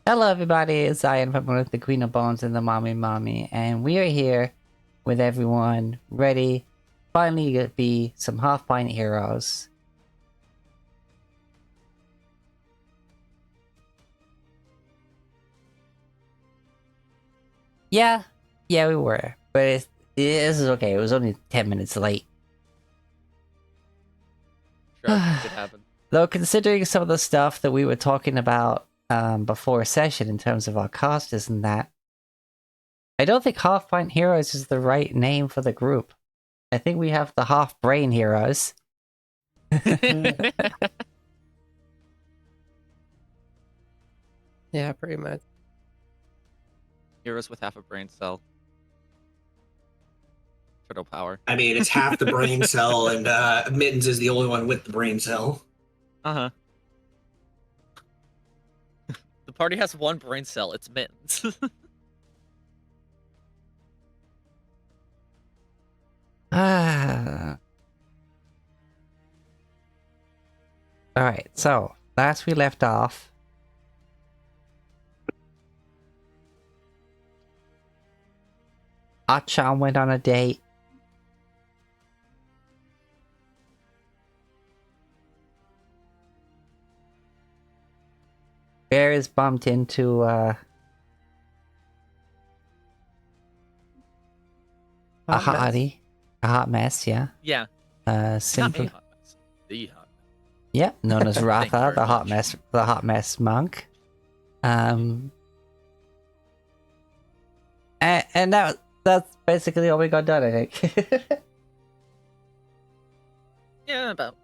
Hello, everybody. It's Zion from with the Queen of Bones and the Mommy, and we are here with everyone ready. Finally, to be some Half-Pint heroes. Yeah, we were, but this is okay. It was only 10 minutes late. Sure, it happened. Though, considering some of the stuff that we were talking about before a session in terms of our casters and that, I don't think Half-Pint Heroes is the right name for the group. I think we have the Half-Brain Heroes. Yeah, pretty much. Heroes with half a brain cell. Turtle power. I mean, it's half the brain cell, and Mittens is the only one with the brain cell. Uh-huh. The party has one brain cell. It's Mittens. Alright, so, last we left off, Achan went on a date. Bear is bumped into a hottie. A hot mess, yeah. Yeah. Simply, Not a hot mess. The hot mess. yeah, known as Thank you Ratha, very the hot much. mess monk. And that's basically all we got done, I think. Yeah, about.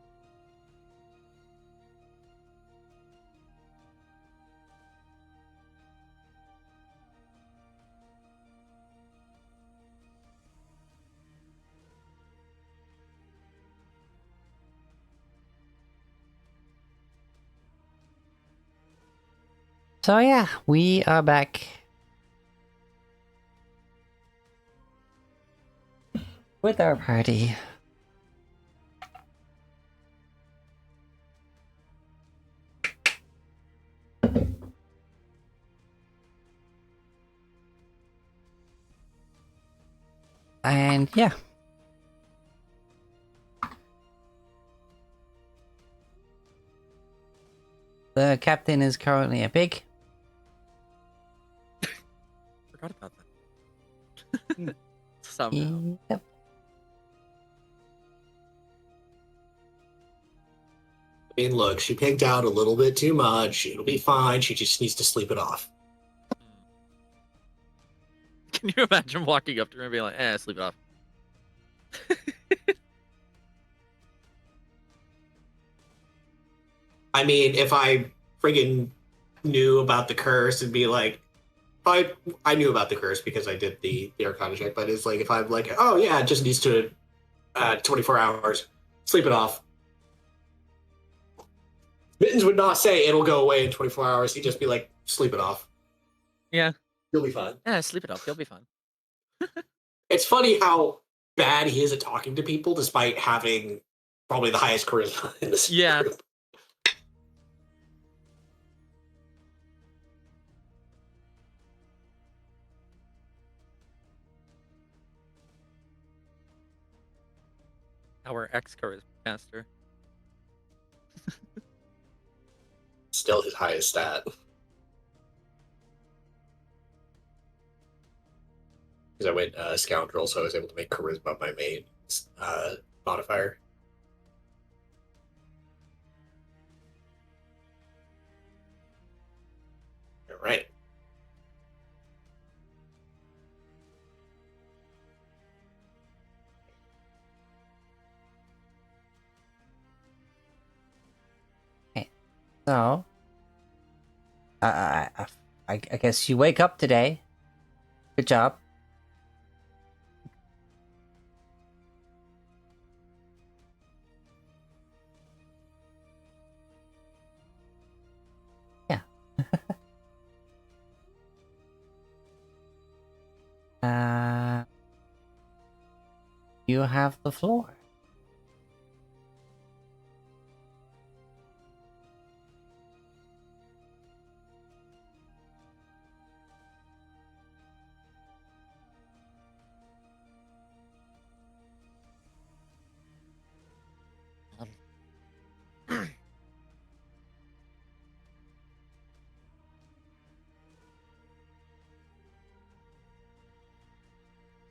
So yeah, we are back with our party. And yeah. The captain is currently a pig. Forgot about that. Somehow. Yep. I mean, look, she picked out a little bit too much. It'll be fine. She just needs to sleep it off. Can you imagine walking up to her and being like, sleep it off? I mean, if I friggin' knew about the curse and be like, I knew about the curse because I did the Arcana check, but it's like if I'm like, oh yeah, it just needs to 24 hours, sleep it off. Mittens would not say it'll go away in 24 hours. He'd just be like, sleep it off. Yeah. You'll be fine. Yeah, sleep it off. You'll be fine. It's funny how bad he is at talking to people despite having probably the highest charisma in this group. Our ex-charisma caster. Still his highest stat. Because I went scoundrel, so I was able to make charisma my main modifier. All right. So, I guess you wake up today. Good job. Yeah. You have the floor.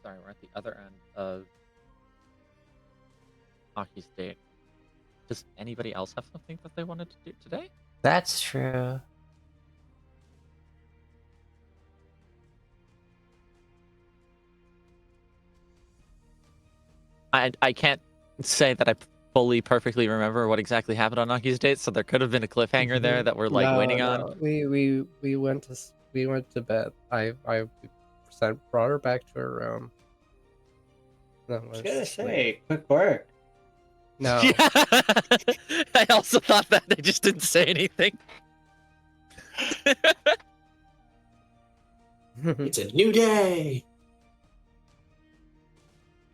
sorry, we're at the other end of Aki's date. Does anybody else have something that they wanted to do today? That's true. I can't say that I fully perfectly remember what exactly happened on Aki's date, so there could have been a cliffhanger there that we're like waiting on. We went to bed. I brought her back to her room. I was gonna say, quick work. No. Yeah. I also thought that they just didn't say anything. It's a new day.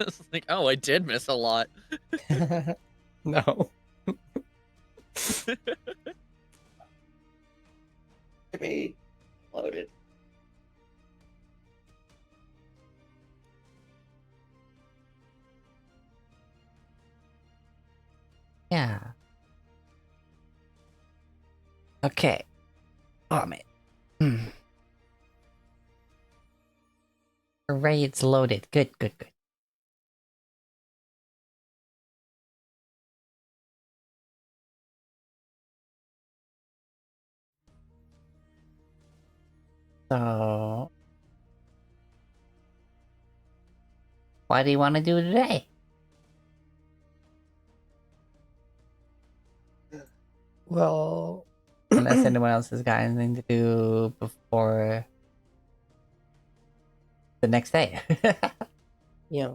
It's like, oh, I did miss a lot. No. To be loaded. Yeah. Okay. Oh man. Hooray, it's loaded. Good. So, what do you want to do today? Well, Unless anyone else has got anything to do before the next day. yeah.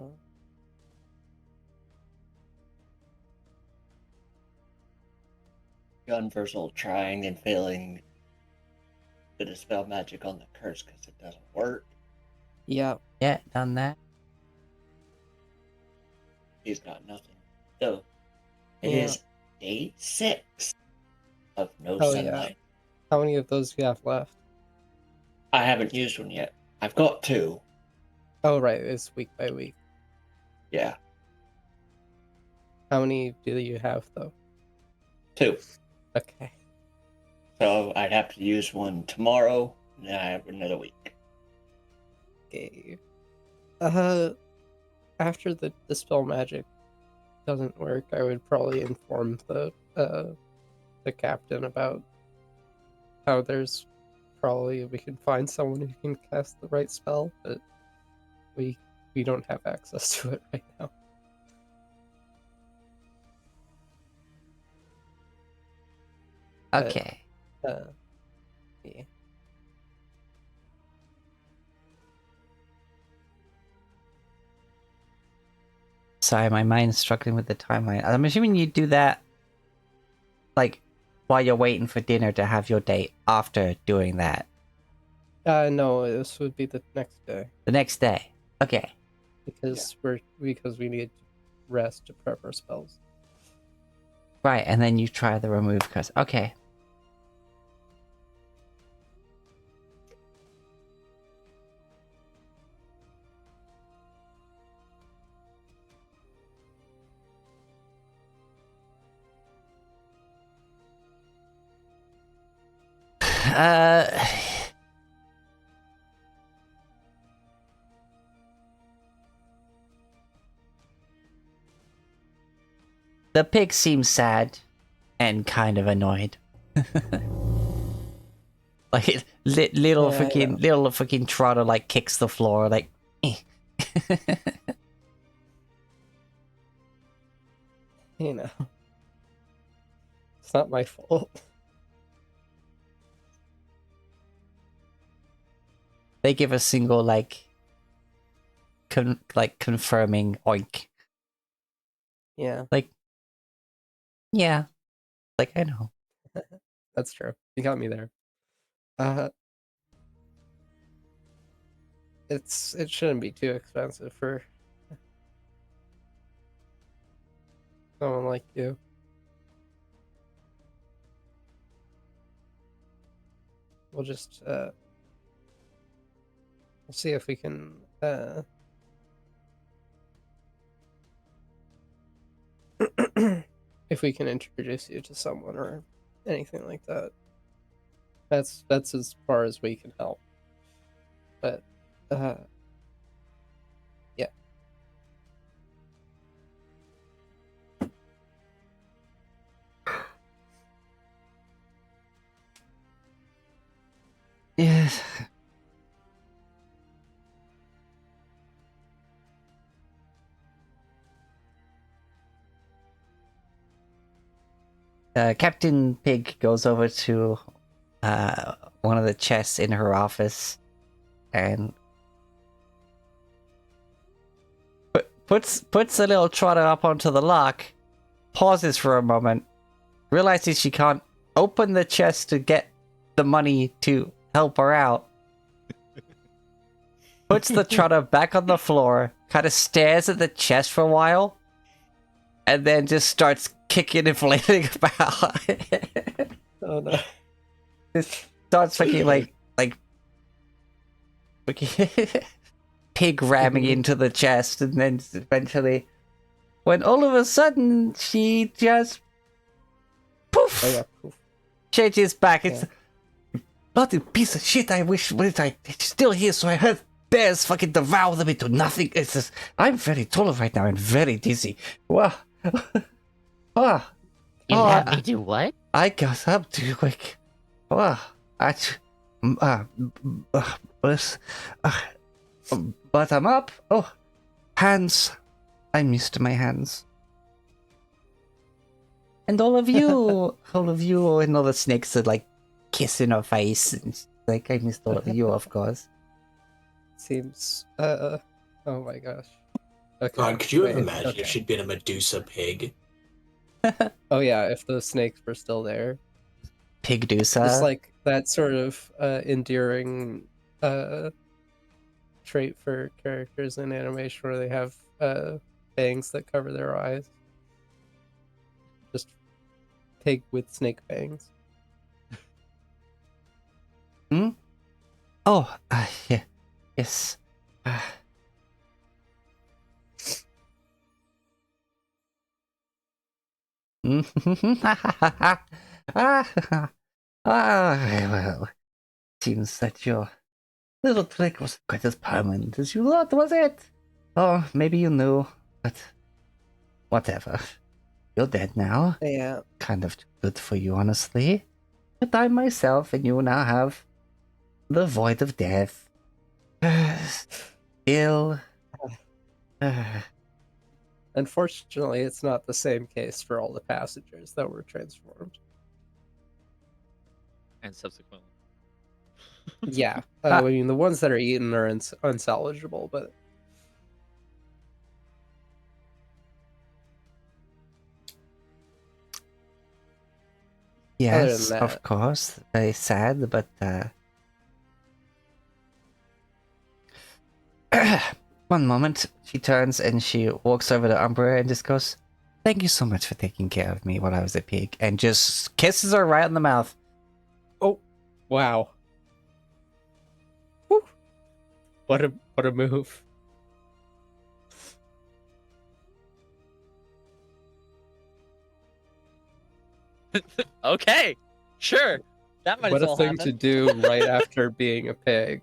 Universal trying and failing to dispel magic on the curse because it doesn't work. Yeah. Yeah, done that. He's got nothing. So it Yeah. is day 6 of no Oh, yeah. sunlight. How many of those do you have left? I haven't used one yet. I've got 2. Oh, right. It's week by week. Yeah, How many do you have, though? 2. Okay. So I'd have to use one tomorrow, and then I have another week. Okay. After the dispel magic doesn't work, I would probably inform the captain about how there's probably we can find someone who can cast the right spell, but we don't have access to it right now. Okay. Yeah. Sorry, my mind's struggling with the timeline. I'm assuming you do that, like, while you're waiting for dinner to have your date after doing that. No, this would be the next day The next day. Okay. because we need rest to prep our spells. Right, and then you try the remove curse. Okay. Uh, the pig seems sad and kind of annoyed. Like little Yeah, I freaking Trotter like kicks the floor like. Eh. You know, it's not my fault. They give a single like confirming oink. Yeah, Yeah, like I know. that's true. You got me there. It shouldn't be too expensive for someone like you. We'll just we'll see if we can if we can introduce you to someone or anything like that. That's as far as we can help. But Captain Pig goes over to one of the chests in her office and puts a little trotter up onto the lock, pauses for a moment, realizes she can't open the chest to get the money to help her out, puts the trotter back on the floor, kind of stares at the chest for a while, and then just starts kicking and flailing about. Oh no. Just starts fucking like pig ramming into the chest, and then eventually, when all of a sudden she just poof, Oh yeah. Cool. changes back. It's bloody piece of shit. I wish I still here so I heard bears fucking devour them into nothing. It's just, I'm very tall right now and very dizzy. Wow. Ah. You Oh, had me do what? I got up too quick. Wow. But I'm up. Oh, hands. I missed my hands. And all of you, and all the snakes are like kissing her face. And like, I missed all of you, of course. Seems. Oh my gosh. Okay. God, could you have wait, imagined okay. if she'd been a Medusa pig? Oh yeah, if those snakes were still there. Pigdusa. Just like that sort of endearing trait for characters in animation where they have bangs that cover their eyes. Just pig with snake bangs. Oh, yeah. Yes. Well, seems that your little trick was quite as permanent as you thought, was it? Oh, maybe you knew, but whatever. You're dead now. Yeah. Kind of good for you, honestly. But I myself and you now have the void of death. Still. Unfortunately, it's not the same case for all the passengers that were transformed. And subsequently. Yeah. I mean, the ones that are eaten are unsalvageable, but Yes, that- of course. Very sad, but one moment. She turns and she walks over to Umbra and just goes, "Thank you so much for taking care of me while I was a pig," and just kisses her right in the mouth. wow. Whew. What a move. Okay, sure. That might What as a well thing to happen. do right after being a pig.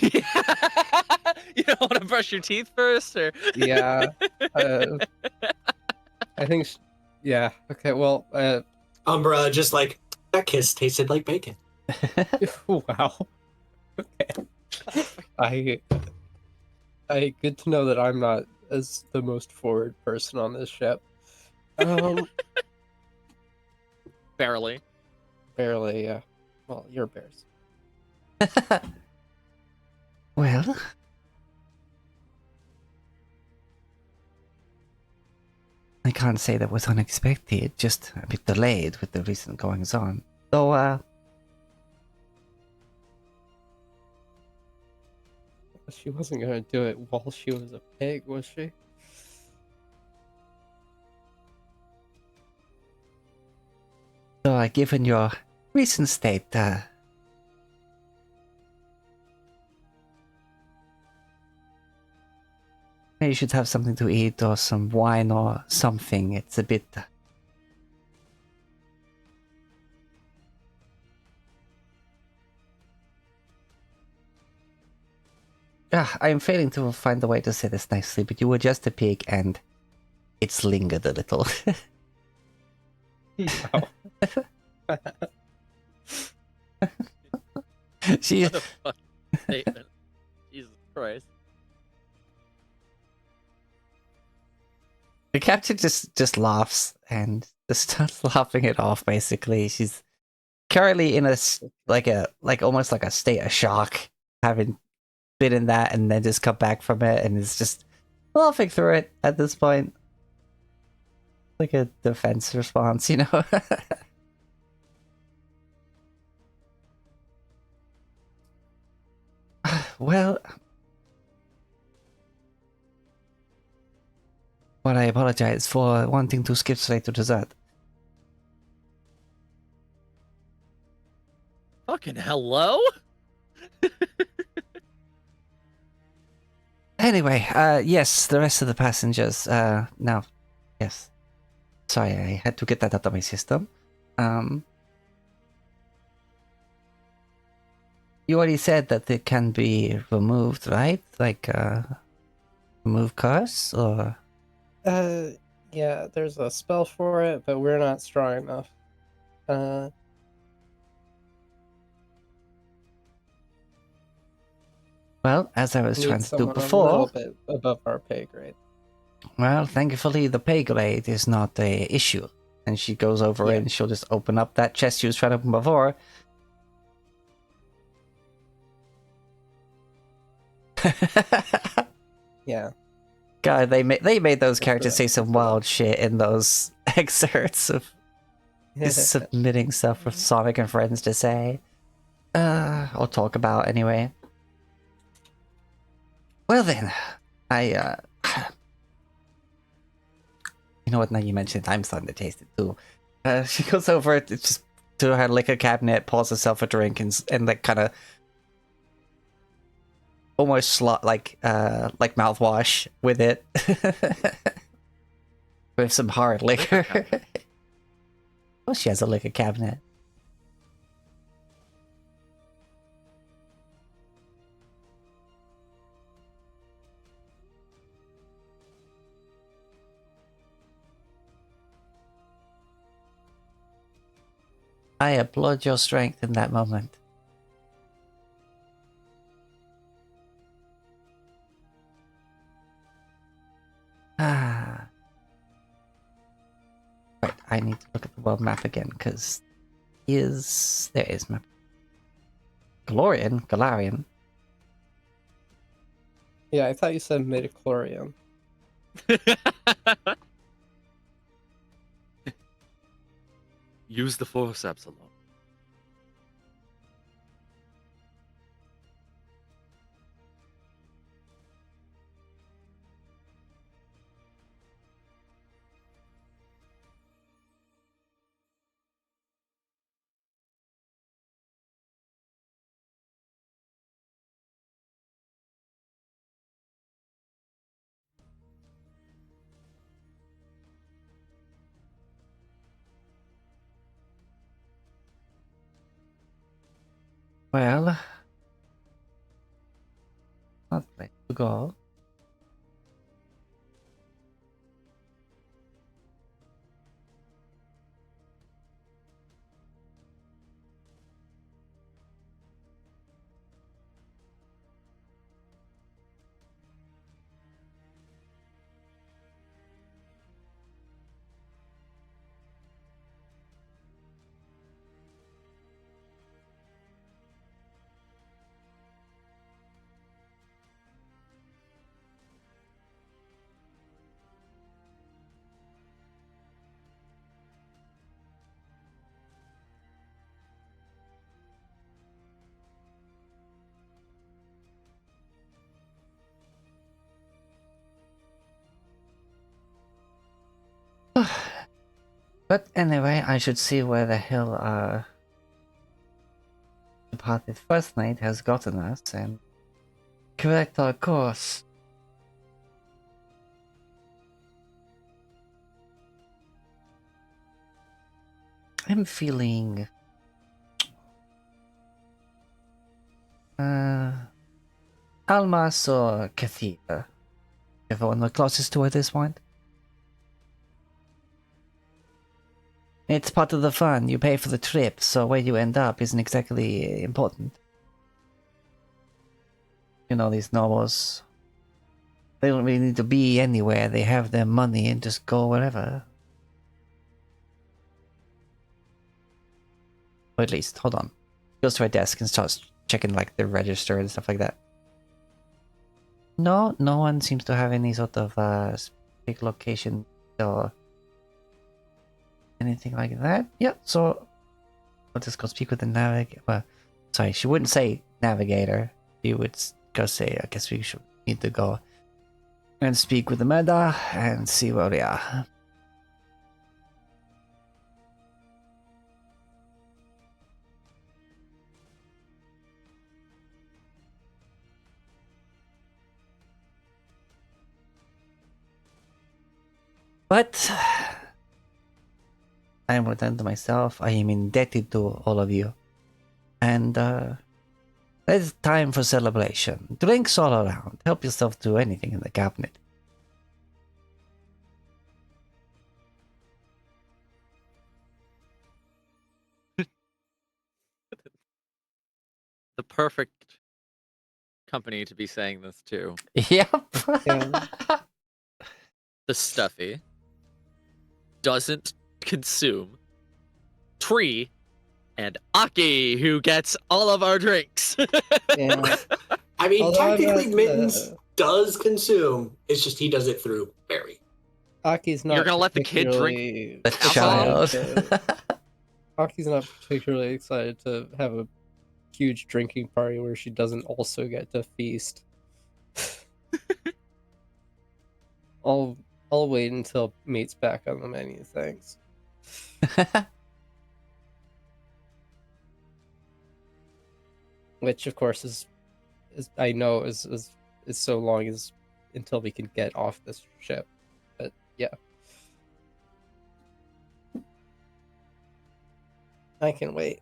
You don't want to brush your teeth first, or Yeah. I think. Yeah. Okay. Well. Umbra just like, that kiss tasted like bacon. Wow. Okay. I. Good to know that I'm not as the most forward person on this ship. barely. Barely. Yeah. Well, you're bears. Well, I can't say that was unexpected, just a bit delayed with the recent goings on. Though, She wasn't gonna do it while she was a pig, was she? given your recent state, maybe you should have something to eat or some wine or something. It's a bit. I'm failing to find a way to say this nicely, but you were just a pig and it's lingered a little. She What a fucking statement. Jesus Christ. the captain just laughs and just starts laughing it off. Basically, she's currently in like almost like a state of shock, having been in that and then just come back from it, and is just laughing through it at this point, like a defense response, you know. Well, I apologize for wanting to skip straight to dessert. Fucking hello? Anyway, yes, the rest of the passengers, now, yes. Sorry, I had to get that out of my system. You already said that it can be removed, right? Like, remove curse, or... Yeah, there's a spell for it, but we're not strong enough. Well, as I was trying Need to do someone a little before, bit above our pay grade. well, thankfully the pay grade is not a issue. And she goes over Yeah. and she'll just open up that chest she was trying to open before. Yeah. God, they made those That's characters right, say some that's right. wild shit in those excerpts of just submitting stuff for Sonic and friends to say. Or talk about anyway. Well then, I you know what, now you mentioned it, I'm starting to taste it too. She goes over just to her liquor cabinet, pours herself a drink, and like kind of almost like mouthwash with it. With some hard liquor. Well, she has a liquor cabinet. I applaud your strength in that moment. Ah. Right, I need to look at the world map again, because there is map. Galarian. Yeah, I thought you said midichlorian. Use the forceps alone. Well, not the place to go. But anyway, I should see where the hell the party's first night has gotten us and correct our course. I'm feeling Almas or Cathedra. Everyone the closest to at this point. It's part of the fun. You pay for the trip, so where you end up isn't exactly important. these nobles, they don't really need to be anywhere. They have their money and just go wherever. Or at least, hold on. Goes to her desk and starts checking like the register and stuff like that. No one seems to have any sort of specific location or anything like that. Yeah, so I'll just go speak with the navigator. Well, sorry, she wouldn't say navigator. She would go say, I guess we should need to go and speak with the meta and see where we are. But I am returned to myself. I am indebted to all of you. And it's time for celebration. Drinks all around. Help yourself to anything in the cabinet. The perfect company to be saying this to. Yep. Yeah. The Stuffy doesn't consume Tree and Aki, who gets all of our drinks. Yeah. I mean, Although I'm technically, not, Mittens does consume. It's just he does it through Barry. Aki's not. You're gonna let the kid drink The alcohol? child. Aki's not particularly excited to have a huge drinking party where she doesn't also get to feast. I'll wait until meat's back on the menu. Thanks. Which of course is I know is so long as until we can get off this ship. But yeah. I can wait.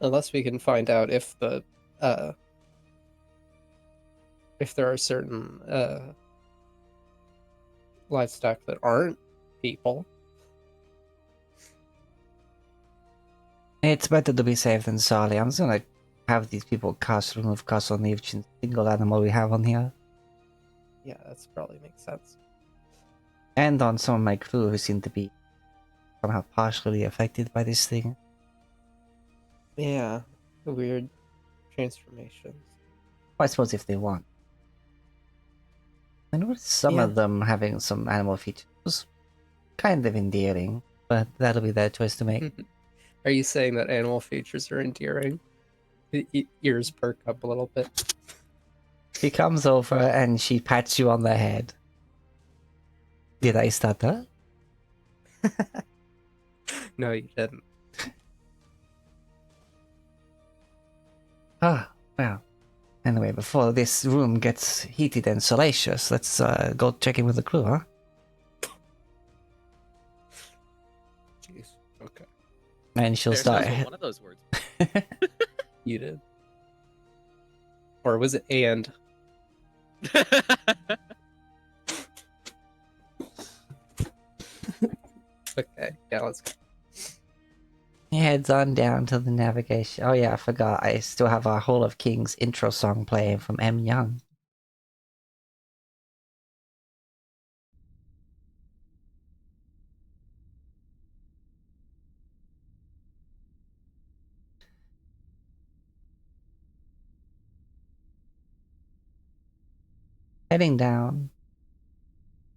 Unless we can find out if the if there are certain livestock that aren't people. It's better to be safe than sorry. I'm just gonna have these people cast remove cost on each single animal we have on here. Yeah, that's probably makes sense. And on some of my crew who seem to be somehow partially affected by this thing. Yeah, weird transformations. I suppose if they want. I noticed some Yeah. of them having some animal features. Kind of endearing, but that'll be their choice to make. Are you saying that animal features are endearing? Ears perk up a little bit. She comes over and she pats you on the head. Did I stutter? No, you didn't. Ah, well. Anyway, before this room gets heated and salacious, let's go check in with the crew, huh? Jeez. Okay. And she'll There's start. one of those words. You did. Or was it and? Okay, yeah, let's go. He heads on down to the navigation. Oh yeah, I forgot. I still have our Hall of Kings intro song playing from M. Young. Heading down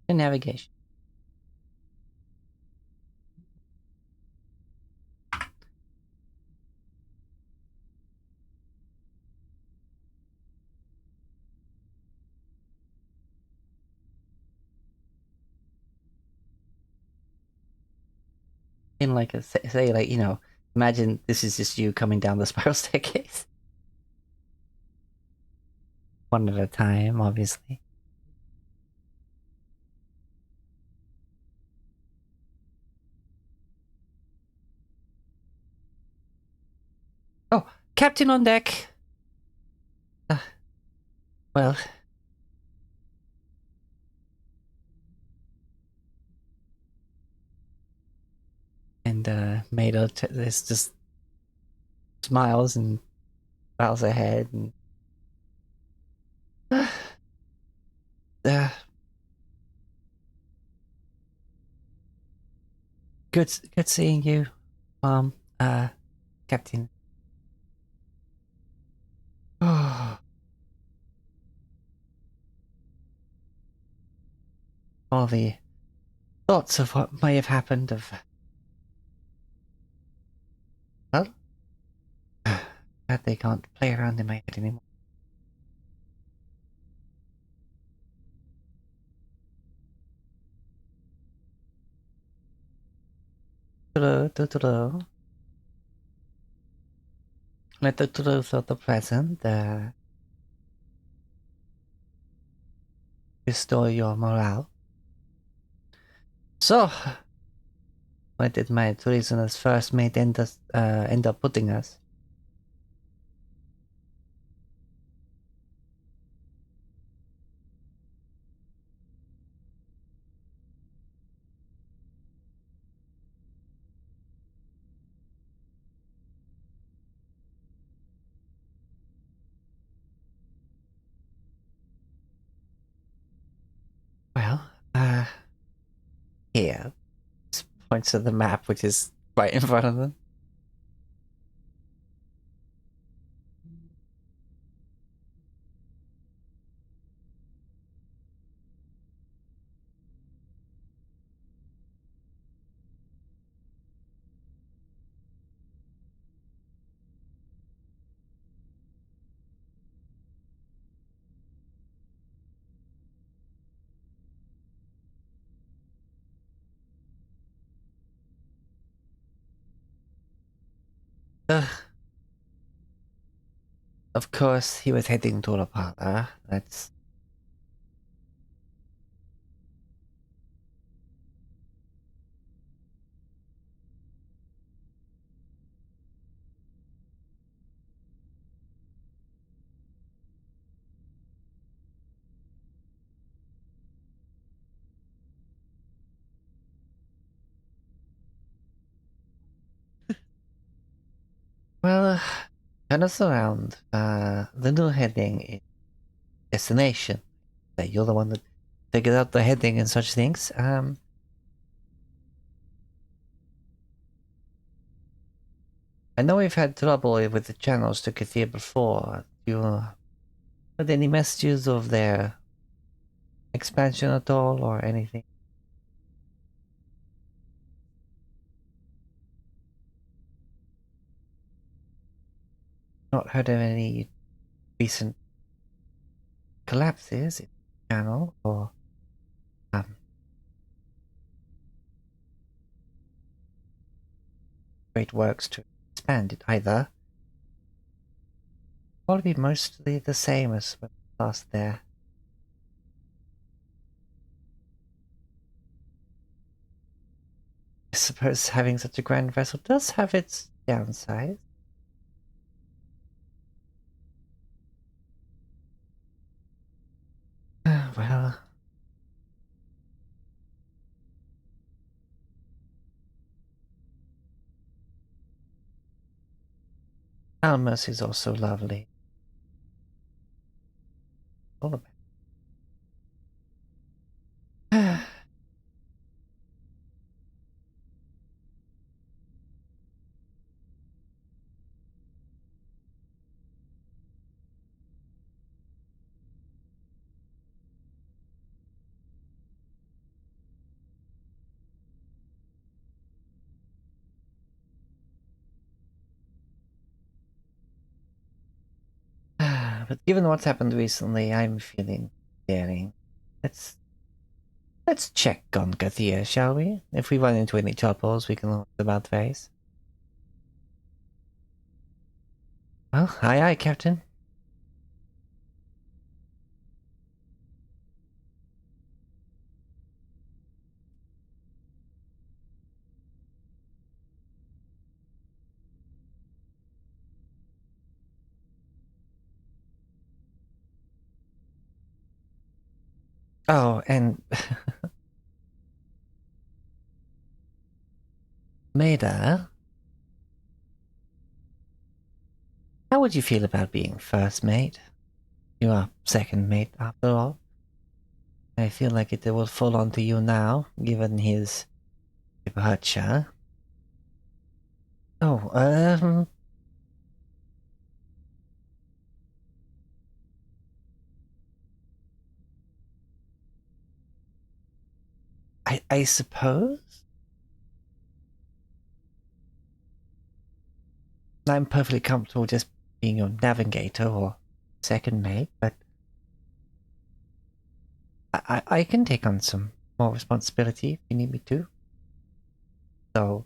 to navigation. In like a say like, imagine this is just you coming down the spiral staircase. One at a time, obviously. Oh, Captain on deck. Well. And Mado is just smiles and bows her head and good seeing you, Captain. All the thoughts of what may have happened of well, glad they can't play around in my head anymore. Hello. Let the truth of the present restore your morale. So, where did my treasonous first mate end up putting us? Well, here. Just points to the map, which is right in front of them. Of course, he was heading to the parlor. That's... Well, turn us around. The new heading is destination. You're the one that figured out the heading and such things. I know we've had trouble with the channels to get here before. You heard any messages of their expansion at all or anything? Not heard of any recent collapses in the channel or great works to expand it either. Probably mostly the same as when we last there. I suppose having such a grand vessel does have its downsides. Well, Almus is also lovely. All about. But given what's happened recently, I'm feeling daring. Let's check on Gathia, shall we? If we run into any troubles, we can look about face. Well, aye, Captain. Oh, and Maida, How would you feel about being first mate? You are second mate, after all. I feel like it will fall onto you now, given his departure. Oh, I suppose I'm perfectly comfortable just being your navigator or second mate, but I can take on some more responsibility if you need me to. So,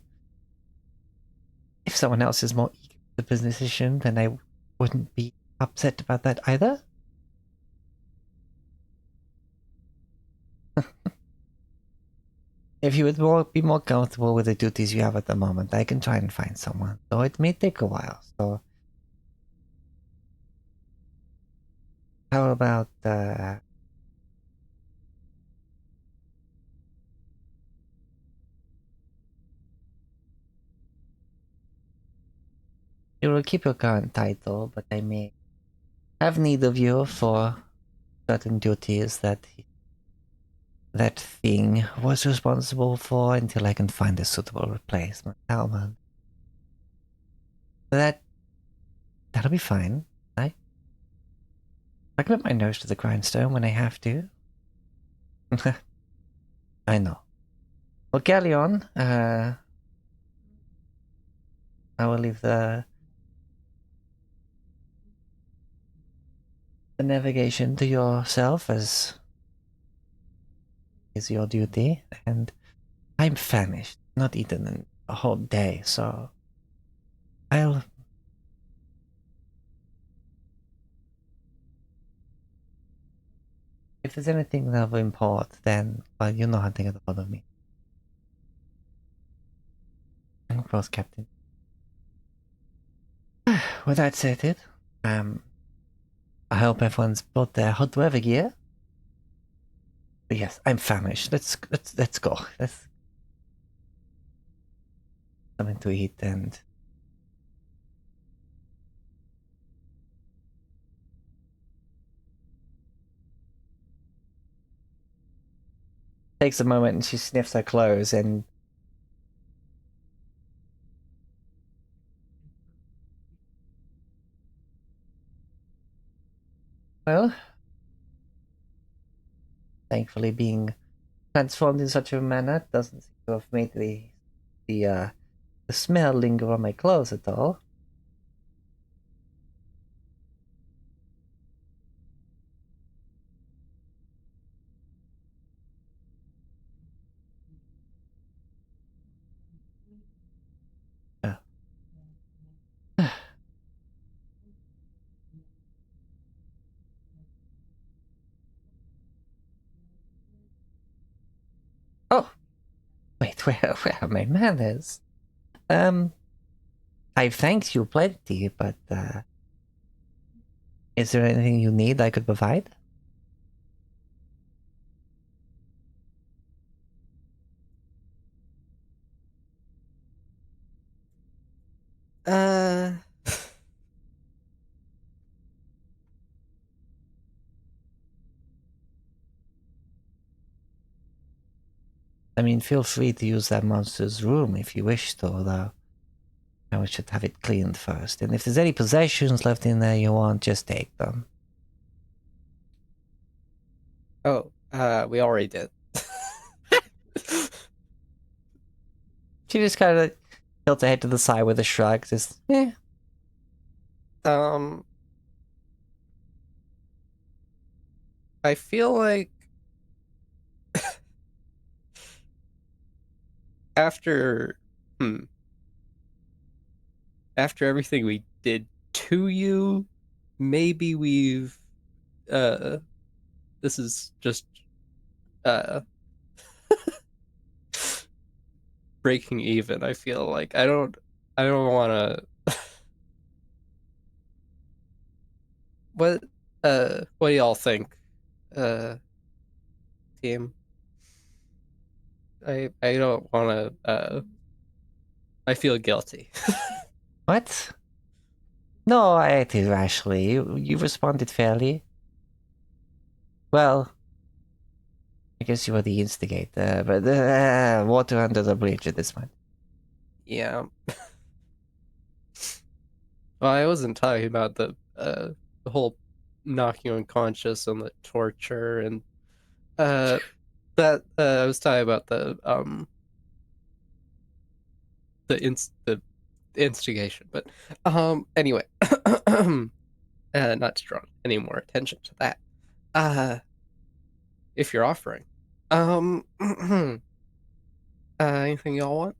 if someone else is more eager for the position, then I wouldn't be upset about that either. If you would be more comfortable with the duties you have at the moment, I can try and find someone, though it may take a while. So, how about you will keep your current title, but I may have need of you for certain duties that that thing was responsible for until I can find a suitable replacement. Alman. That'll be fine. I can put my nose to the grindstone when I have to. I know. Well, Galleon, I will leave the navigation to yourself as is your duty, and I'm famished, not eaten in a whole day, so I'll. If there's anything of import, then well, you know how to get a hold of me. And of course, Captain. With that said, I hope everyone's brought their hot weather gear. But yes, I'm famished. Let's go. Let's something to eat and takes a moment and she sniffs her clothes and well, thankfully being transformed in such a manner doesn't seem to have made the smell linger on my clothes at all. Oh, wait, where are my manners? I've thanked you plenty, but is there anything you need I could provide? Uh, I mean, feel free to use that monster's room if you wish to, though I should have it cleaned first. And if there's any possessions left in there you want, just take them. oh, we already did. She just kind of tilts her head to the side with a shrug, just, eh. I feel like after after everything we did to you, maybe we've this is just breaking even. I feel like I don't want to what do y'all think? Team. I don't want to I feel guilty. What? No, I acted rashly. You responded fairly. Well, I guess you were the instigator, but water under the bridge at this point. Yeah. Well, I wasn't talking about the whole knocking unconscious and the torture and that I was talking about the instigation. But anyway, not to draw any more attention to that. If you're offering, anything y'all want?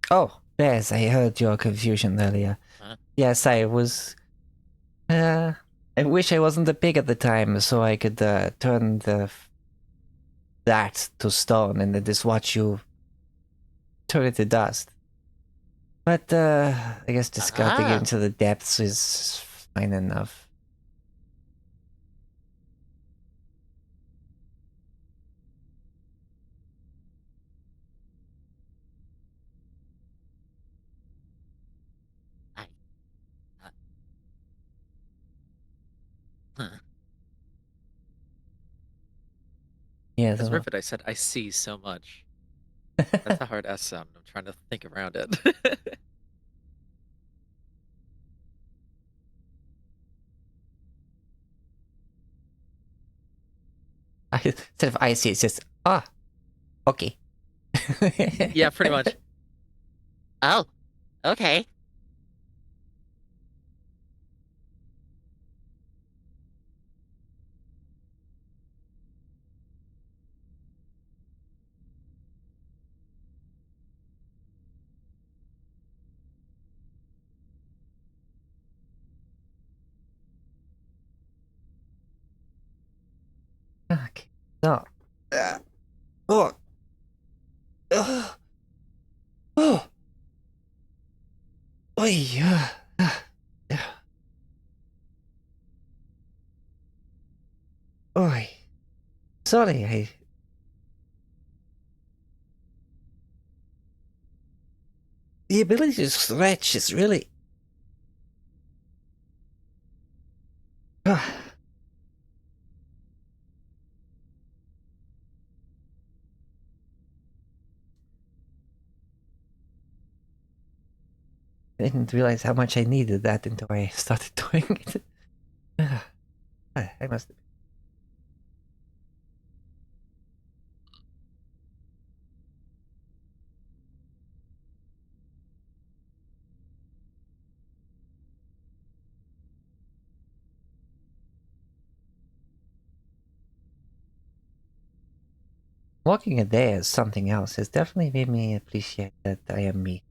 Oh, yes, I heard your confusion earlier. Huh? Yes, I was. I wish I wasn't a pig at the time, so I could turn that to stone and then just watch you turn it to dust. But I guess discarding it Ah. into the depths is fine enough. Huh. Yeah, As so, Rivet, I said I see so much. That's a hard S sound. I'm trying to think around it. instead of I see, it's just okay. Yeah, pretty much. Oh, okay. Okay. So, oh, oh, oh, oh, yeah. Oh, sorry, the ability to stretch is really. I didn't realize how much I needed that until I started doing it. I must. Walking a day as something else has definitely made me appreciate that I am me.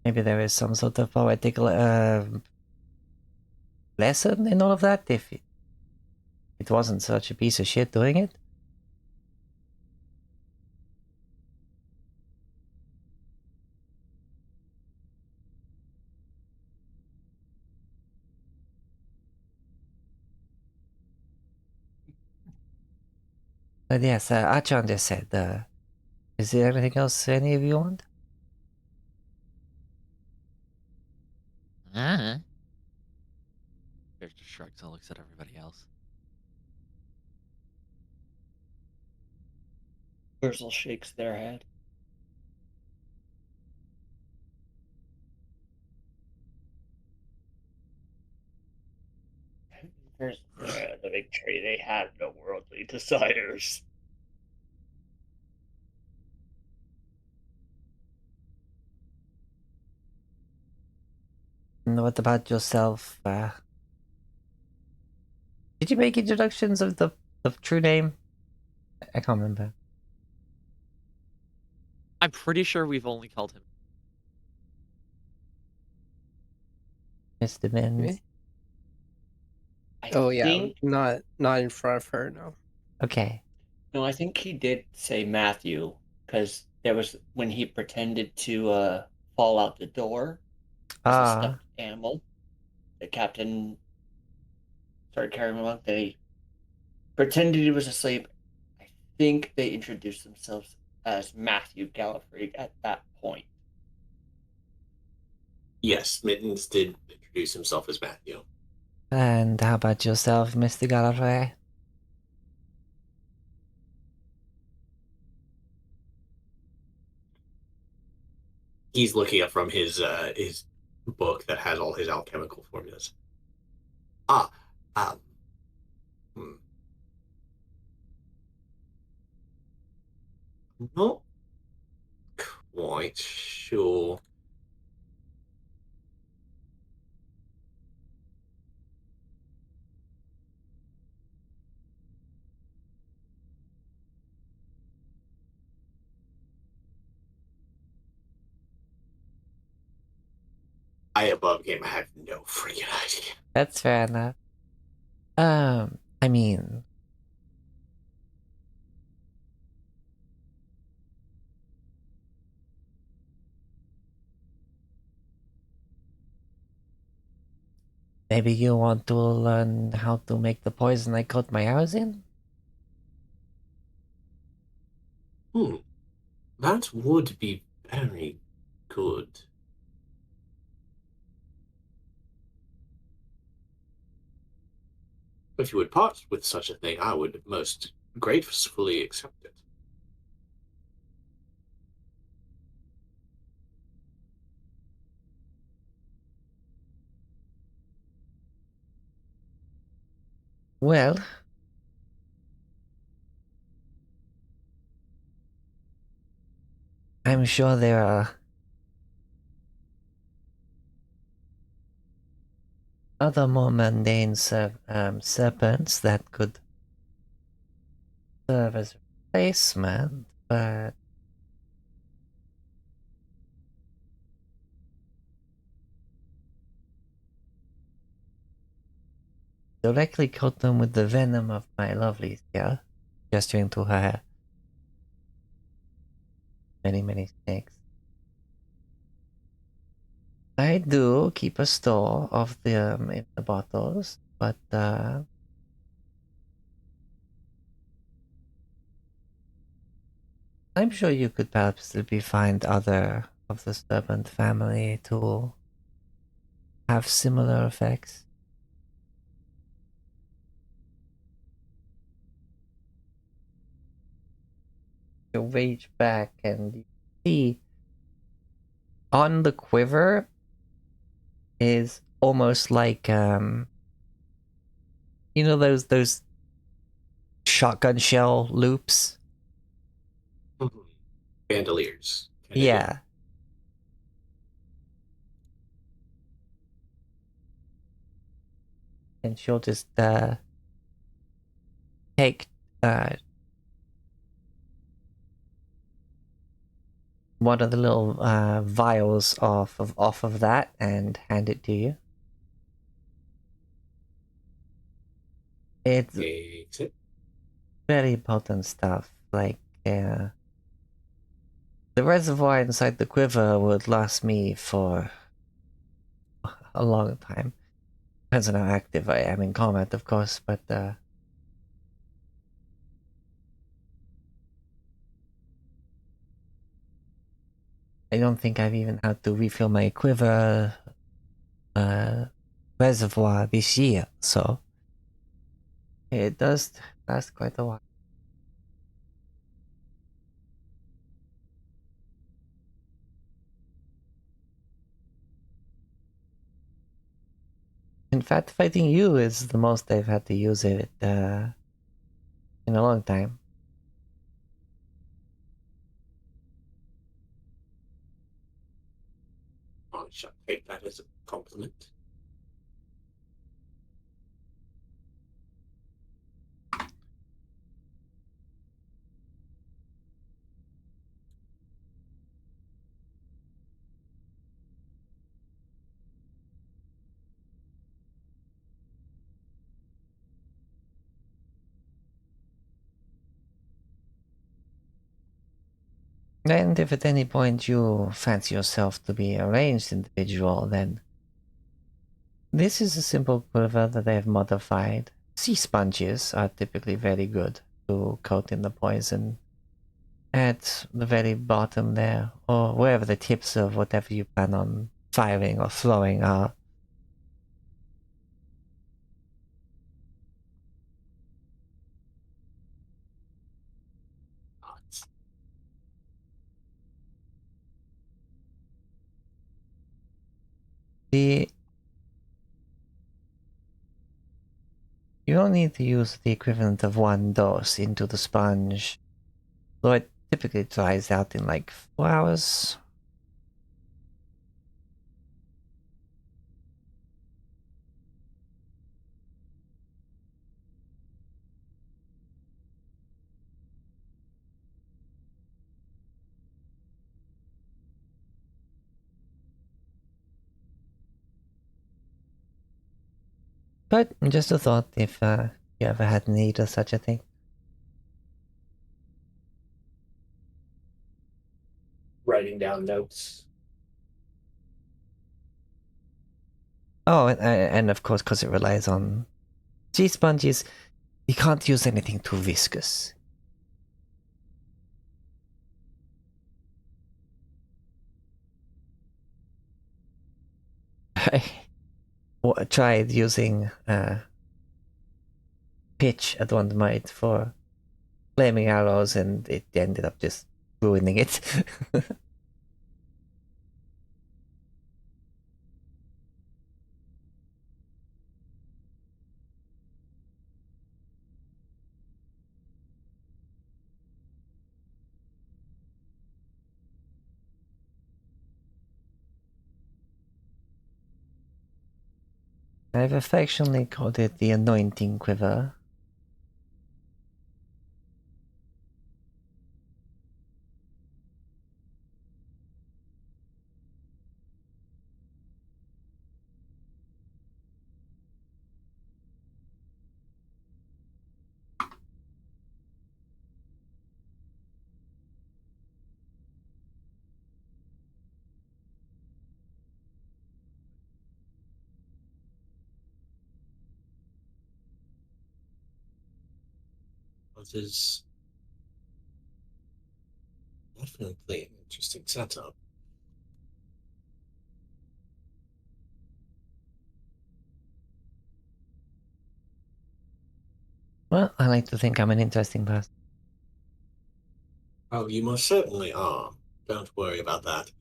Maybe there is some sort of poetic lesson in all of that if it wasn't such a piece of shit doing it. But yes, Achan just said, is there anything else any of you want? Uh-huh. There's just shrugs and looks at everybody else. Ursel shakes their head. First, the victory, they have no worldly desires. And what about yourself? Did you make introductions of the true name? I can't remember. I'm pretty sure we've only called him. Mr. Min. Me? I Oh yeah, think, not in front of her. No. Okay. no, I think he did say Matthew, because there was when he pretended to fall out the door as a stuffed animal. The captain started carrying him along. They pretended he was asleep. I think they introduced themselves as Matthew Gallifrey at that point. Yes, Mittens did introduce himself as Matthew. And how about yourself, Mr. Gallifrey? He's looking up from his book that has all his alchemical formulas. Ah, um, hmm. Not quite sure. I above game. I have no freaking idea. That's fair enough. I mean, maybe you want to learn how to make the poison I coat my arrows in? That would be very good. If you would part with such a thing, I would most gratefully accept it. Well, I'm sure there are other more mundane serpents that could serve as a replacement, but directly coat them with the venom of my lovely Sia, gesturing to her many, many snakes. I do keep a store of them in the bottles, but I'm sure you could perhaps find other of the serpent family to have similar effects. You reach back and you see on the quiver is almost like you know those shotgun shell loops? Bandoliers. Yeah. And she'll just take one of the little vials off of that and hand it to you. It's Takes it. very potent stuff. Like the reservoir inside the quiver would last me for a long time. Depends on how active I am in combat, of course, but I don't think I've even had to refill my quiver reservoir this year, so it does last quite a while. In fact, fighting you is the most I've had to use it in a long time. I shall take that as a compliment. And if at any point you fancy yourself to be a ranged individual, then This is a simple quiver that they have modified. Sea sponges are typically very good to coat in the poison. At the very bottom there, or wherever the tips of whatever you plan on firing or throwing are. The You don't need to use the equivalent of 1 dose into the sponge, though it typically dries out in like 4 hours. But just a thought if you ever had need of such a thing. Writing down notes. Oh, and of course, because it relies on sea sponges, you can't use anything too viscous. I tried using pitch at one point for flaming arrows, and it ended up just ruining it. I've affectionately called it the anointing quiver. This is definitely an interesting setup. Well, I like to think I'm an interesting person. Oh, you most certainly are. Don't worry about that.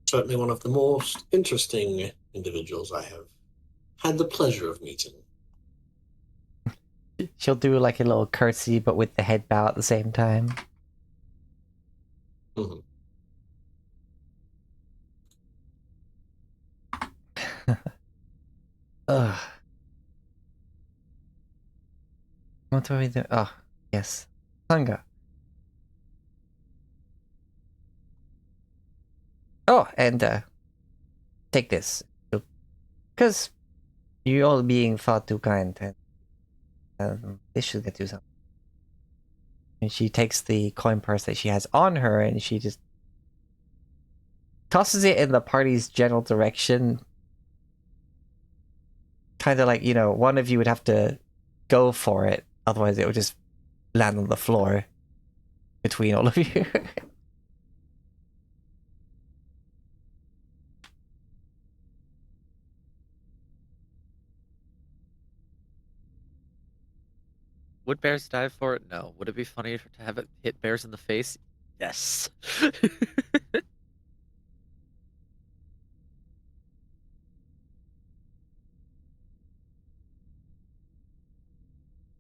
Certainly one of the most interesting individuals I have had the pleasure of meeting. She'll do like a little curtsy, but with the head bow at the same time. Mm-hmm. Ugh. What are we doing? Oh, yes. Hunger. Oh, and take this. Because you're all being far too kind, and this should get you something. And she takes the coin purse that she has on her, and she just tosses it in the party's general direction. Kind of like, one of you would have to go for it, otherwise it would just land on the floor between all of you. Would bears dive for it? No. Would it be funny to have it hit bears in the face? Yes.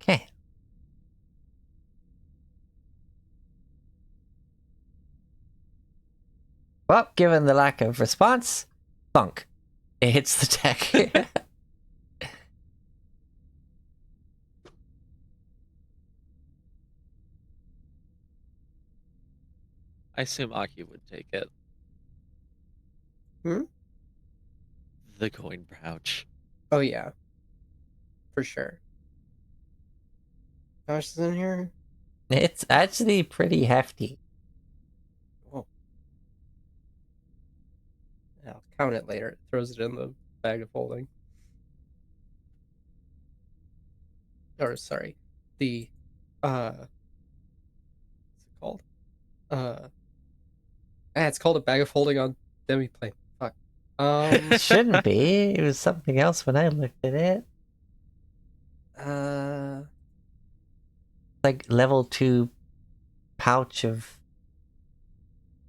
Okay. Well, given the lack of response, thunk. It hits the deck. I assume Aki would take it. Hmm? The coin pouch. Oh yeah, for sure. How much is in here? It's actually pretty hefty. Oh, I'll count it later. Throws it in the bag of holding. or sorry, the what's it called? It's called a bag of holding on demiplane. Fuck. It shouldn't be. It was something else when I looked at it. Uh, Like level 2 pouch of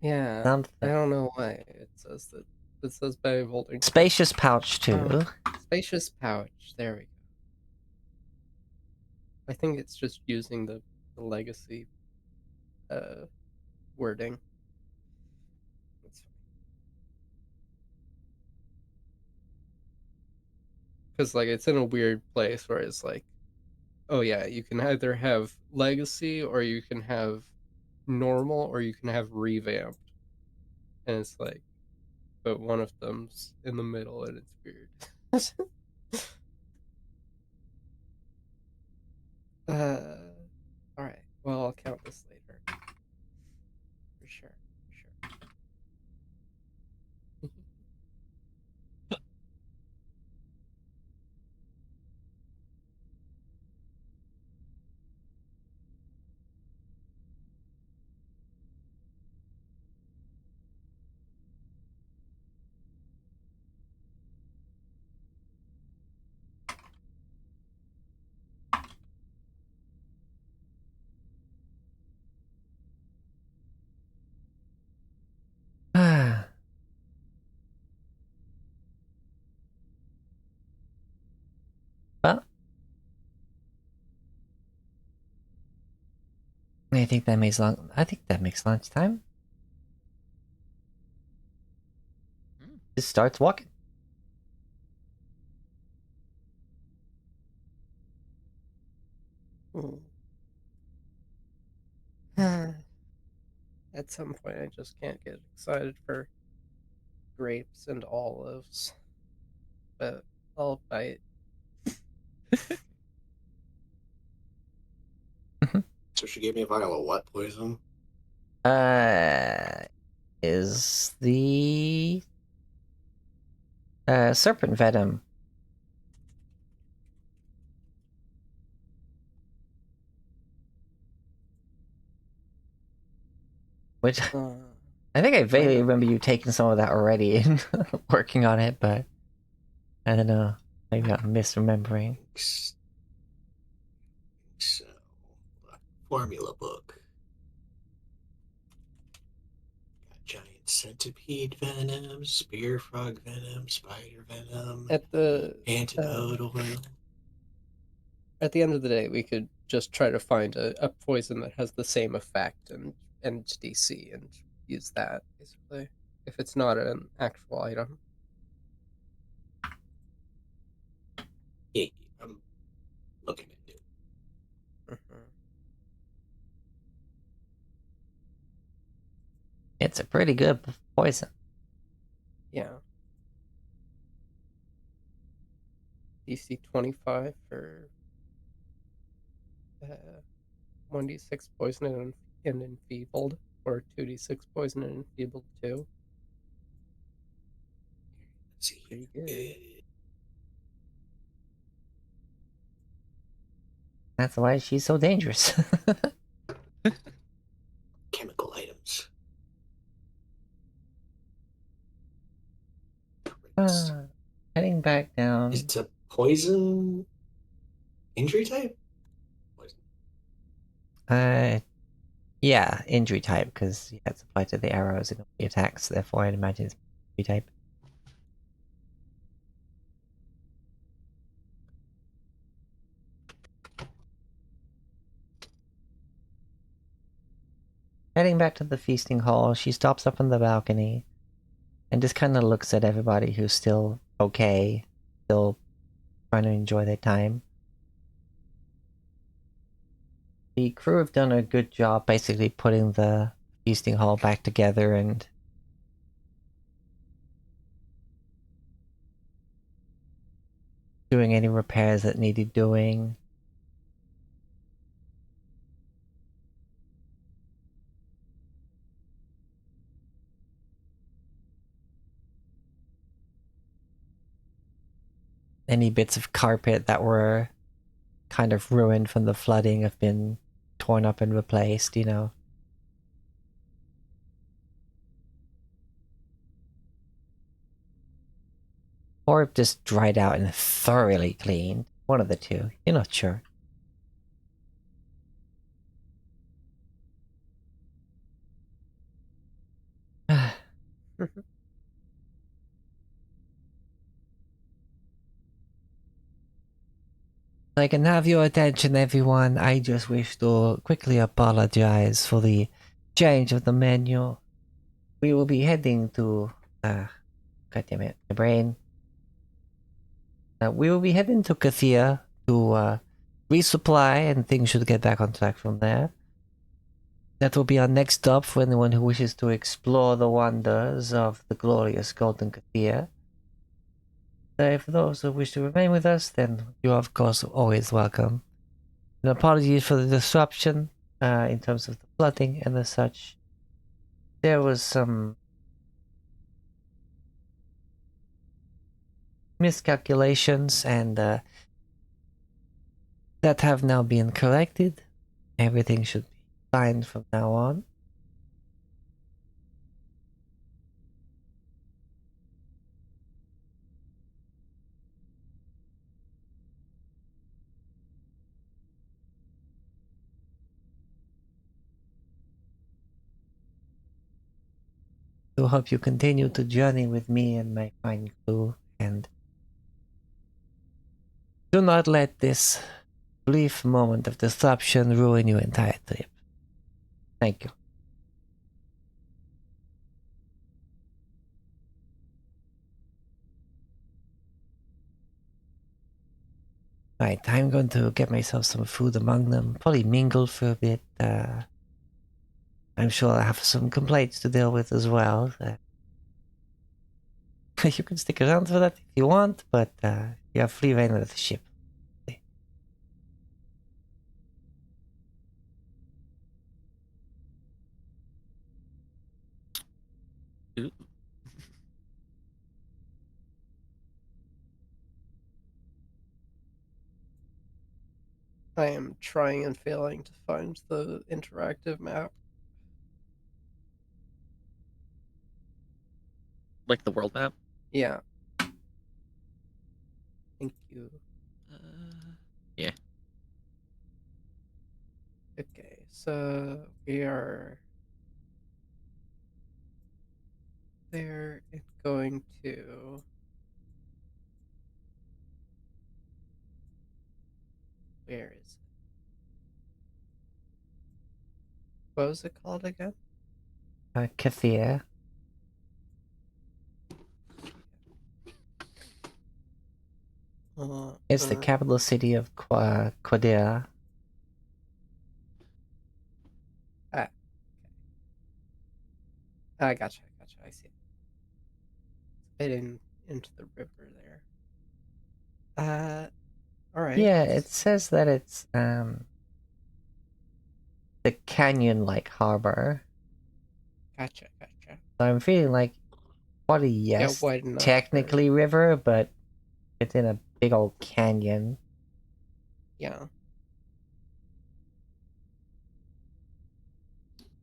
yeah. something. I don't know why it says that. It says bag of holding. Spacious pouch too. Spacious pouch. There we go. I think it's just using the legacy wording. That's fine. Because like it's in a weird place where it's like, oh yeah, you can either have legacy or you can have normal or you can have revamped, and it's like, but one of them's in the middle and it's weird. All right. Well, I'll count this later. For sure. For sure. Well, I think that makes lunchtime. Just starts walking. At some point, I just can't get excited for grapes and olives, but I'll bite. So she gave me a vial of what poison? Is the serpent venom. Which I think I vaguely remember you taking some of that already and working on it, but I don't know. Maybe I'm misremembering. So, formula book. Got giant centipede venom, spear frog venom, spider venom, At the antidote oil. at the end of the day, we could just try to find a poison that has the same effect and DC and use that basically. If it's not an actual item. Yeah, I'm looking into it. Mhm. It's a pretty good poison. Yeah. DC 25 for 1d6 poison and enfeebled, or 2d6 poison and enfeebled too. Let's see. Pretty good. That's why she's so dangerous. Chemical items. Heading back down. It's a poison injury type? Poison. Yeah, injury type, because you had to apply to the arrows and the attacks, therefore I'd imagine it's injury type. Heading back to the feasting hall, she stops up on the balcony and just kind of looks at everybody who's still okay, still trying to enjoy their time. The crew have done a good job basically putting the feasting hall back together and doing any repairs that needed doing. Any bits of carpet that were kind of ruined from the flooding have been torn up and replaced, you know. Or just dried out and thoroughly cleaned. One of the two. You're not sure. I can have your attention, everyone. I just wish to quickly apologize for the change of the menu. We will be heading to... God damn it, my brain. We will be heading to Kathia to resupply, and things should get back on track from there. That will be our next stop for anyone who wishes to explore the wonders of the glorious Golden Kathia. For those who wish to remain with us, then you are of course always welcome. And apologies for the disruption in terms of the flooding and the such. There was some miscalculations and that have now been corrected. Everything should be fine from now on. I hope you continue to journey with me and my fine crew, and do not let this brief moment of disruption ruin your entire trip. Thank you. Right, I'm going to get myself some food among them, probably mingle for a bit. I'm sure I have some complaints to deal with as well. You can stick around for that if you want, but you have free reign of the ship. Ooh. I am trying and failing to find the interactive map. Like the world map? Yeah. Thank you. Yeah. Okay, so we are there and going to... Where is it? What was it called again? Kathia. It's the capital city of Quadira. I gotcha. I see it. Heading into the river there. Alright. Yeah, it says that it's the canyon-like harbor. Gotcha. So I'm feeling like, probably yes, wide enough technically river, but it's in a big old canyon. Yeah.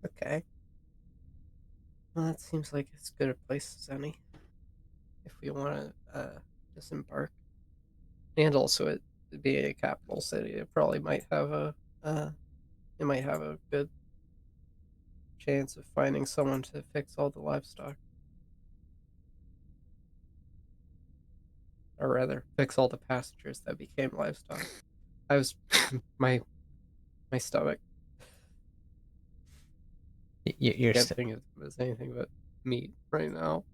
Okay. Well, that seems like as good a place as any if we want to disembark. And also, it being a capital city, it probably might have a good chance of finding someone to fix all the livestock, or rather, fix all the passengers that became livestock. I was my stomach. You're Can't think of it as anything but meat right now.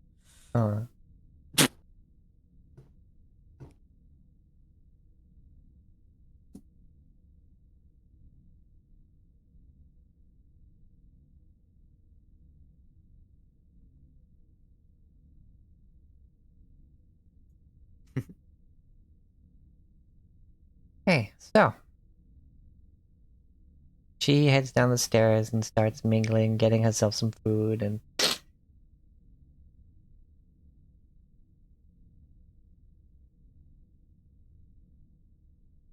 Hey, so she heads down the stairs and starts mingling, getting herself some food, and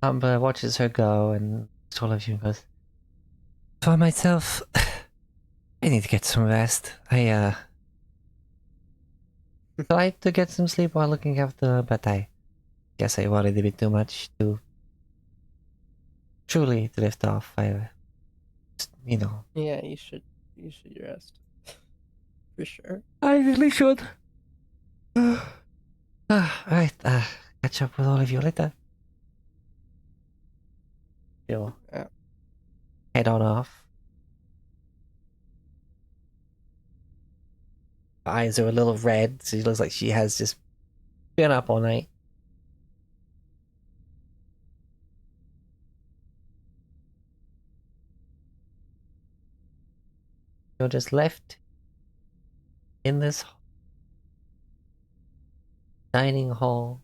Amber watches her go and to all of you and goes, for myself, I need to get some rest. I tried to get some sleep while looking after, but I guess I worried a bit too much to truly drift off. You know. Yeah, you should rest. For sure. I really should. Alright, catch up with all of you later. She'll Yeah. head on off. Her eyes are a little red, so she looks like she has just been up all night. You're just left in this dining hall.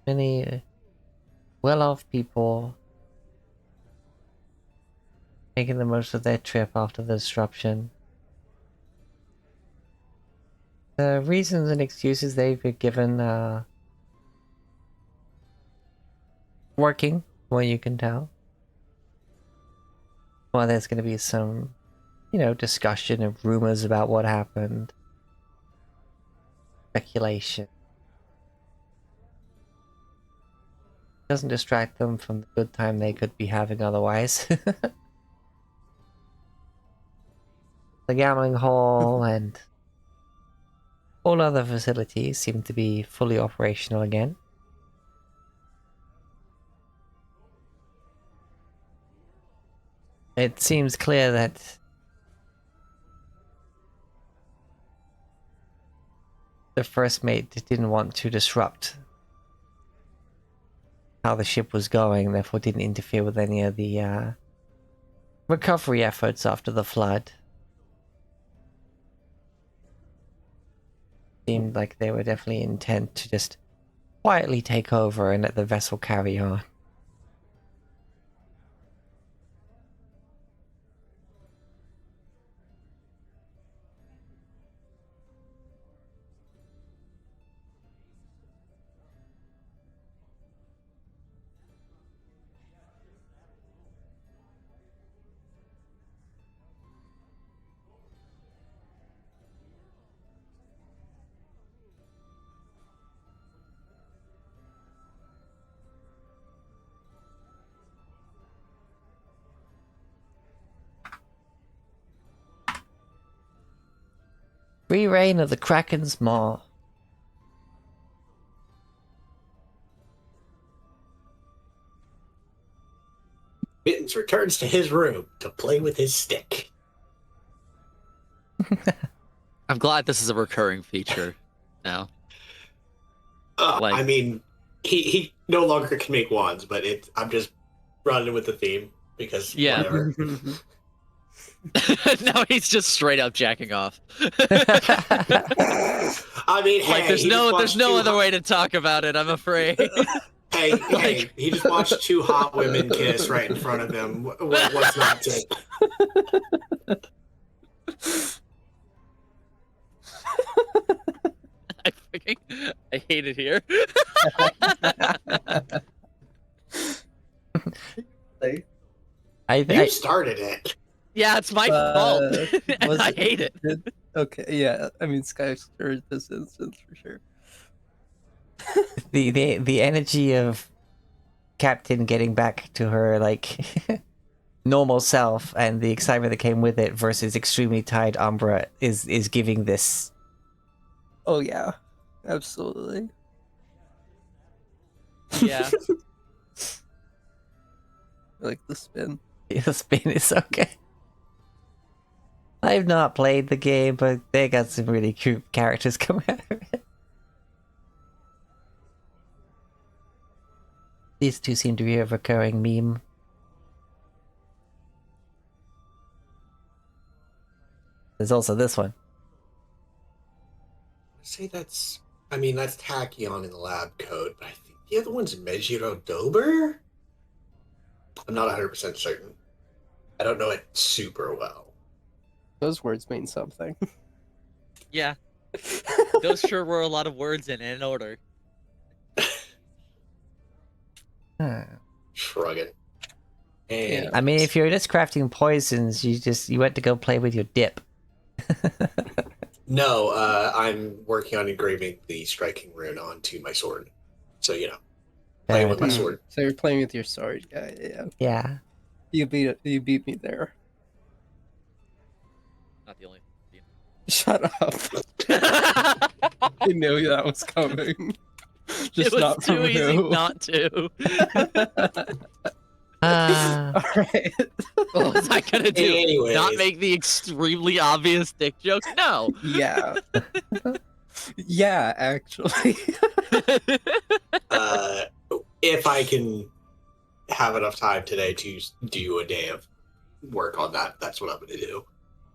Many well-off people making the most of their trip after the disruption. The reasons and excuses they've been given, working, what you can tell. Well, there's going to be some, discussion and rumors about what happened. Speculation. Doesn't distract them from the good time they could be having otherwise. The gambling hall and all other facilities seem to be fully operational again. It seems clear that the first mate didn't want to disrupt how the ship was going, therefore didn't interfere with any of the recovery efforts after the flood. Seemed like they were definitely intent to just quietly take over and let the vessel carry on. Free reign of the Kraken's Maw. Mittens returns to his room to play with his stick. I'm glad this is a recurring feature now. Like- I mean, he no longer can make wands, but I'm just running with the theme because Yeah. whatever. Now he's just straight up jacking off. I mean, Like hey, there's he just no watched other way to talk about it, I'm afraid. Hey, he just watched two hot women kiss right in front of him. What's not to? I hate it here. You started it. Yeah, it's my fault. And I hate it. Okay, yeah. I mean, Sky stirred this instance for sure. The energy of Captain getting back to her normal self and the excitement that came with it versus extremely tired Umbra is giving this. Oh yeah, absolutely. Yeah. I like the spin. The spin is okay. I've not played the game, but they got some really cute characters coming out of it. These two seem to be a recurring meme. There's also this one. Say that's Tachyon in the lab code, but I think the other one's Mejiro Dober? I'm not 100% certain. I don't know it super well. Those words mean something. Yeah. Those sure were a lot of words in order. Hmm. Shrugging. Yeah. I mean, if you're just crafting poisons, you went to go play with your dip. No, I'm working on engraving the striking rune onto my sword. So, playing with my Fair. sword. So you're playing with your sword, yeah. Yeah. You beat me there. Not the only. Shut up. I knew that was coming. Just It was not too from easy who. not to. All right. What was I gonna do? Anyways. Not make the extremely obvious dick joke? No. Yeah. Yeah, actually. If I can have enough time today to do a day of work on that, that's what I'm going to do.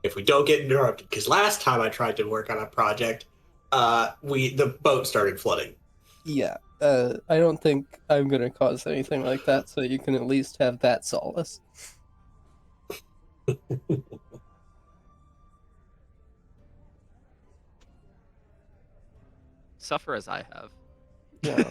If we don't get interrupted, because last time I tried to work on a project, the boat started flooding. Yeah. I don't think I'm gonna cause anything like that, so you can at least have that solace. Suffer as I have. Yeah.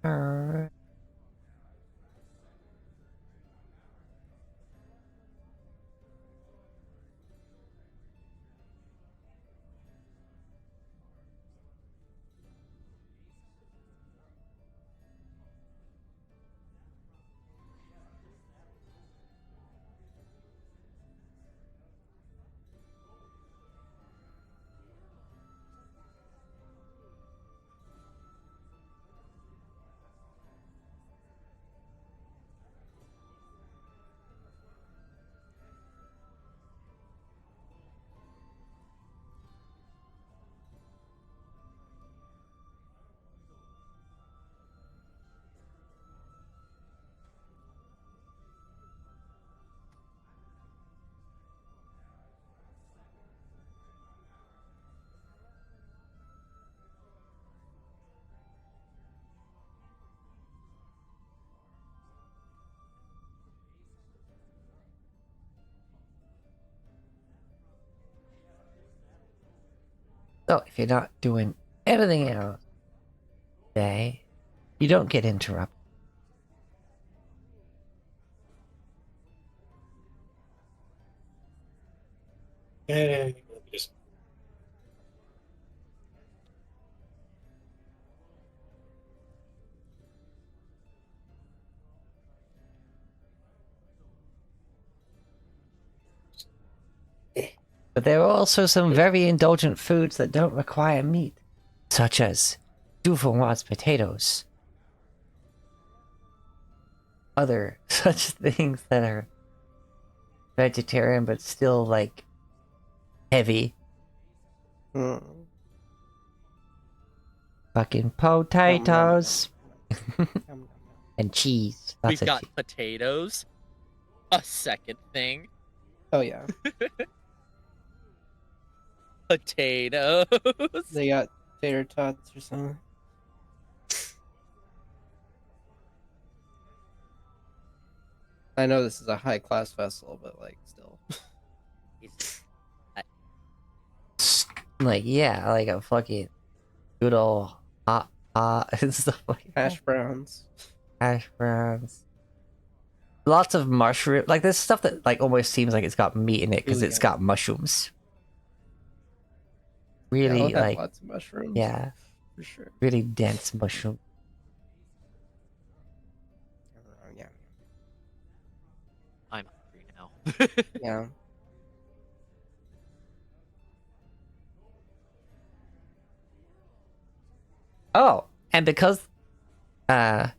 Alright. So if you're not doing anything else today, you don't get interrupted. Just But there are also some very indulgent foods that don't require meat, such as Dufournoise potatoes. Other such things that are vegetarian but still like heavy. Hmm. Fucking potatoes Yum, yum, yum. and cheese. We've Lots of got cheese. potatoes. A second thing. Oh yeah. Potatoes. They got tater tots or something. I know this is a high class festival, but like still. Like yeah, like a fucking good old hot pot and stuff like that. Hash browns. Hash browns. Lots of mushroom. Like there's stuff that like almost seems like it's got meat in it because Ooh, it's yeah. got mushrooms. Yeah, Really I'll have like lots of mushrooms. yeah, For sure. really dense mushroom. Yeah. I'm hungry now. Yeah. Oh, and because they've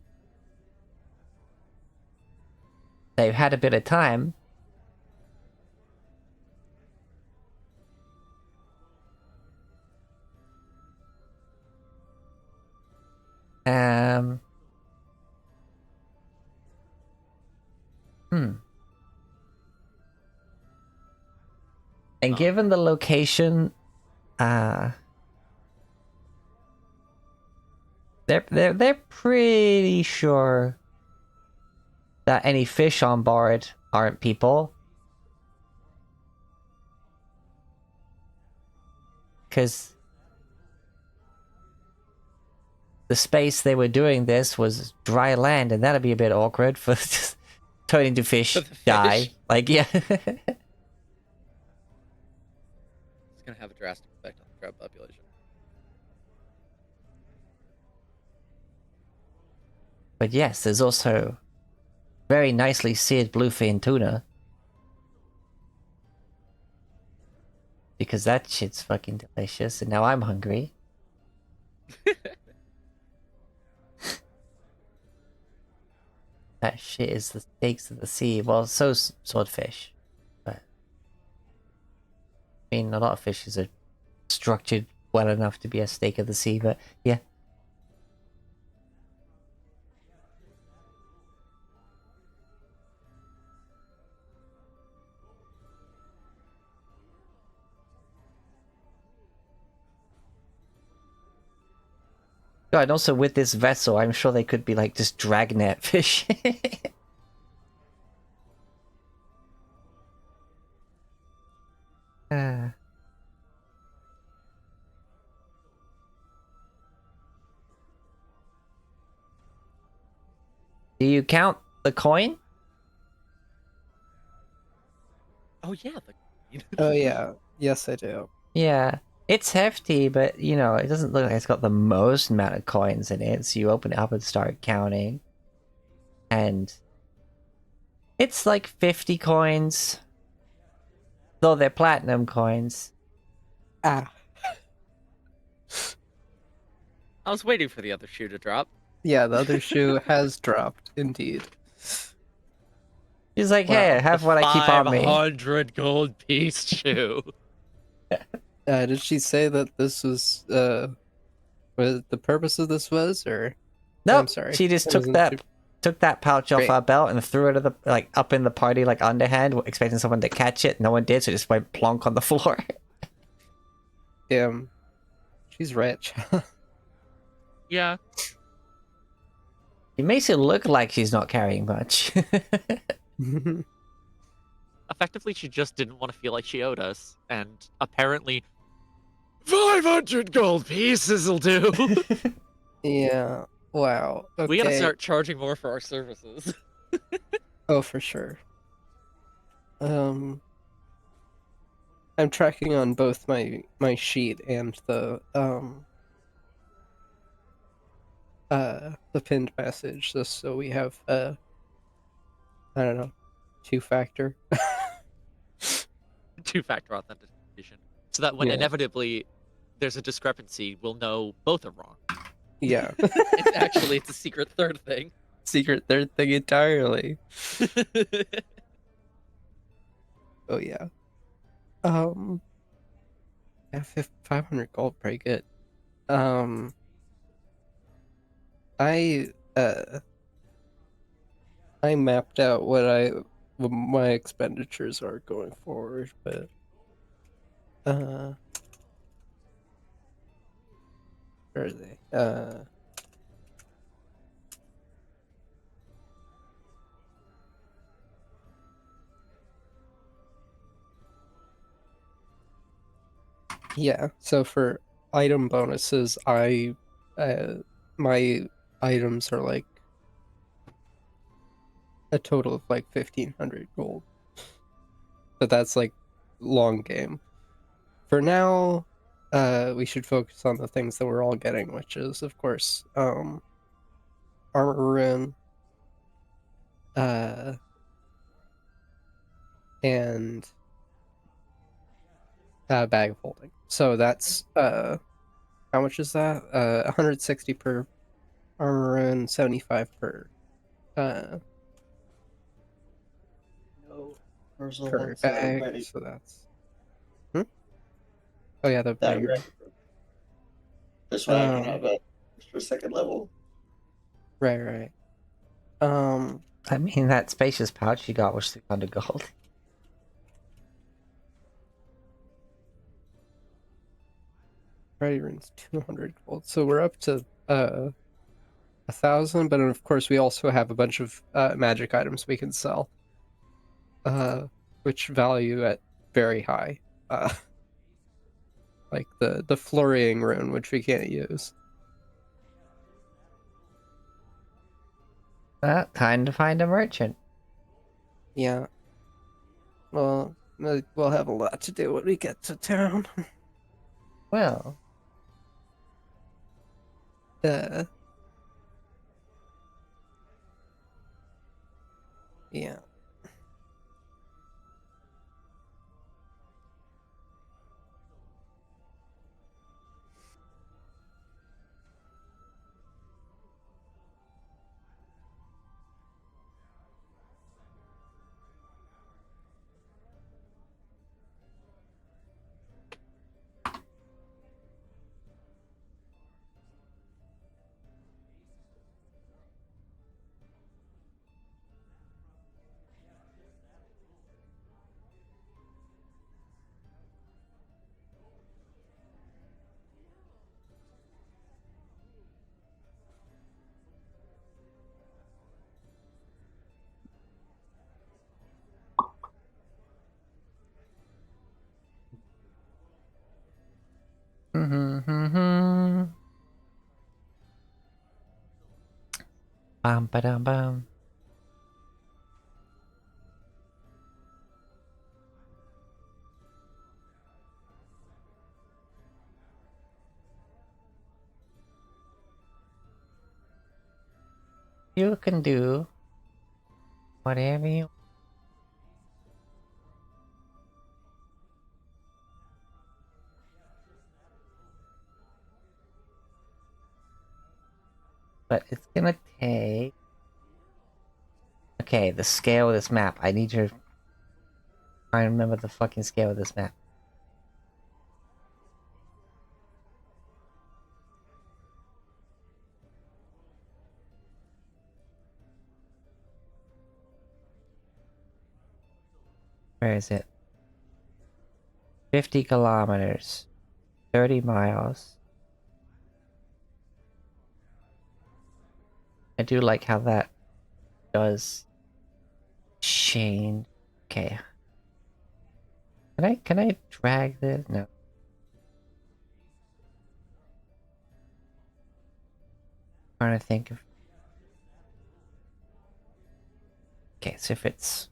had a bit of time, um and Oh. given the location They're pretty sure that any fish on board aren't people. Because the space they were doing this was dry land, and that'd be a bit awkward for just turning to fish, For the fish? die. Like, yeah. It's gonna have a drastic effect on the crab population. But yes, there's also very nicely seared bluefin tuna. Because that shit's fucking delicious, and now I'm hungry. That shit is the steaks of the sea. Well, so's swordfish. But I mean, a lot of fishes are structured well enough to be a steak of the sea, but yeah. Oh, and also with this vessel, I'm sure they could be like just dragnet fish. Ah. Do you count the coin? Oh yeah. Oh yeah, yes I do. Yeah. It's hefty, but you know, it doesn't look like it's got the most amount of coins in it, so you open it up and start counting. And it's like 50 coins. Though they're platinum coins. Ah, I was waiting for the other shoe to drop. yeah, the other shoe has dropped indeed. She's like, hey, I have what I keep on me. 500 gold piece shoe. Did she say that this was what the purpose of this was, or No, I'm sorry. she just I took wasn't that super- took that pouch off Great. her belt and threw it at the up in the party like underhand, expecting someone to catch it. No one did, so it just went plonk on the floor. Damn, she's rich. Yeah. It makes it look like she's not carrying much. Effectively, she just didn't want to feel like she owed us, and apparently, 500 gold pieces will do. Yeah. Wow. Okay. We gotta start charging more for our services. Oh, for sure. I'm tracking on both my sheet and the pinned message, just so we have I don't know, two-factor. Two-factor authentication, so that when Yeah. inevitably there's a discrepancy, we'll know both are wrong. Yeah. It's a secret third thing. Secret third thing entirely. Oh yeah. Yeah, 500 gold, pretty good. I mapped out what my expenditures are going forward, but where are they? Yeah, so for item bonuses, my items are like a total of like 1,500 gold. But that's like long game. For now, we should focus on the things that we're all getting, which is, of course, armor rune, and bag of holding. So that's how much is that? 160 per armor rune, 75 per No, Ursula per wants that bag. ready. So that's oh yeah, the That bag. ready. This way I can Um, have a extra second level. Right. I mean, that spacious pouch you got was 300 gold. Ready runes 200 gold. So we're up to 1,000, but of course we also have a bunch of magic items we can sell, which value at very high, uh, like the flurrying rune, which we can't use. Time to find a merchant. Yeah. Well, we'll have a lot to do when we get to town. Well, Uh, yeah. bum ba dum bum. You can do whatever you. But it's gonna take. Okay, the scale of this map. I need to try and remember the fucking scale of this map. Where is it? 50 kilometers. 30 miles. I do like how that does change. Okay. Can I drag this? No. Trying to think of. Okay, so if it's.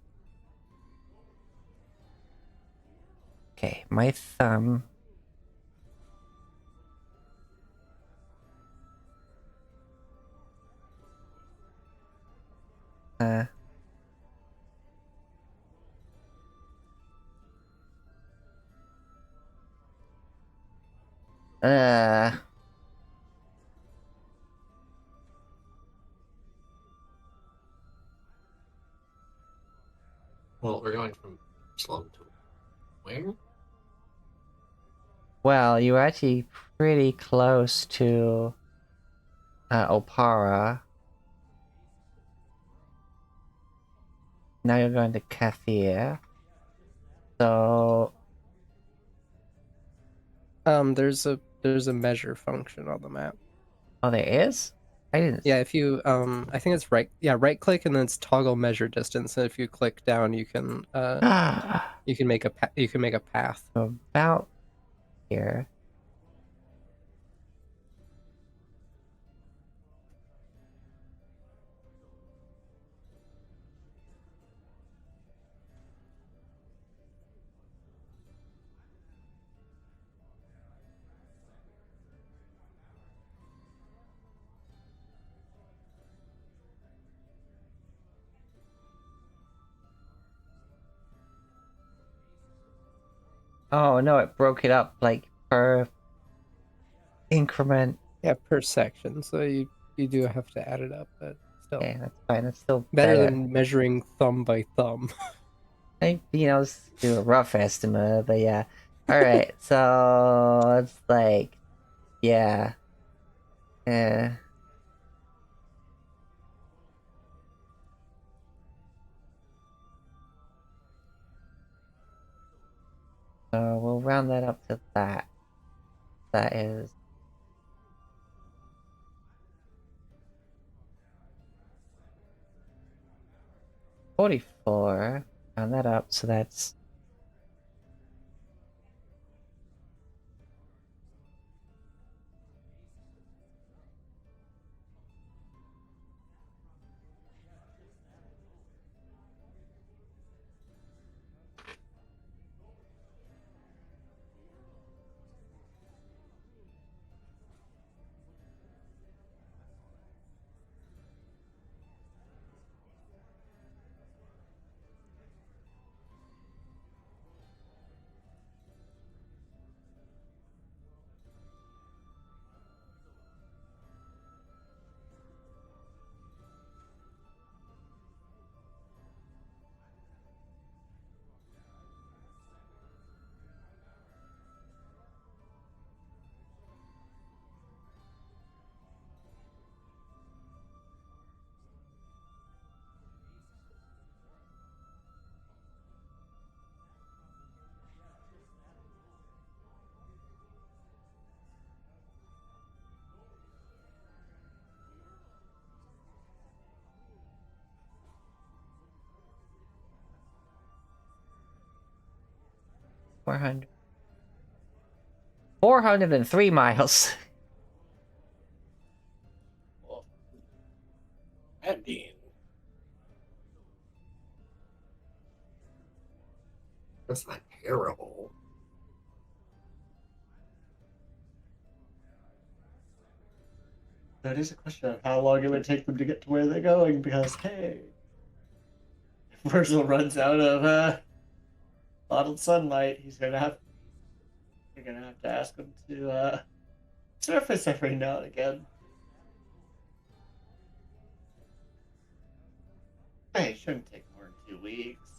Okay, my thumb. Uh. Uh. Well, we're going from Slum to where? Well, you were actually pretty close to Opara. Now you're going to Kathir. So There's a measure function on the map. oh, there is? I didn't. Yeah, if you I think it's right click and then it's toggle measure distance, and if you click down, you can make a path. About here. Oh no, it broke it up like per increment. Yeah, per section. So you do have to add it up, but still Okay, that's fine. It's still better better. than measuring thumb by thumb. Let's do a rough estimate, but yeah. Alright, so it's like, yeah. Yeah. So we'll round that up to that. That is 44. Round that up, so that's 400. 403 miles. Ending. That's not terrible. That is a question of how long it would take them to get to where they're going, because, hey, if Virgil runs out of bottled sunlight, you're gonna have to ask him to surface every now and again. Hey, it shouldn't take more than 2 weeks.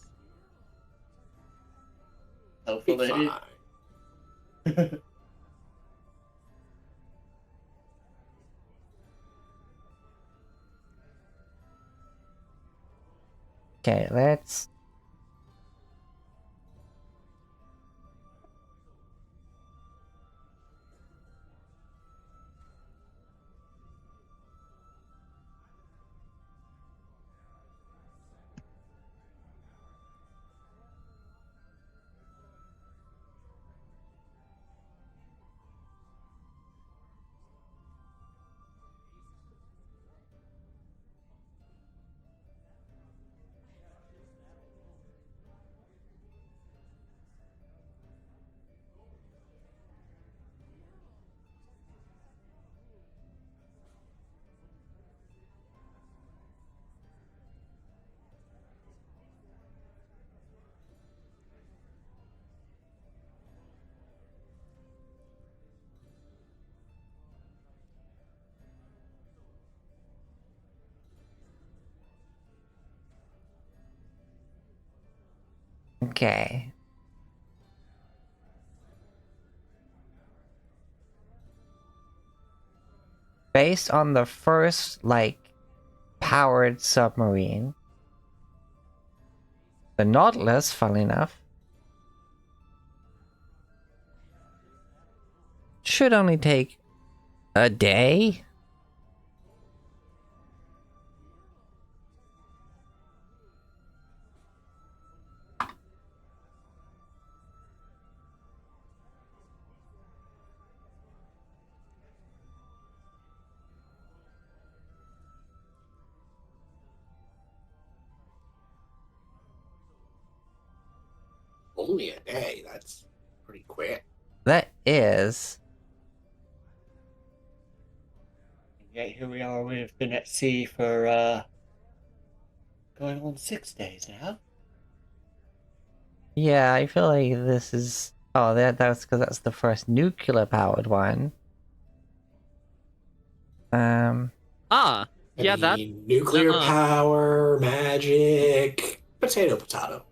Be Hopefully. fine. Okay, let's... Okay. Based on the first, like, powered submarine, the Nautilus, funnily enough, should only take a day. Only a day. That's pretty quick. That is... Yet here we are, we've been at sea for going on 6 days now. Yeah, I feel like this is... Oh, that's because that's the first nuclear-powered one. Ah, yeah, I that. mean, nuclear Uh-uh. power, magic, potato, potato.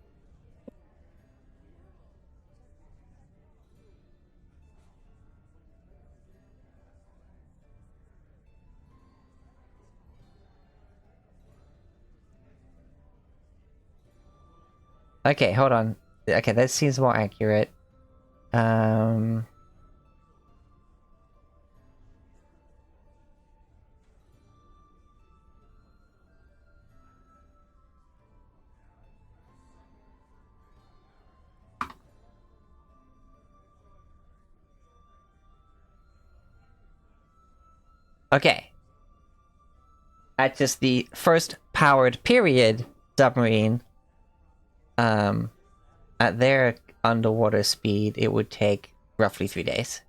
Okay, hold on. Okay, that seems more accurate. Um... Okay. At just the first powered period submarine, at their underwater speed, it would take roughly 3 days.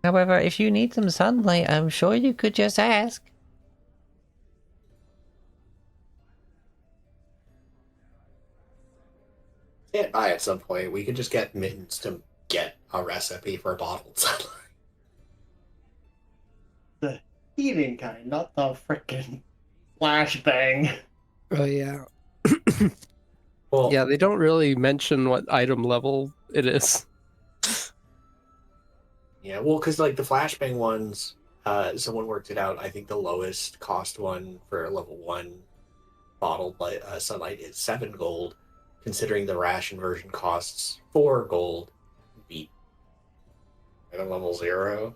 However, if you need some sunlight, I'm sure you could just ask. Can't buy at some point. We could just get Mittens to get a recipe for bottled sunlight. The heating kind, not the frickin' flashbang. Oh yeah. Well, Yeah, they don't really mention what item level it is. yeah, well, because like the flashbang ones, someone worked it out. I think the lowest cost one for level 1 bottled light, sunlight is 7 gold, considering the ration version costs 4 gold. Beat at a level 0.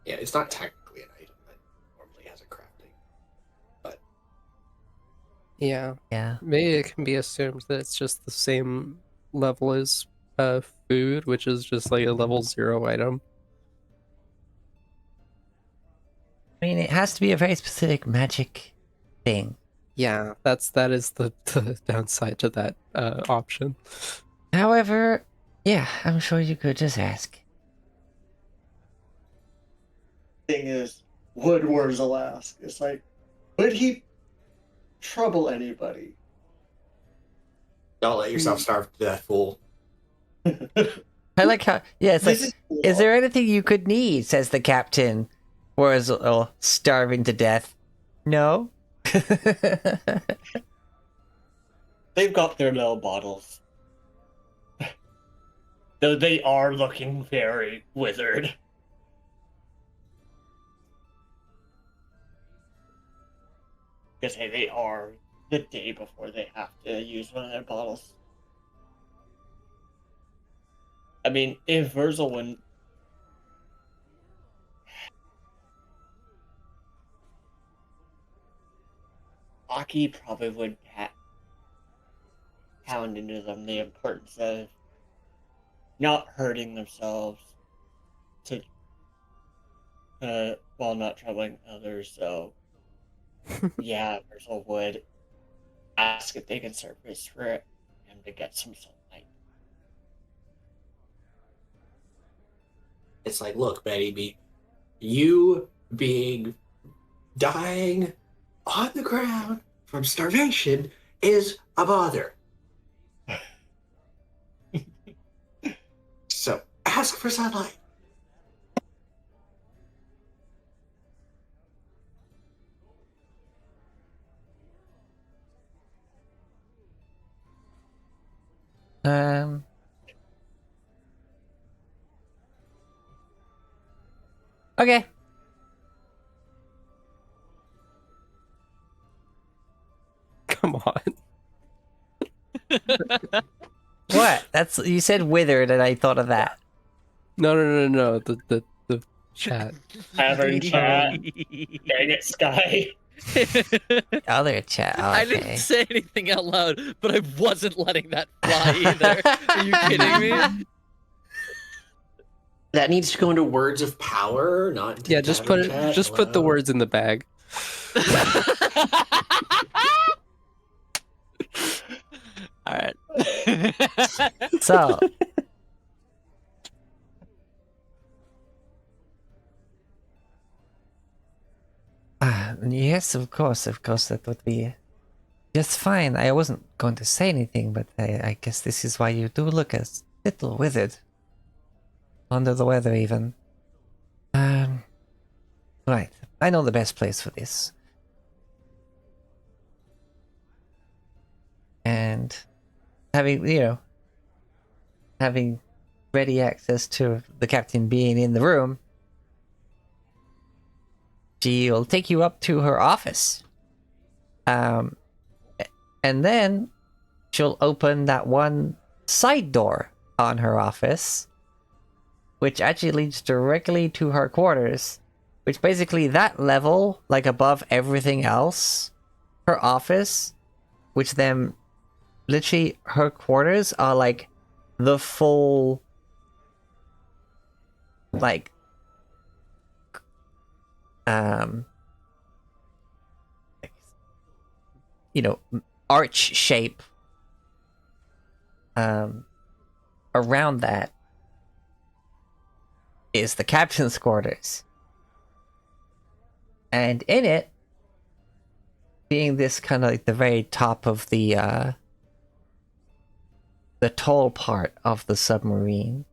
Yeah, it's not technically an item that normally has a crafting. But Yeah. Yeah. Maybe it can be assumed that it's just the same level as food, which is just like a level 0 item. I mean, it has to be a very specific magic thing. Yeah, that is the downside to that option. However, yeah, I'm sure you could just ask. Thing is, would Wurzel ask? It's like, would he trouble anybody? don't let yourself starve to death, fool. I like how, yeah, it's This like, is is there anything you could need, says the captain, whereas starving to death. No? They've got their little bottles. Though they are looking very withered. Because hey, they are the day before they have to use one of their bottles. I mean, if Virgil wouldn't. Aki probably would pound into them the importance of not hurting themselves to while not troubling others. So yeah, Virgil would ask if they can surface for him to get some sunlight. It's like, look, Betty, you being dying on the ground from starvation is a bother. So ask for sunlight. Um. Okay. Come on. What? That's, you said withered, and I thought of that. No. The chat. Tavern chat. Dang it, Sky. Other chat. I Okay. didn't say anything out loud, but I wasn't letting that fly either. Are you kidding me? That needs to go into words of power, not into Yeah, just put tavern chat. just put the Hello? words in the bag. All right. So. Yes, of course, that would be just fine. I wasn't going to say anything, but I guess this is why you do look a little withered. Under the weather, even. Right. I know the best place for this. And having ready access to the captain being in the room, she'll take you up to her office. And then she'll open that one side door on her office, which actually leads directly to her quarters, which basically that level, like above everything else, her office, which then literally her quarters are like the full, like, you know, arch shape around that is the captain's quarters. And in it, being this kind of like the very top of the tall part of the submarine,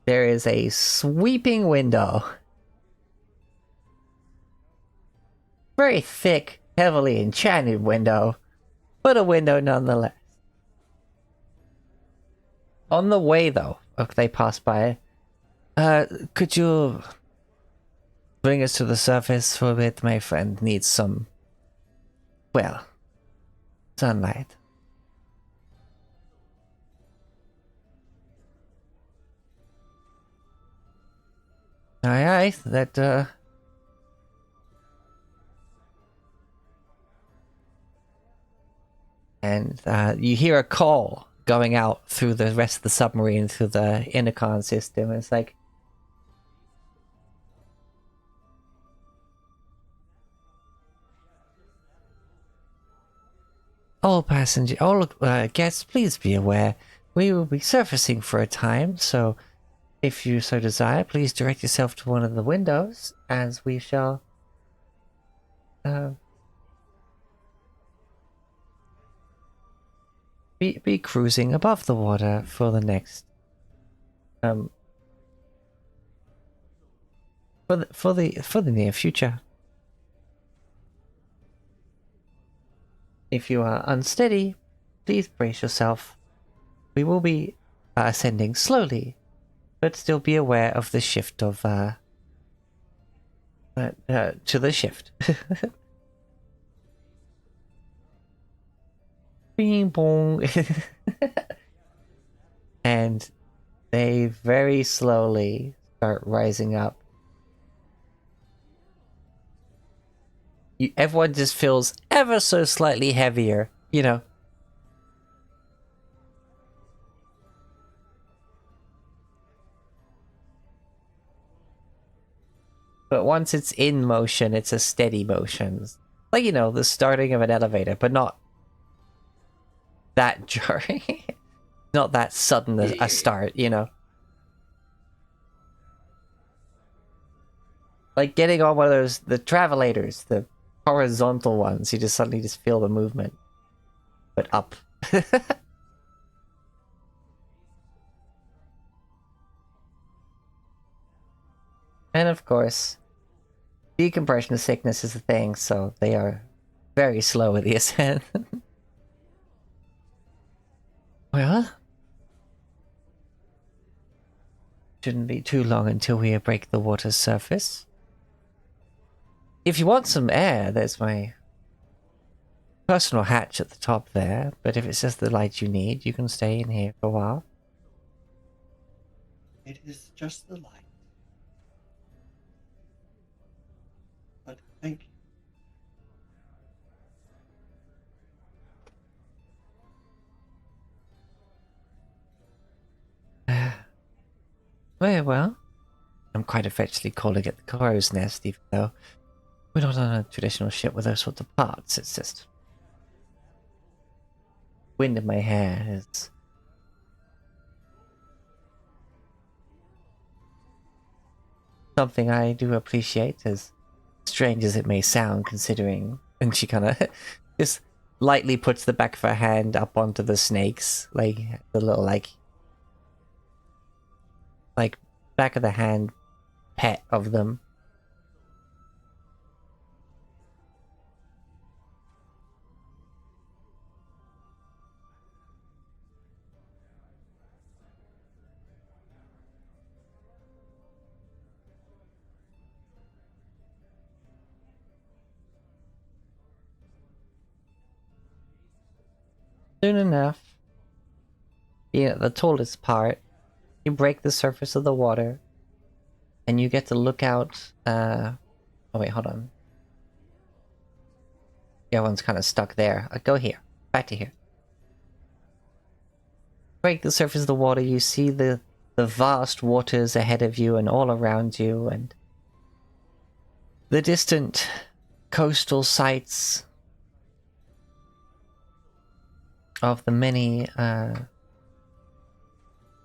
there is a sweeping window. Very thick, heavily enchanted window, but a window nonetheless. On the way, though, if they pass by, could you bring us to the surface for a bit? My friend needs some, well, sunlight. Aye, that, and you hear a call going out through the rest of the submarine, through the intercom system. It's like, all passengers, all guests, please be aware, we will be surfacing for a time, so if you so desire, please direct yourself to one of the windows, as we shall be cruising above the water for the next for the near future. If you are unsteady, please brace yourself. We will be ascending slowly, but still be aware of the shift of to the shift. Bing bong. And they very slowly start rising up. Everyone just feels ever so slightly heavier, you know. But once it's in motion, it's a steady motion. Like, you know, the starting of an elevator, but not that jarring. Not that sudden a start, you know. Like getting on one of those, the travelators, the horizontal ones, you just suddenly just feel the movement. But up. And of course, decompression sickness is a thing, so they are very slow with the ascent. Well, shouldn't be too long until we break the water's surface. If you want some air, there's my personal hatch at the top there, but if it's just the light you need, you can stay in here for a while. It is just the light. But thank you. Very well. I'm quite affectionately calling it the crow's nest, even though we're not on a traditional ship with those sorts of parts. It's just wind in my hair is something I do appreciate, as strange as it may sound, considering. And she kind of just lightly puts the back of her hand up onto the snakes, like the little like back of the hand pet of them. soon enough, being at the tallest part, you break the surface of the water, and you get to look out. Oh wait, hold on. The other one's kind of stuck there. Go here, back to here. Break the surface of the water. You see the vast waters ahead of you and all around you, and the distant coastal sites of the many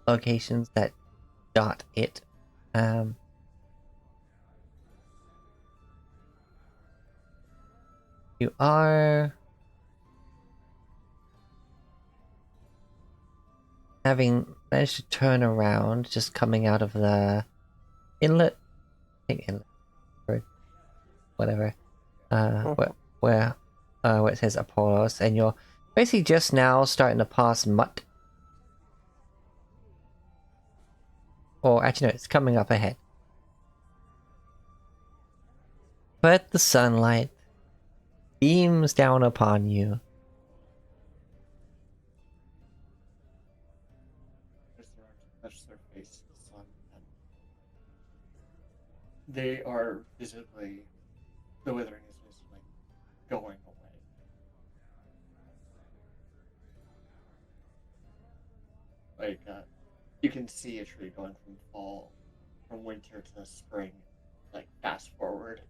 locations that dot it. You are having managed to turn around, just coming out of the inlet. I think inlet, or whatever. Where it says Apollos, and you're basically just now starting to pass Mutt. Or actually, no, it's coming up ahead. But the sunlight beams down upon you. Touch their face in the sun, and they are visibly, the withering is visibly going away. Like, you can see a tree going from fall, from winter to the spring, like fast forward.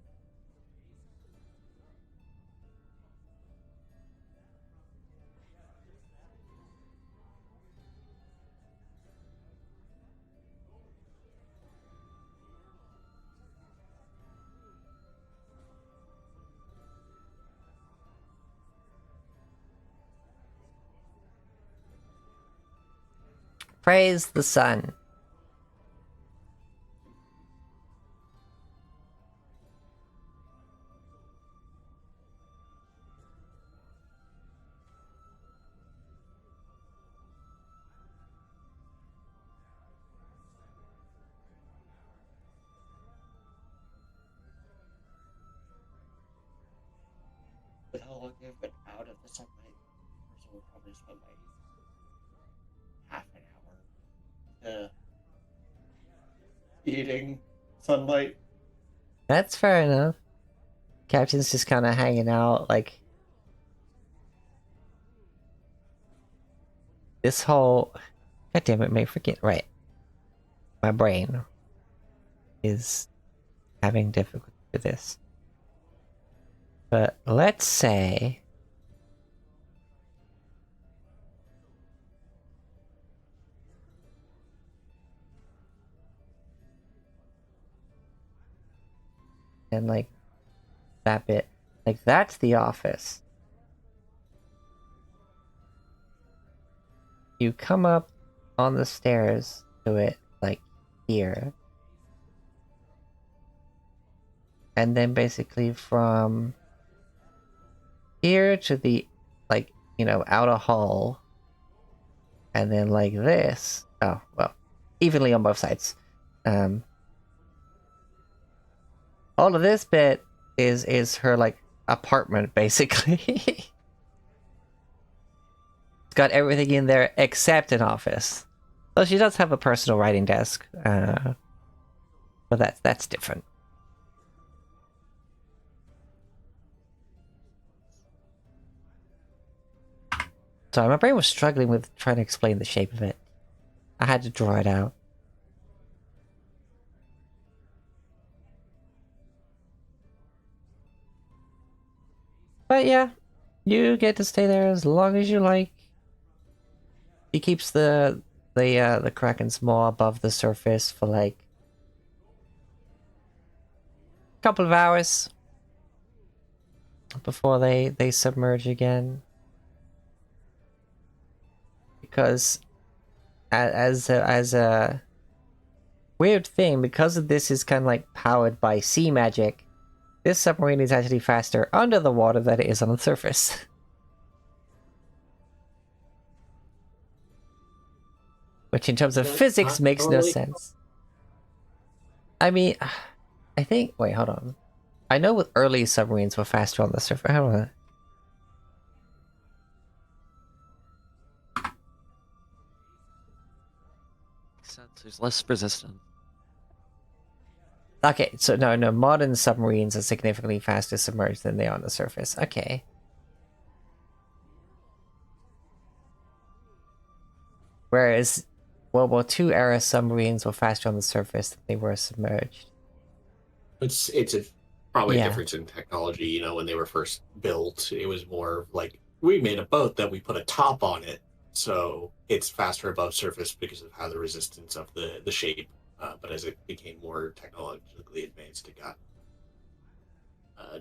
Praise the sun. With how long they've been out of the sunlight, so we'll probably spend like half an hour eating sunlight. That's fair enough. Captain's just kind of hanging out, like... This whole... God damn it, mate, forget... Right. My brain is having difficulty with this. But let's say... And like that bit, like that's the office. You come up on the stairs to it, like here, and then basically from here to the, like, you know, outer hall, and then like this. Oh well, evenly on both sides. All of this bit is her, like, apartment, basically. It's got everything in there except an office. So she does have a personal writing desk, but that's different. Sorry, my brain was struggling with trying to explain the shape of it. I had to draw it out. But yeah, you get to stay there as long as you like. He keeps the Kraken's maw above the surface for like a couple of hours before they submerge again. Because as a weird thing, because of this is kind of like powered by sea magic, this submarine is actually faster under the water than it is on the surface. Which in terms of physics makes no sense. I mean, I think... Wait, hold on. I know with early submarines were faster on the surface. I don't know. sense. There's less resistance. Okay, so no, modern submarines are significantly faster submerged than they are on the surface. Okay. Whereas World War II era submarines were faster on the surface than they were submerged. Probably a Yeah. difference in technology. You know, when they were first built, it was more like we made a boat that we put a top on it, so it's faster above surface because of how the resistance of the shape. But as it became more technologically advanced, it got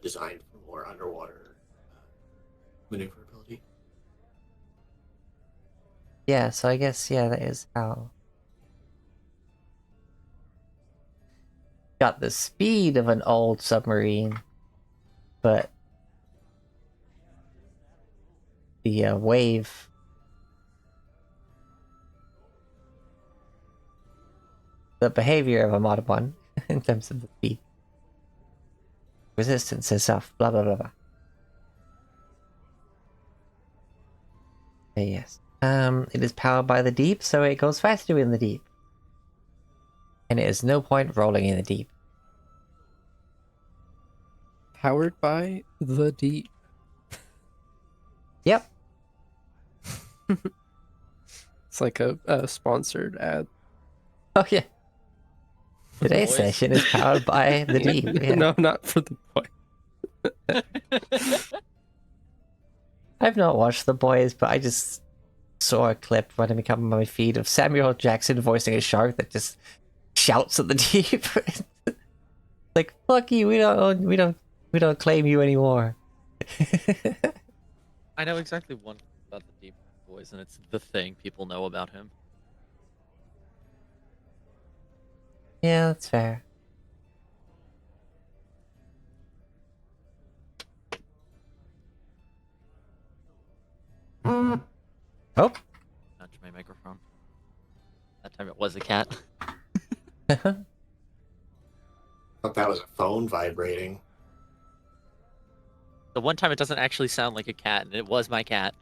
designed for more underwater maneuverability. Yeah, so I guess, yeah, that is how. Got the speed of an old submarine, but the wave. The behavior of a modern one in terms of the speed. Resistance and stuff, blah blah blah blah. Yes. It is powered by the deep, so it goes faster in the deep. And it is no point rolling in the deep. Powered by the deep. Yep. It's like a sponsored ad. Oh yeah. Today's Boys. session is powered by the deep. Yeah. No, not for the boy. I've not watched The Boys, but I just saw a clip running on my feed of Samuel Jackson voicing a shark that just shouts at the deep. Like, fuck you, we don't claim you anymore. I know exactly one about the Deep Boys, and it's the thing people know about him. Yeah, that's fair. Oh. Touch my microphone. That time it was a cat. I thought that was a phone vibrating. The one time it doesn't actually sound like a cat, and it was my cat.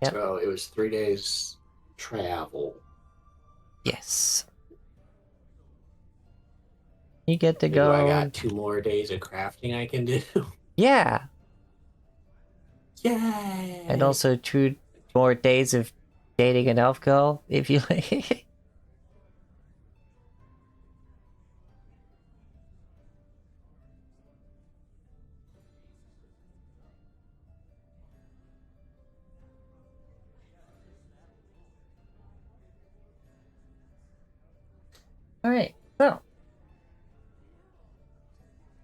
Yep. So it was 3 days travel. Yes. You get to Maybe go. I got 2 more days of crafting I can do. Yeah. Yay! And also 2 more days of dating an elf girl, if you like. Alright, well.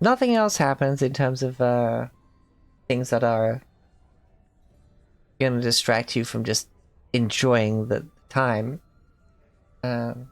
Nothing else happens in terms of things that are gonna distract you from just enjoying the time. Um,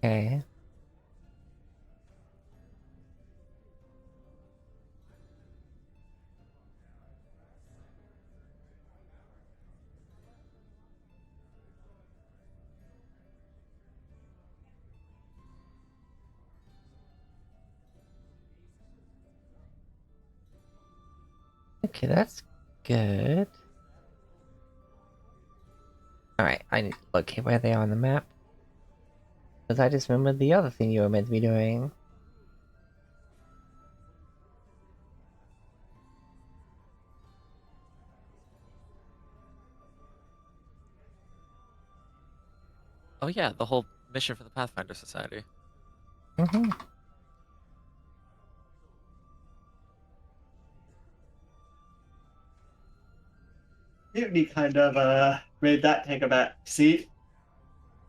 okay. Okay, that's good. Alright, I need to locate where they are on the map. Because I just remembered the other thing you were meant to be doing. Oh yeah, the whole mission for the Pathfinder Society. Mm-hmm. Mutiny kind of made that take a back seat.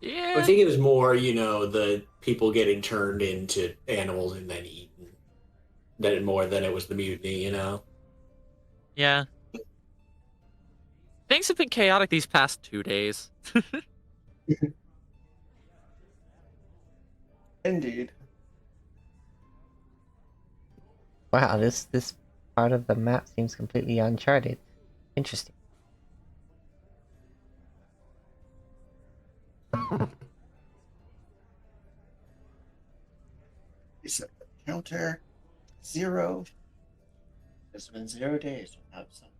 I Yeah. think it was more, the people getting turned into animals and then eaten, more than it was the mutiny. Yeah. Things have been chaotic these past 2 days. Indeed. Wow, this part of the map seems completely uncharted. Interesting. Reset the counter. 0. It's been 0 days without sunlight.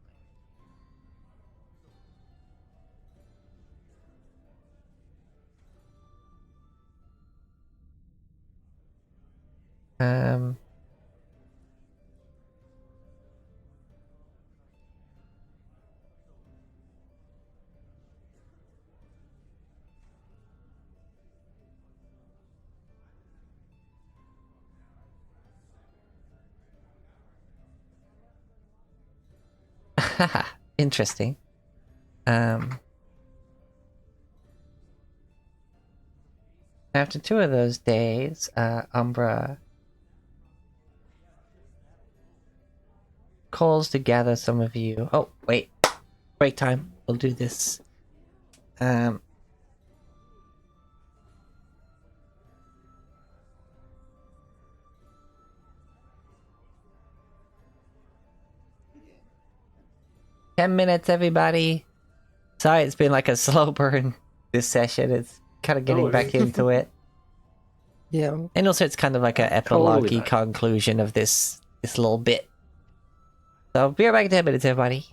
Um... Interesting. After 2 of those days, Umbra calls to gather some of you. Oh, wait. Break time. We'll do this. 10 minutes, everybody. Sorry, it's been like a slow burn this session. It's kind of getting back into it. Yeah. And also it's kind of like a Totally epilogue-y fine. conclusion of this little bit. So be right back in 10 minutes, everybody.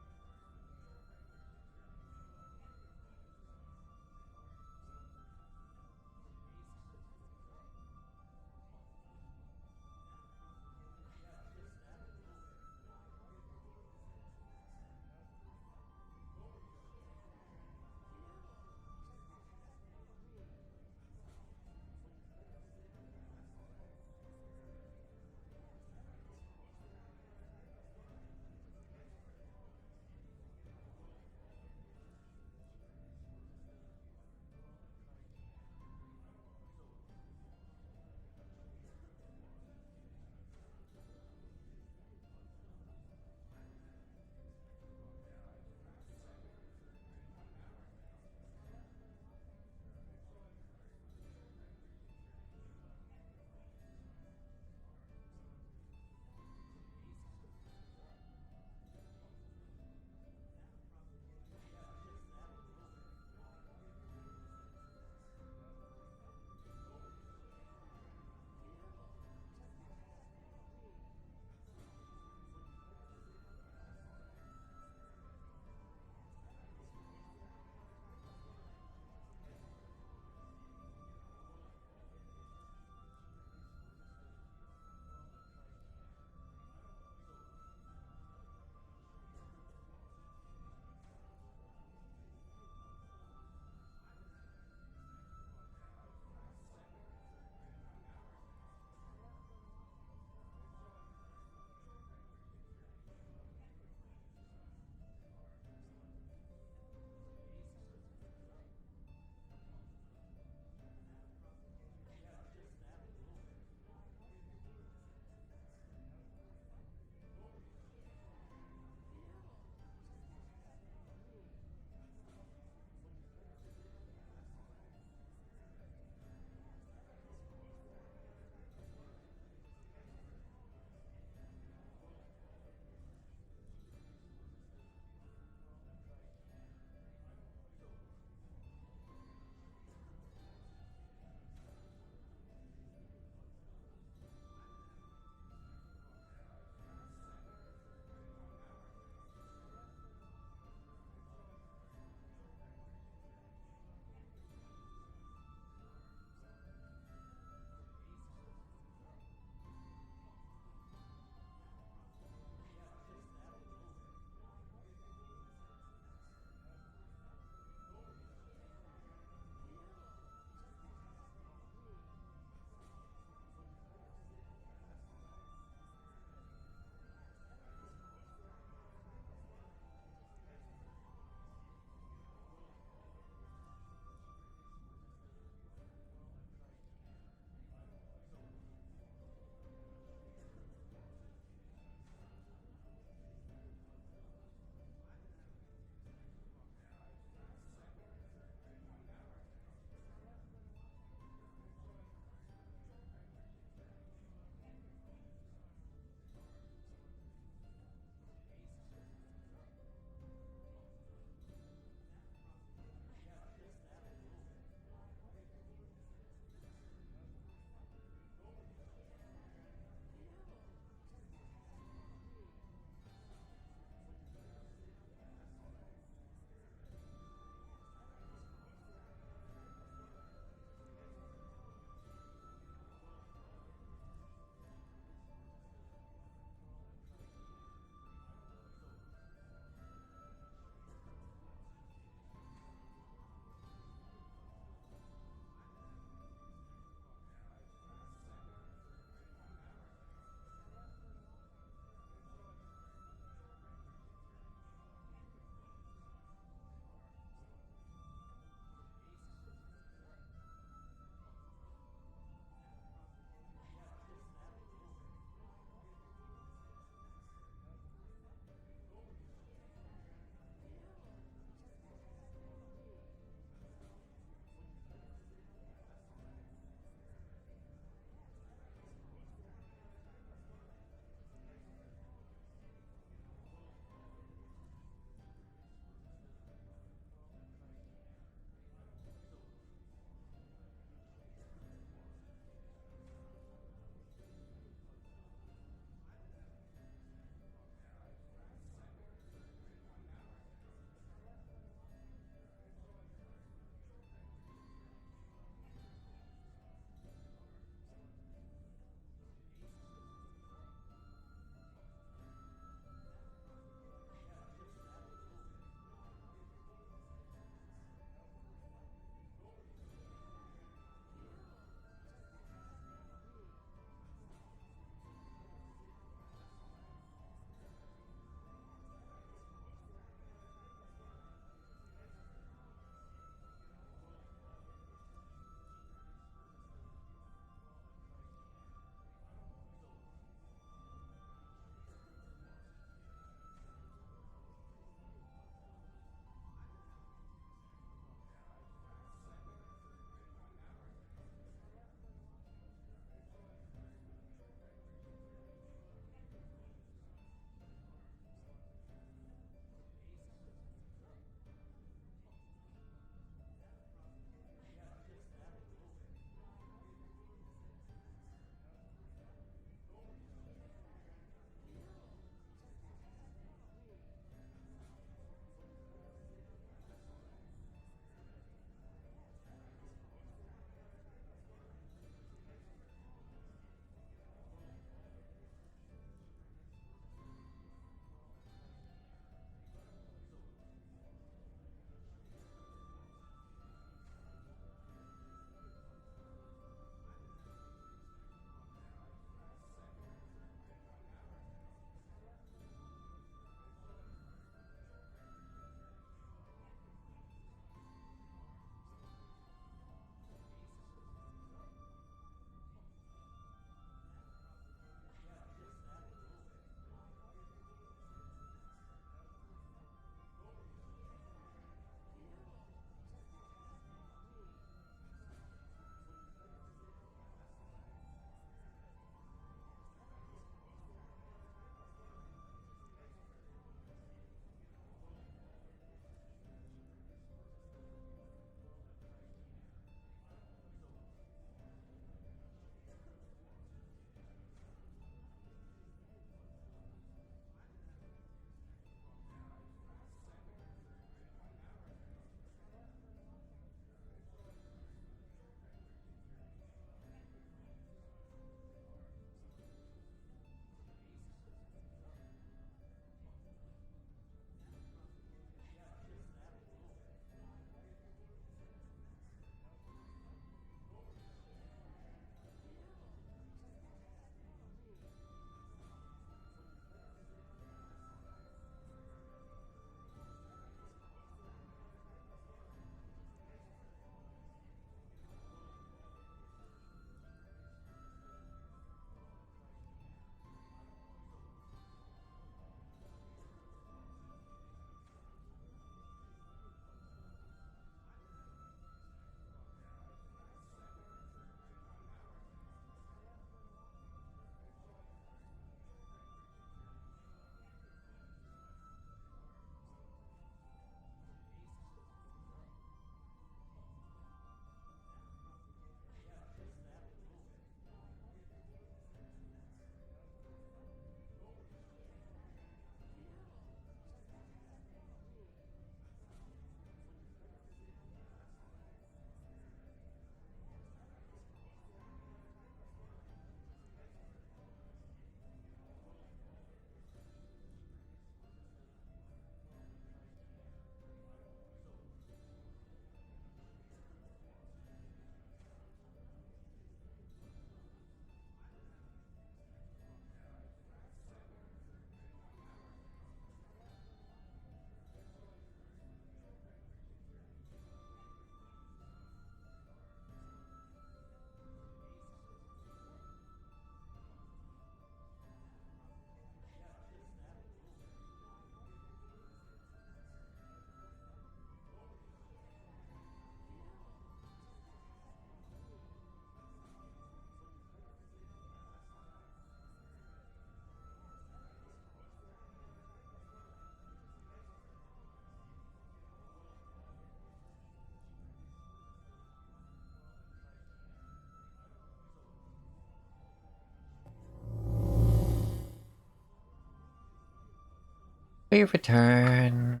We return.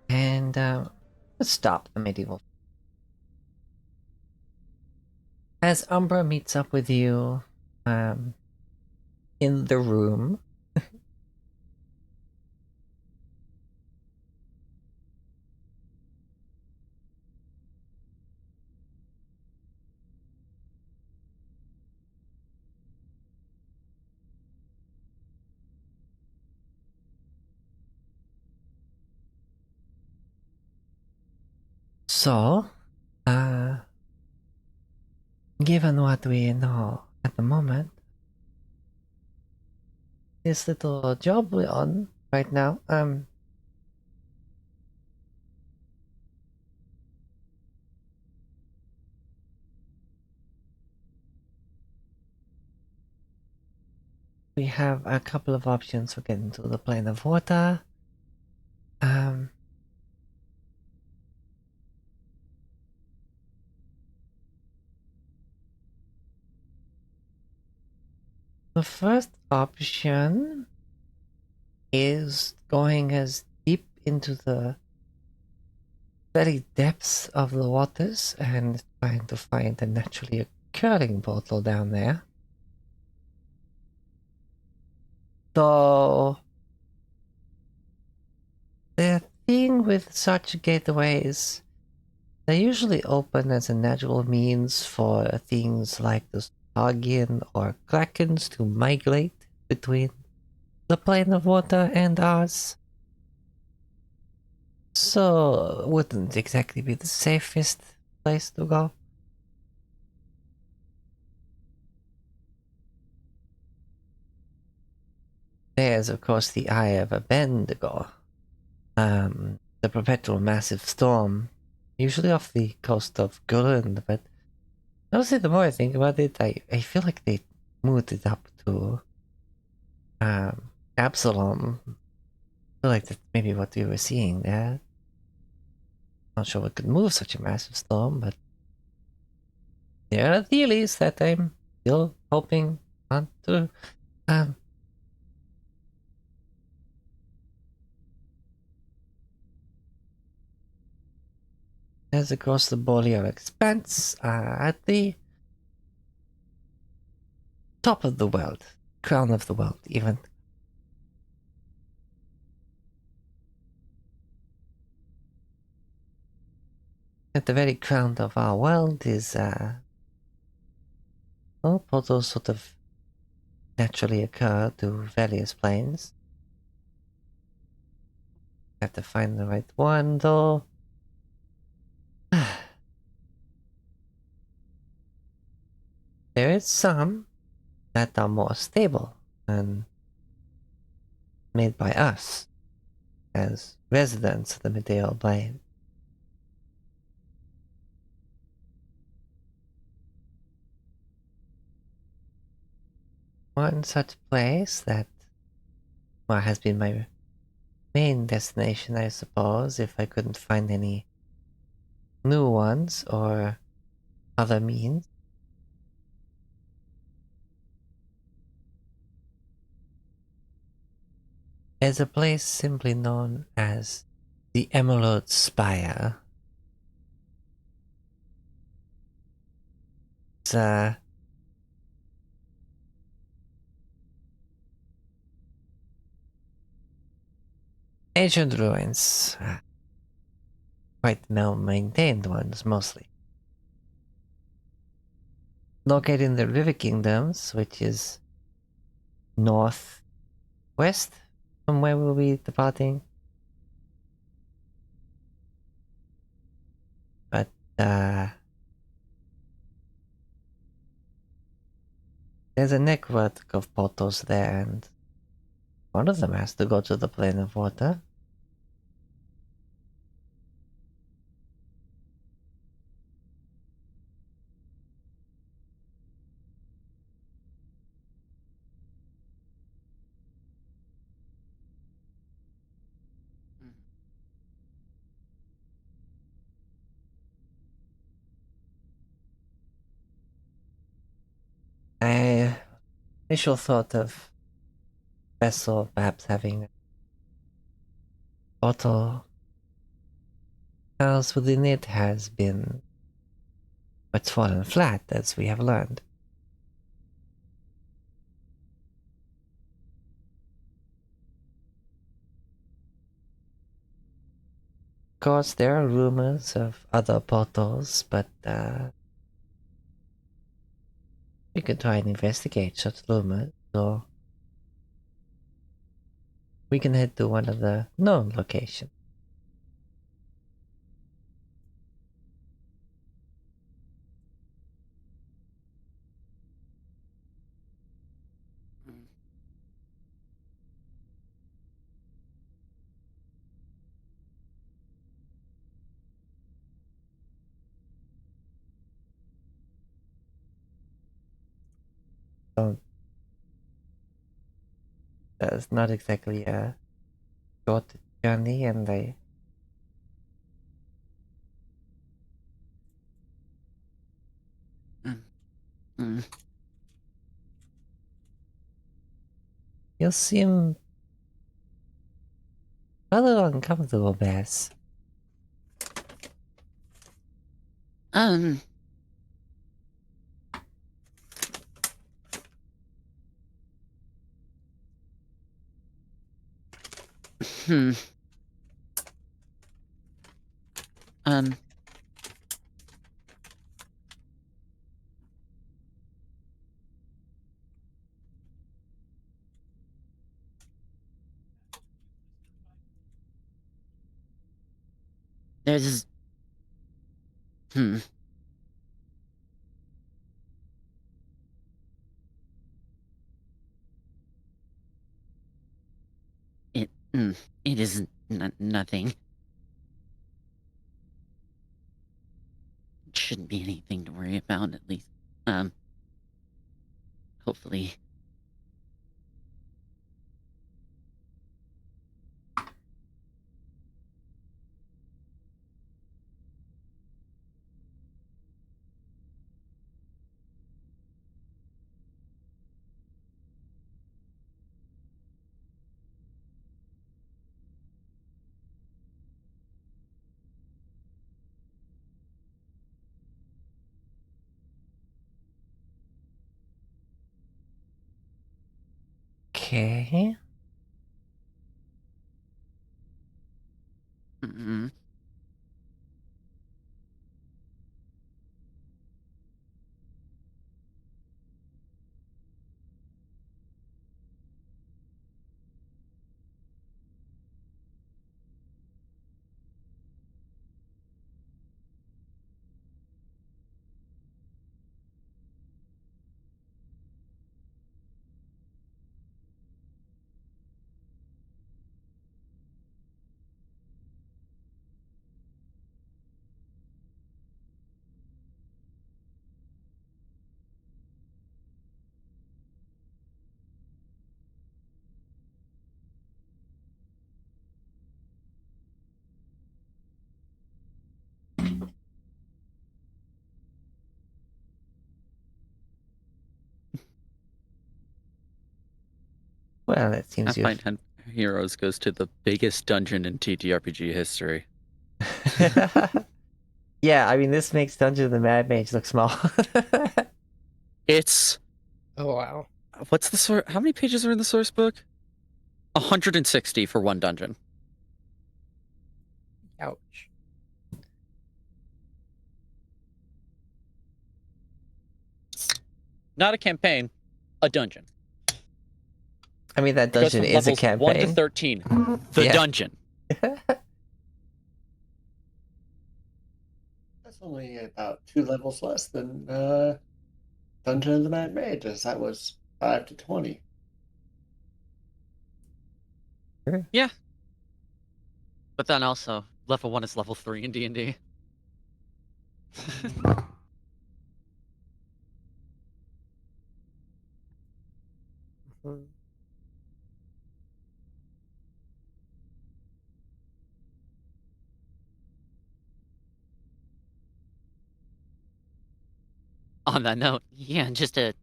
And let's stop the medieval. As Umbra meets up with you in the room, so, given what we know at the moment, this little job we're on right now, we have a couple of options for getting to the plane of water. The first option is going as deep into the very depths of the waters and trying to find a naturally occurring portal down there. So the thing with such gateways, they usually open as a natural means for things like the Stargian or Krakens to migrate between the plane of water and ours. So it wouldn't exactly be the safest place to go. There's of course the Eye of Abendigo. The perpetual massive storm, usually off the coast of Gurund, but honestly, the more I think about it, I feel like they moved it up to Absalom. I feel like that's maybe what we were seeing there. Not sure what could move such a massive storm, but there are theories that I'm still hoping on to. As across the boreal expanse, at the top of the world, crown of the world, even. At the very crown of our world is, portals sort of naturally occur to various planes. Have to find the right one, though. There is some that are more stable and made by us as residents of the Medieval Plane. One such place that, well, has been my main destination, I suppose, if I couldn't find any new ones or other means. Is a place simply known as the Emerald Spire. It's ancient ruins, quite well-maintained ones mostly. Located in the River Kingdoms, which is northwest from where we'll be departing. But there's a network of portals there, and one of them has to go to the plane of water. I initial thought of vessel perhaps having portal house within it has been but fallen flat, as we have learned. Of course, there are rumors of other portals, but we could try and investigate such rumors, or we can head to one of the known locations. So that's not exactly a short journey, and you seem rather uncomfortable, Bess. Um. Hmm. Um. There's. Hmm. It. It is nothing. It shouldn't be anything to worry about, at least. Hopefully. Okay. Mm-hmm. Well, it seems you've... Half-Pint Heroes goes to the biggest dungeon in TTRPG history. Yeah, I mean, this makes Dungeon of the Mad Mage look small. It's... Oh wow. What's the source? How many pages are in the source book? 160 for one dungeon. Ouch. Not a campaign, a dungeon. I mean, that It goes dungeon from is a levels 1 to campaign. 13. The Yeah. dungeon. That's only about 2 levels less than Dungeon of the Mad Mages. That was 5 to 20. Yeah. But then also, level 1 is level 3 in D&D. Mhm. On that note, Yeah, just a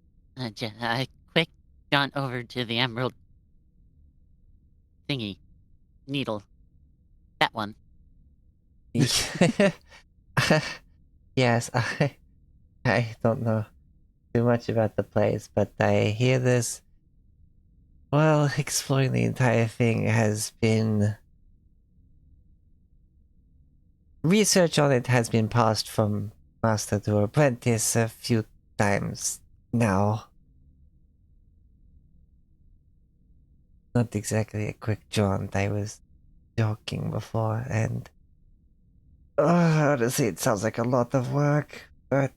quick jaunt over to the Emerald thingy. Needle. That one. Yes, I don't know too much about the place, but I hear this. Well, exploring the entire thing has been. Research on it has been passed from master to apprentice a few times now. Not exactly a quick jaunt, I was joking before, and honestly, it sounds like a lot of work, but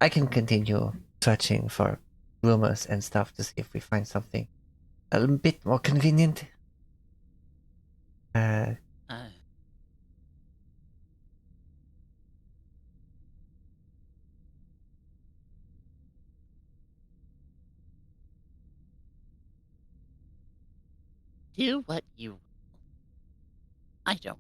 I can continue searching for rumors and stuff to see if we find something a bit more convenient. Uh, do what you. I don't.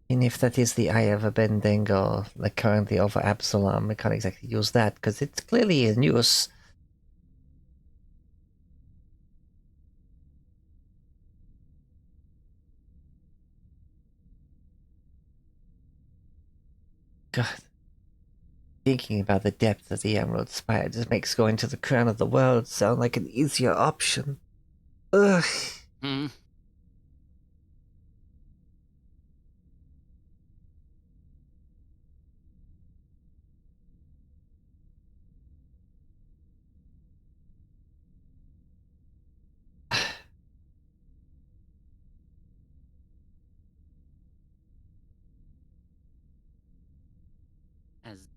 And if that is the Eye of a Bendigo, like currently over Absalom, we can't exactly use that because it's clearly in use. God. Thinking about the depth of the Emerald Spire just makes going to the crown of the world sound like an easier option. Ugh. As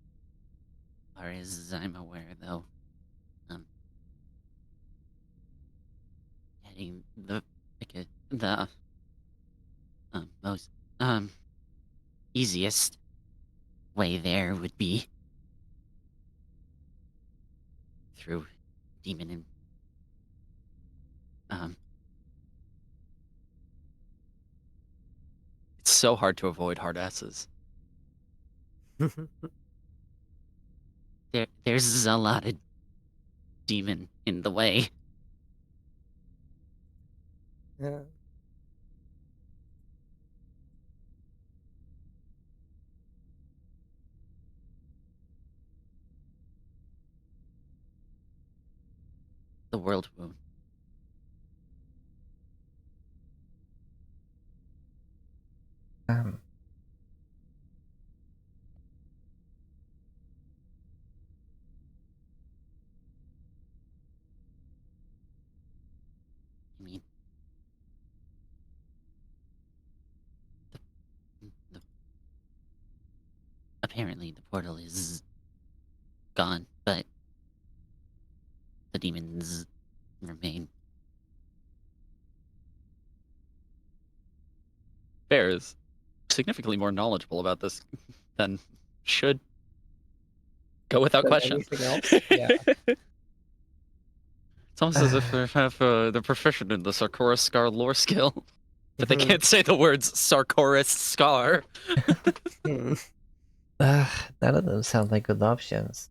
far as I'm aware, though, heading the most easiest way there would be through demon and It's so hard to avoid hard S's. there's a lot of demon in the way. Yeah. The world wound. I mean, apparently the portal is gone, but the demons remain. Bear is significantly more knowledgeable about this than should go without Than question. anything else? Yeah. It's almost as if they're proficient in the Sarkoris Scar lore skill, but they Mhm. can't say the words Sarkoris Scar. Hmm. None of them sound like good options.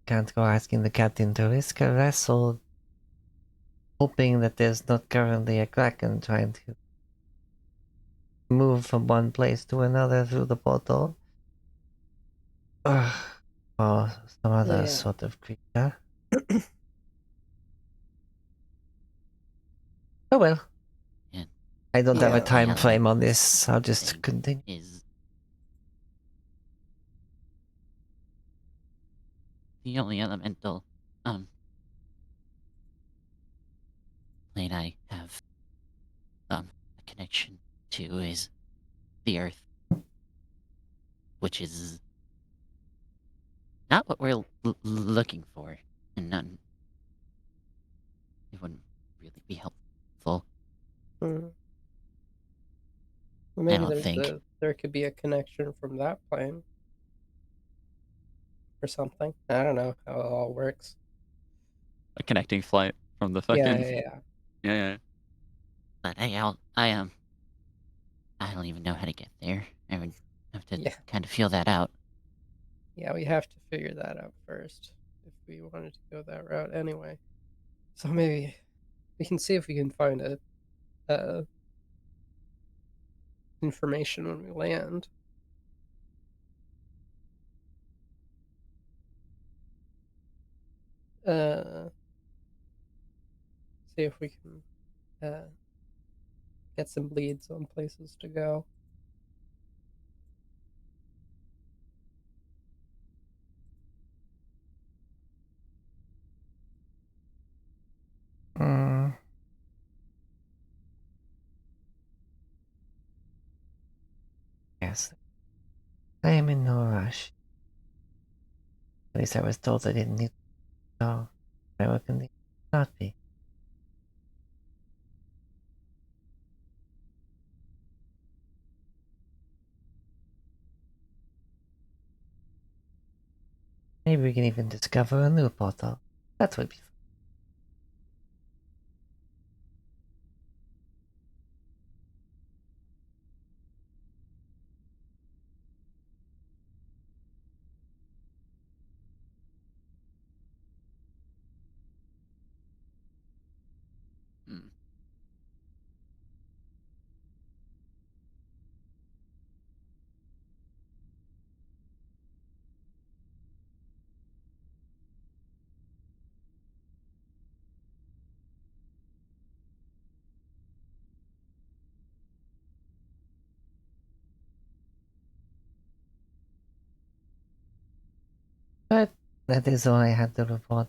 Can't go asking the captain to risk a vessel, hoping that there's not currently a kraken trying to move from one place to another through the portal. Or some other Yeah. sort of creature. Oh well. And I don't have a Yeah. time Yeah. frame on this. I'll just Thing continue. is the only elemental plane I have a connection to is the earth, which is not what we're looking for, and none. It wouldn't really be helpful. Hmm. Well, I maybe don't think. there could be a connection from that plane or something. I don't know how it all works. A connecting flight. from the fucking. Yeah. Yeah. But I don't even know how to get there. I would have to Yeah. kind of feel that out. Yeah, we have to figure that out first if we wanted to go that route anyway. So maybe we can see if we can find a information when we land. See if we can get some leads on places to go. Hmm. Yes. I am in no rush. At least I was told I didn't need to go. I reckon they not be. Maybe we can even discover a new portal. That would be fun. Hmm. But that is all I had to report.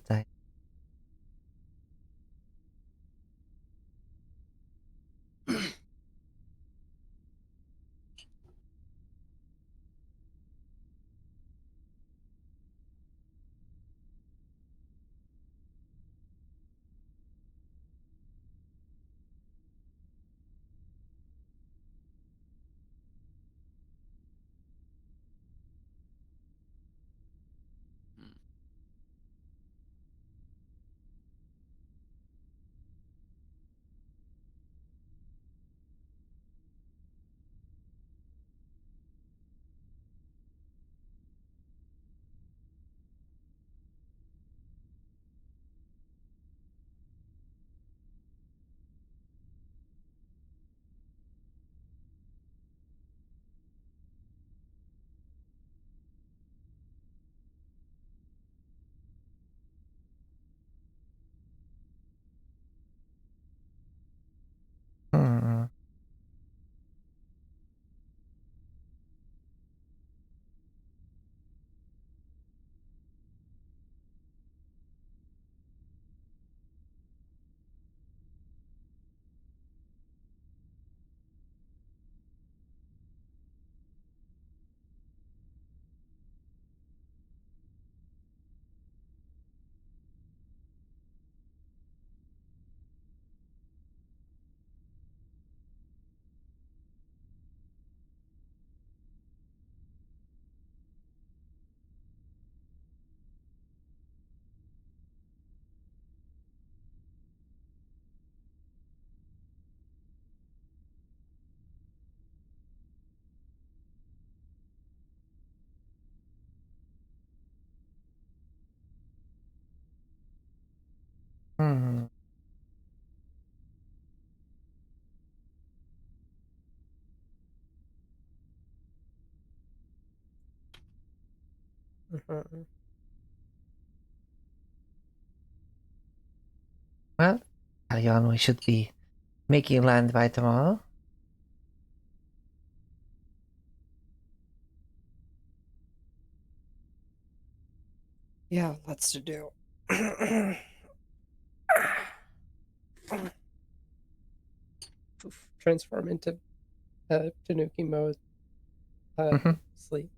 Hmm. Hmm. Mhm. Well, Arion, we should be making land by tomorrow. Yeah, lots to do. Transform into Tanuki mode. Mhm. Sleep.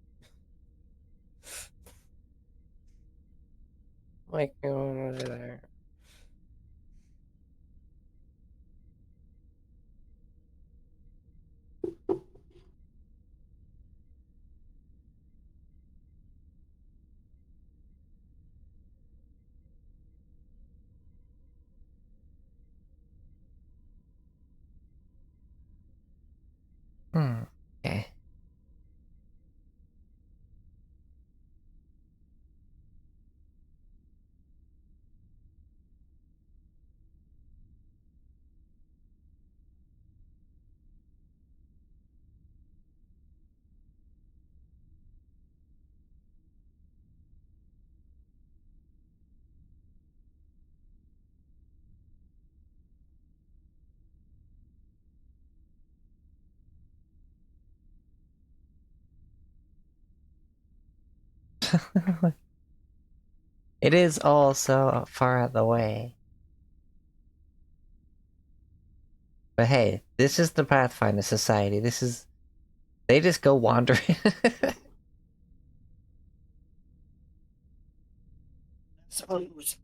Like going over there. Okay. It is all so far out of the way. But hey, this is the Pathfinder Society. This is... They just go wandering. Suppose.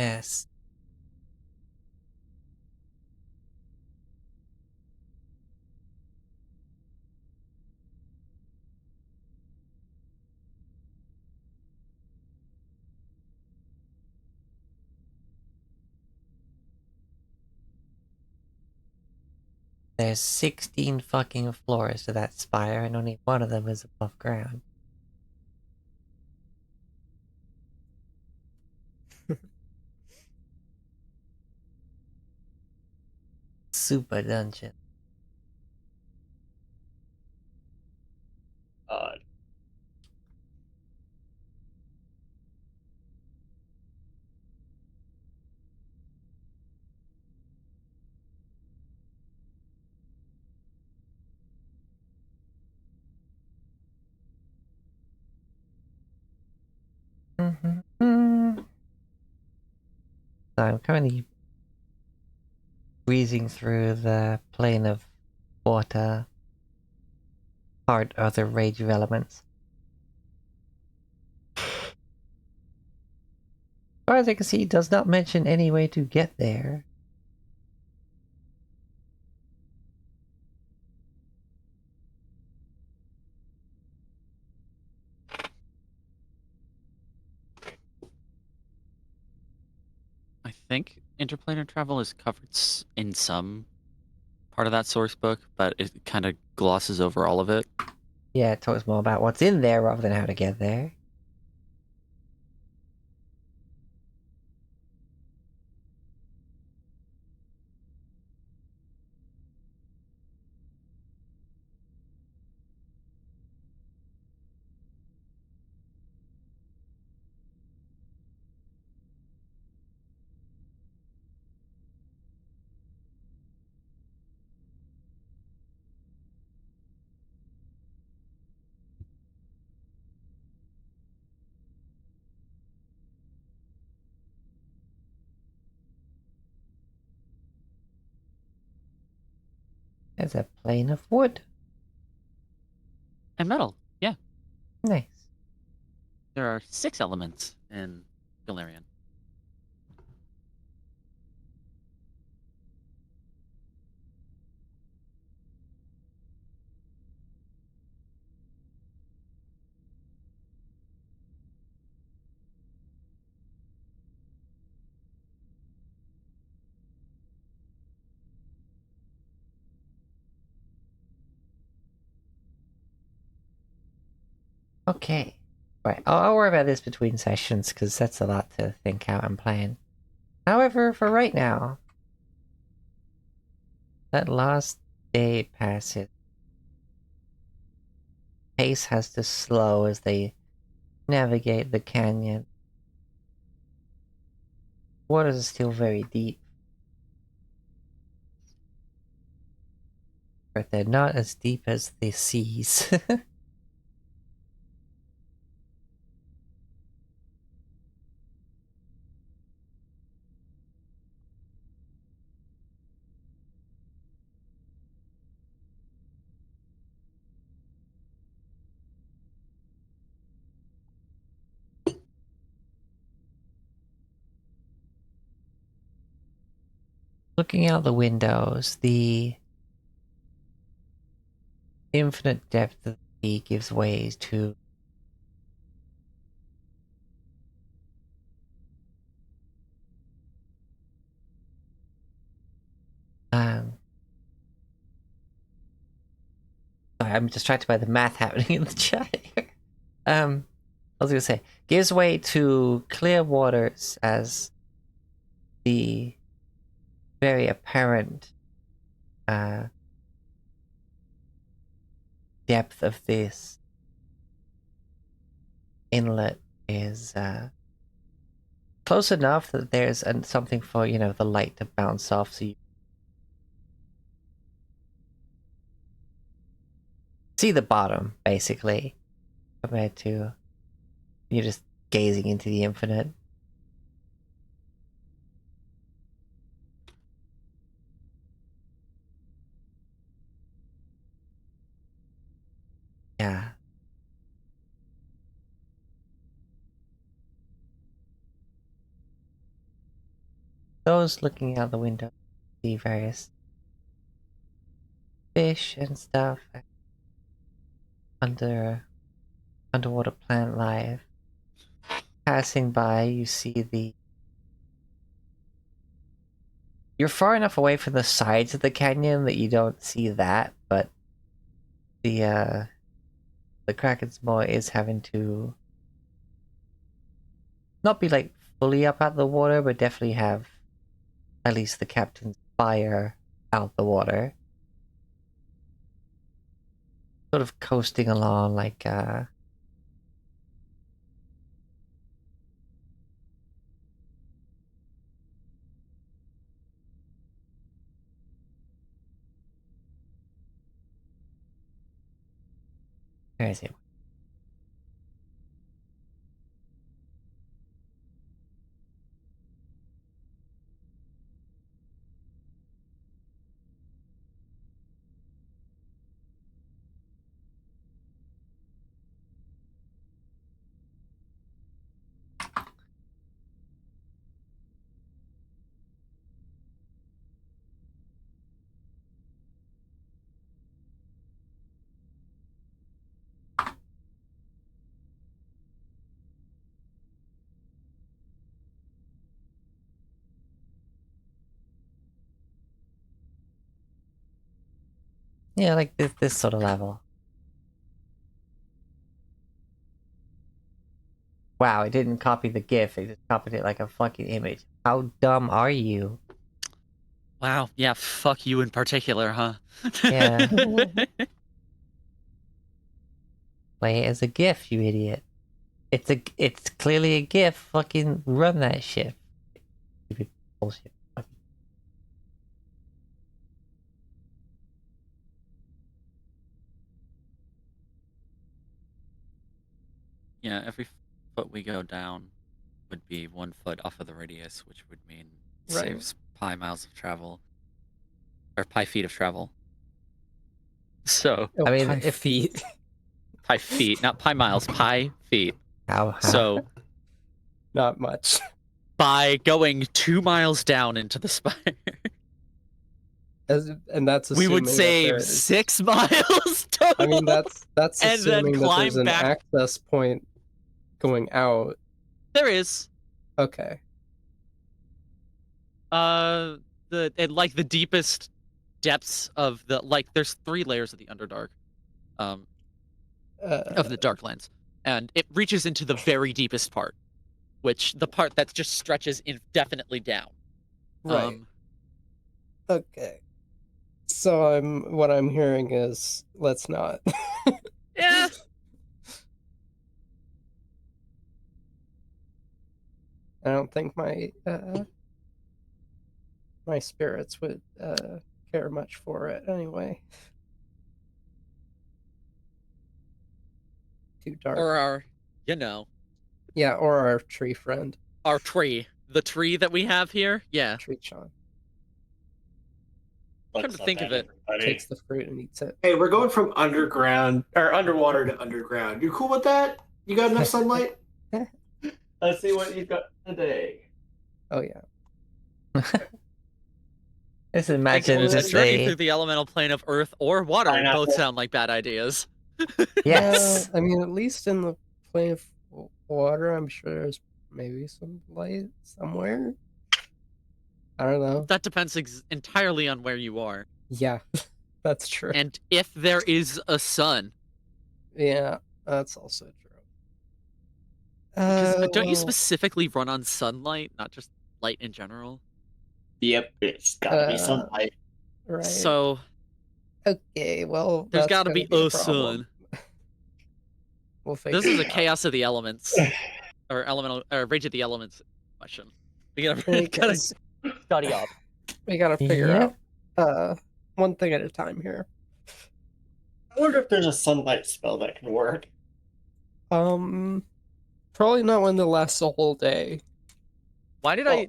Yes. There's 16 fucking floors to that spire, and only one of them is above ground. Super dungeon. Odd. So I'm currently breezing through the plane of water, part of the rage of elements. As far as I can see, it does not mention any way to get there. I think interplanar travel is covered in some part of that source book, but it kind of glosses over all of it. Yeah, it talks more about what's in there rather than how to get there. There's a plane of wood. And metal, yeah. Nice. There are 6 elements in Galarian. Okay. Right, I'll worry about this between sessions, because that's a lot to think out and plan. However, for right now, that last day passes. Pace has to slow as they navigate the canyon. Waters are still very deep, but they're not as deep as the seas. looking out the windows, the infinite depth of the sea gives way to sorry, I'm distracted by the math happening in the chat here. I was gonna say, gives way to clear waters as the very apparent depth of this inlet is close enough that there's something for, the light to bounce off, so you see the bottom, basically, compared to you're just gazing into the infinite. Yeah. Those looking out the window see various fish and stuff, underwater plant life. Passing by, you see you're far enough away from the sides of the canyon that you don't see that, but the Kraken's Maw is having to not be like fully up out the water, but definitely have at least the captain's fire out the water. Sort of coasting along like where is it? Yeah, like this sort of level. Wow, it didn't copy the GIF, it just copied it like a fucking image. How dumb are you? Wow. Yeah. Fuck you in particular, huh? Yeah. Play it as a GIF, you idiot. It's clearly a GIF. Fucking run that shit. Stupid bullshit. Yeah. Every foot we go down would be 1 foot off of the radius, which would mean Right. saves pi miles of travel or pi feet of travel. So Oh, I mean, pi if- feet. pi feet, not pi miles, pi feet. How? So Not much. by going 2 miles down into the spire, And that's we would assuming that save there is- 6 miles total. I mean, that's and then assuming that there's climb an back. access point going out. There is Okay. the deepest depths of the there's 3 layers of the Underdark, of the Darklands, and it reaches into the very deepest part, which the part that just stretches indefinitely down. Right. Okay. So what I'm hearing is let's not. Yeah. I don't think my spirits would care much for it anyway. Too dark. Or our Yeah, or our tree friend, our tree, the tree that we have here. Yeah. Tree Chon, Come to think of it, takes the fruit and eats it. Hey, we're going from underground or underwater to underground. You cool with that? You got enough sunlight? Let's see what you've got today. Oh yeah. Just Like, imagine a just journey through a the elemental plane of earth or water Pineapple. both sound like bad ideas. yes. I mean, at least in the plane of water, I'm sure there's maybe some light somewhere. I don't know. That depends entirely on where you are. Yeah, that's true. And if there is a sun. Yeah, that's also true. Because don't you Well, specifically run on sunlight, not just light in general? Yep, it's gotta be sunlight. right. So Okay, well, there's that's got to gonna be a a problem. sun. We'll figure This is a it out. chaos of the elements, or elemental, or rage of the elements question. We gotta Because study up. we gotta figure Yep. out one thing at a time here. I wonder if there's a sunlight spell that can work. Probably not one that lasts a whole day. Why did Oh.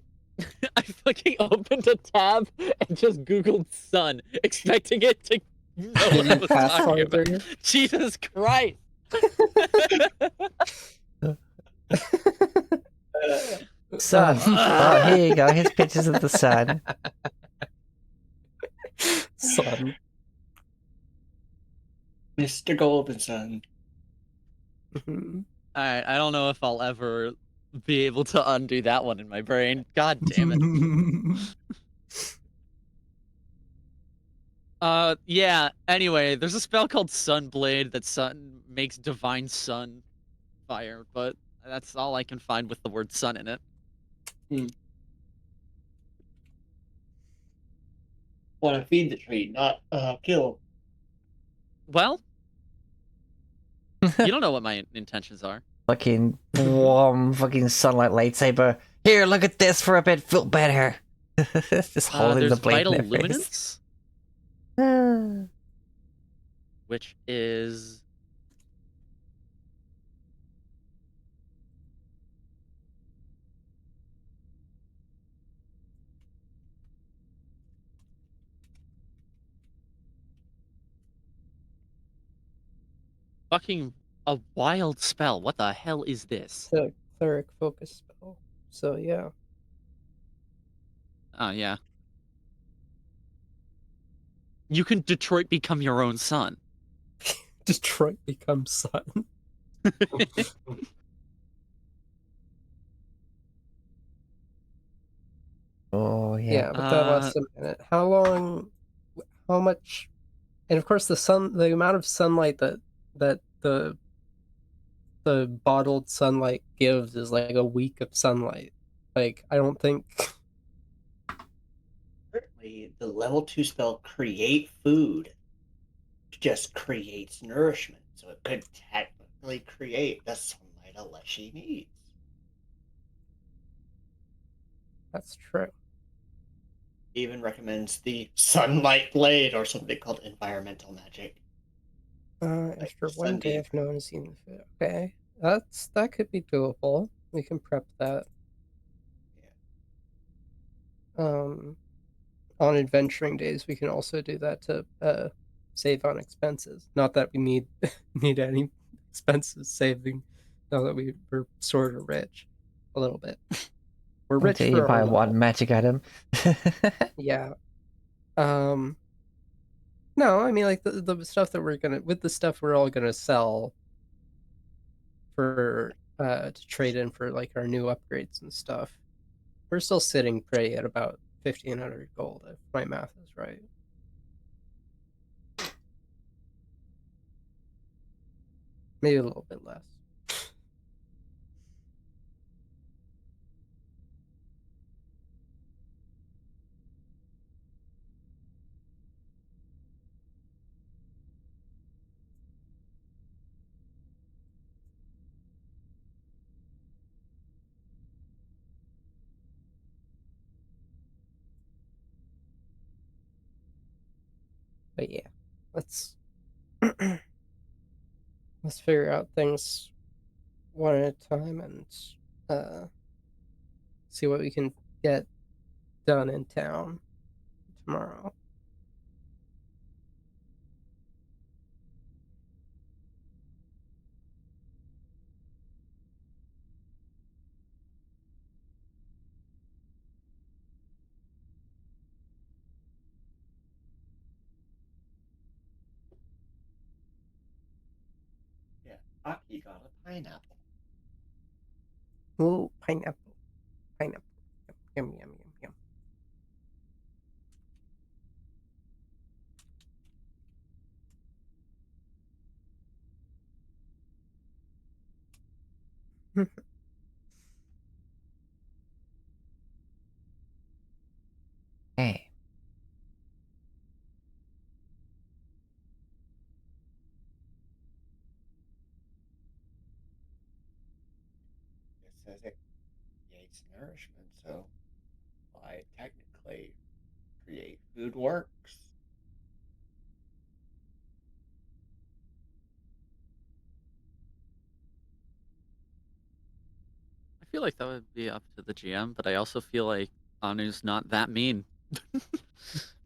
I fucking opened a tab and just Googled sun, expecting it to know what I was talking about. Pathfinder. Jesus Christ! Sun. Oh, here you go. Here's pictures of the sun. Sun. Mr. Golden Sun. Mhm. Alright, I don't know if I'll ever be able to undo that one in my brain. God damn it. Yeah, anyway, there's a spell called Sunblade that makes divine sun fire, but that's all I can find with the word sun in it. Want to feed the tree, not kill. Well, you don't know what my intentions are. Fucking warm, fucking sunlight lightsaber. Here, look at this for a bit. Feel better. Just holding There's the blade Vital in their face. Luminance, which is fucking a wild spell. What the hell is this? It's a cleric focus spell. So yeah. Oh yeah. You can Detroit become your own sun. Detroit becomes sun. Oh, yeah. Yeah, but that lasts a minute. How long? How much? And of course, the amount of sunlight that the bottled sunlight gives is like a week of sunlight. Like, I don't think. Apparently, the level 2 spell Create Food just creates nourishment, so it could technically create the sunlight Aleshi needs. That's true. Even recommends the Sunlight Blade or something called Environmental Magic. After one Sunday. day, if no one has seen the food. Okay, that could be doable. We can prep that. On adventuring days, we can also do that to save on expenses. Not that we need need any expenses saving. Now that we're sort of rich, a little bit. We're rich Until you for buy our one level. magic item. Yeah. No, I mean, like the stuff that with the stuff we're all gonna sell for to trade in for like our new upgrades and stuff. We're still sitting pretty at about 1,500 gold, if my math is right. Maybe a little bit less. But yeah, let's let's figure out things one at a time and see what we can get done in town tomorrow. Aki got a pineapple. Ooh, pineapple. Pineapple. Yum, yum, yum, yum. Hey. It says it creates nourishment, so why technically create food works. I feel like that would be up to the GM, but I also feel like Anu's not that mean.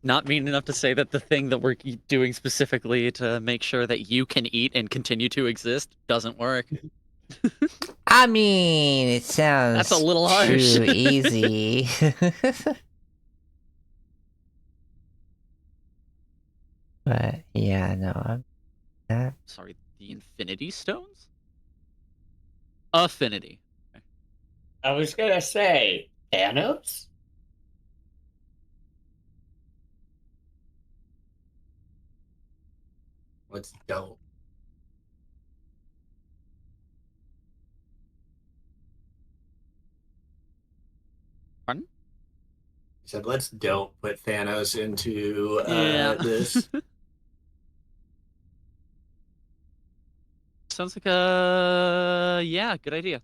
Not mean enough to say that the thing that we're doing specifically to make sure that you can eat and continue to exist doesn't work. I mean, it sounds That's a little harsh. too easy. But yeah, no, I'm that. Sorry, the Infinity Stones? Affinity. I was gonna say Thanos. Let's don't. Pardon? He said, let's don't put Thanos into Yeah. this. Sounds like a good idea.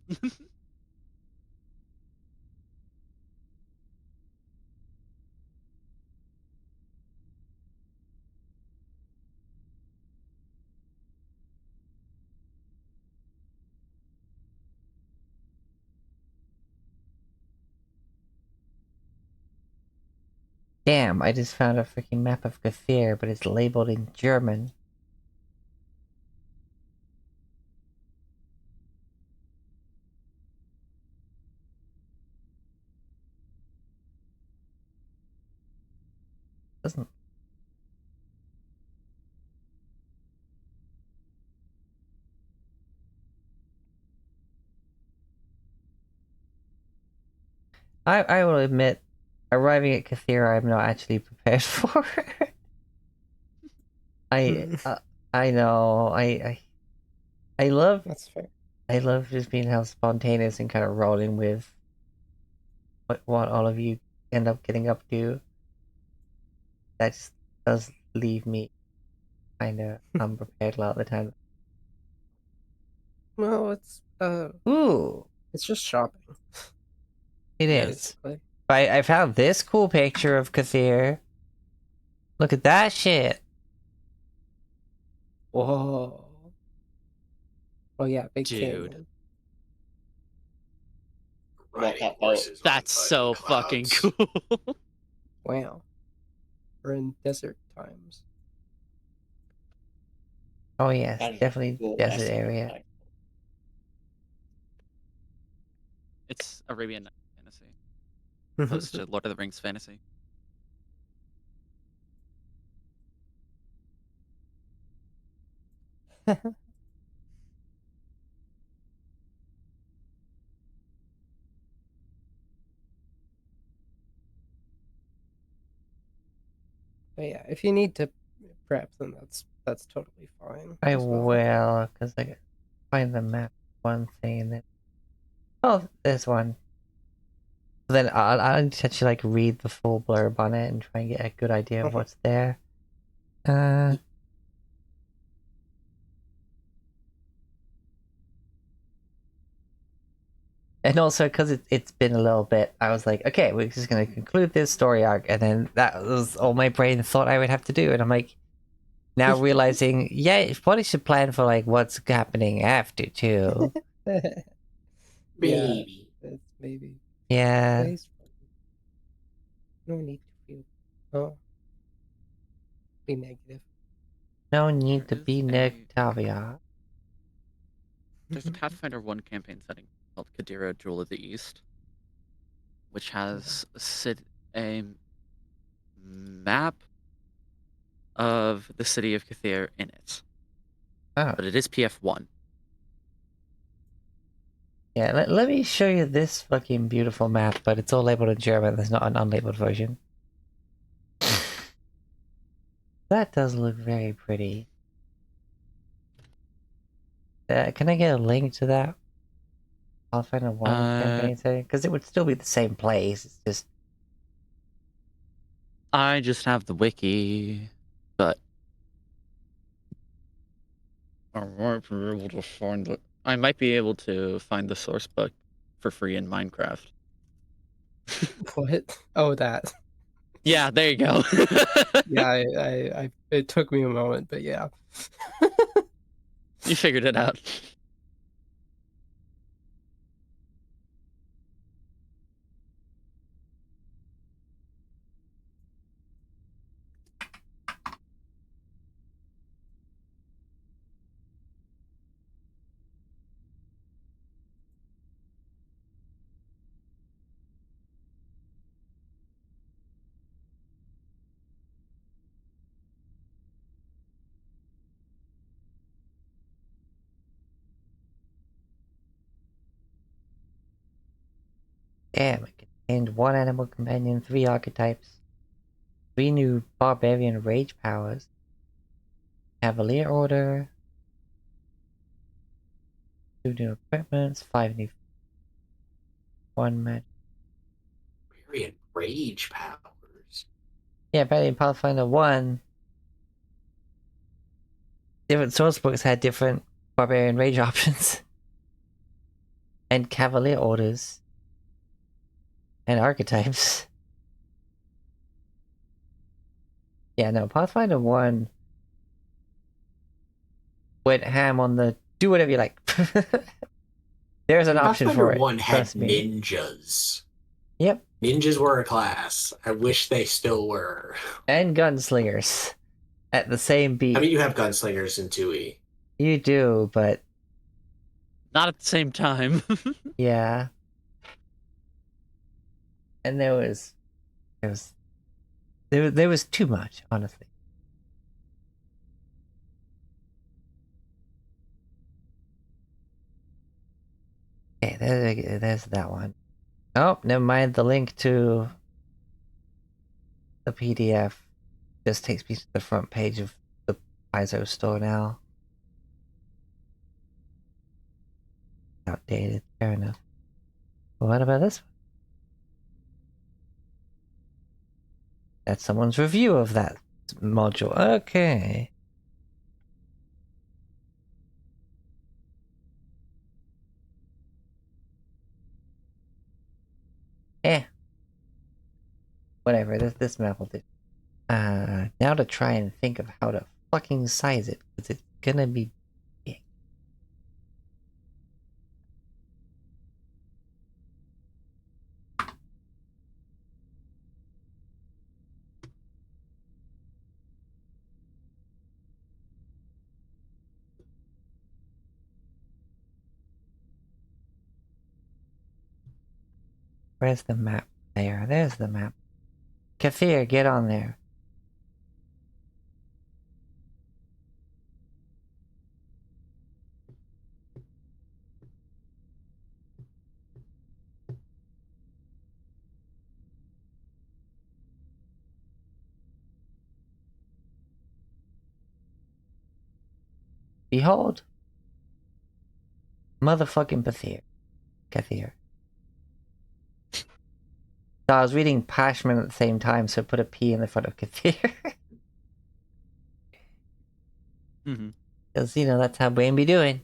Damn, I just found a freaking map of Kathir, but it's labeled in German. Doesn't. I will admit, arriving at Kathir, I'm not actually prepared for. I know. I love That's fair. I love just being how spontaneous and kind of rolling with what all of you end up getting up to. That just does leave me kind of unprepared a lot of the time. Well, Ooh, it's just shopping. it is. Basically. I found this cool picture of Kathir. Look at that shit. Whoa. Oh yeah, big Dude. canyon. Riding That boat. horses on That's so fucking clouds. cool. Wow. We're in desert times. Oh yes, That is definitely cool desert estimate, area. like, It's Arabian Nights fantasy, opposed to Lord of the Rings fantasy. But yeah, if you need to prep, then that's totally fine. I as well. will, because I find the map one thing and then oh, there's one. Then I'll just actually like read the full blurb on it and try and get a good idea of what's there. And also because it's been a little bit, I was like, okay, we're just gonna conclude this story arc, and then that was all my brain thought I would have to do, and I'm like, now realizing, yeah, you probably should plan for like what's happening after too. Baby. Yeah, it's maybe. Yeah. Please. No need to feel. Oh. Be negative. No need to There be is Nectavia. There's a Pathfinder 1 campaign setting called Kadira Jewel of the East, which has a map of the city of Kathir in it. Oh. But it is PF1. Yeah, let me show you this fucking beautiful map, but it's all labeled in German. There's not an unlabeled version. That does look very pretty. Can I get a link to that? Pathfinder 1 campaign setting? Because it would still be the same place. It's just... I just have the wiki, but I might be able to find it. I might be able to find the source book for free in Minecraft. What? Oh, that. Yeah, there you go. Yeah, it took me a moment, but yeah. You figured it out. Damn, it contained 1 animal companion, 3 archetypes, 3 new barbarian rage powers, Cavalier Order, 2 new equipments, 5 new... 1 magic. Barbarian rage powers. Yeah, apparently in Pathfinder 1, different source books had different barbarian rage options. And Cavalier Orders. And archetypes. Yeah, no, Pathfinder 1 went ham on the do whatever you like. There's an option Pathfinder for it. 1 had Trust me. ninjas. Yep. Ninjas were a class. I wish they still were. And gunslingers. At the same beat. I mean, you have gunslingers in 2E. You do, but Not at the same time. yeah. And there was too much, honestly. Okay, there's that one. Oh, never mind. The link to the PDF just takes me to the front page of the Paizo store now. Outdated, fair enough. Well, what about this one? That's someone's review of that module. Okay. Eh. Whatever, this map will do. Now to try and think of how to fucking size it, because it's gonna be big. Where's the map? There's the map. Kathir, get on there. Behold. Motherfucking Kathir. So I was reading Pashman at the same time, so I put a P in the front of Kathir. Because, you know, that's how Brain be doing.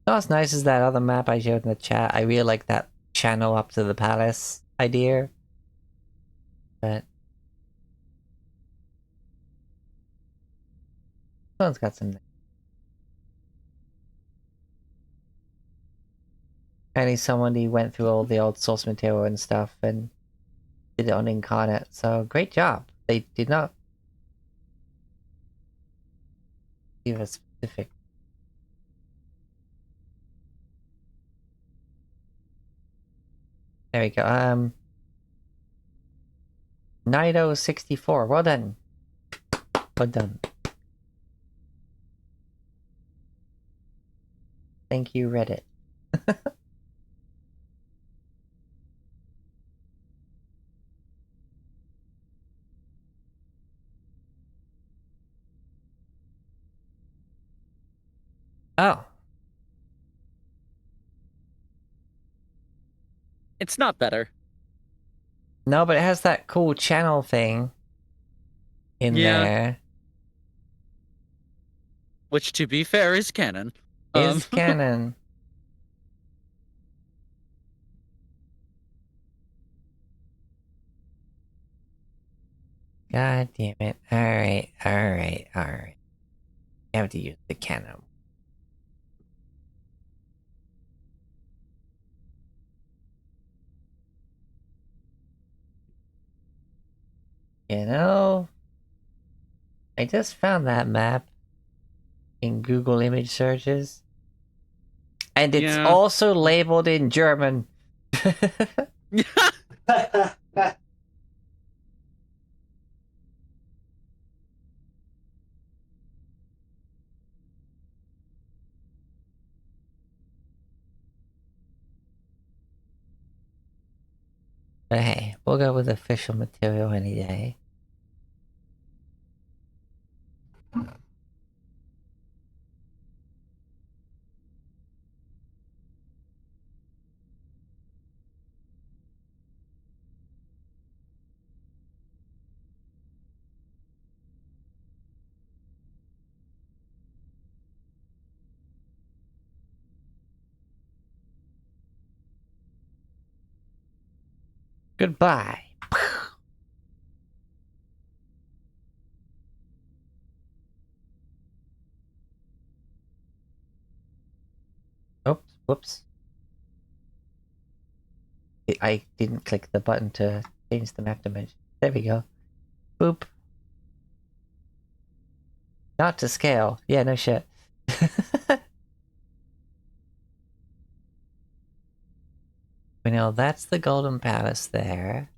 What's nice is that other map I showed in the chat. I really like that channel up to the palace idea. But this one's got some... Apparently somebody went through all the old source material and stuff and did it on Incarnate, so great job. They did not give a specific... There we go. Nido64, well done. Well done. Thank you, Reddit. Oh. It's not better. No, but it has that cool channel thing in Yeah. there. Which, to be fair, is canon. Is canon. God damn it. Alright. I have to use the canon. You know, I just found that map in Google image searches. And it's Yeah. also labeled in German. But hey, we'll go with official material any day. Goodbye. Oops, whoops. I didn't click the button to change the map dimension. There we go. Boop. Not to scale. Yeah, no shit. We know that's the Golden Palace there.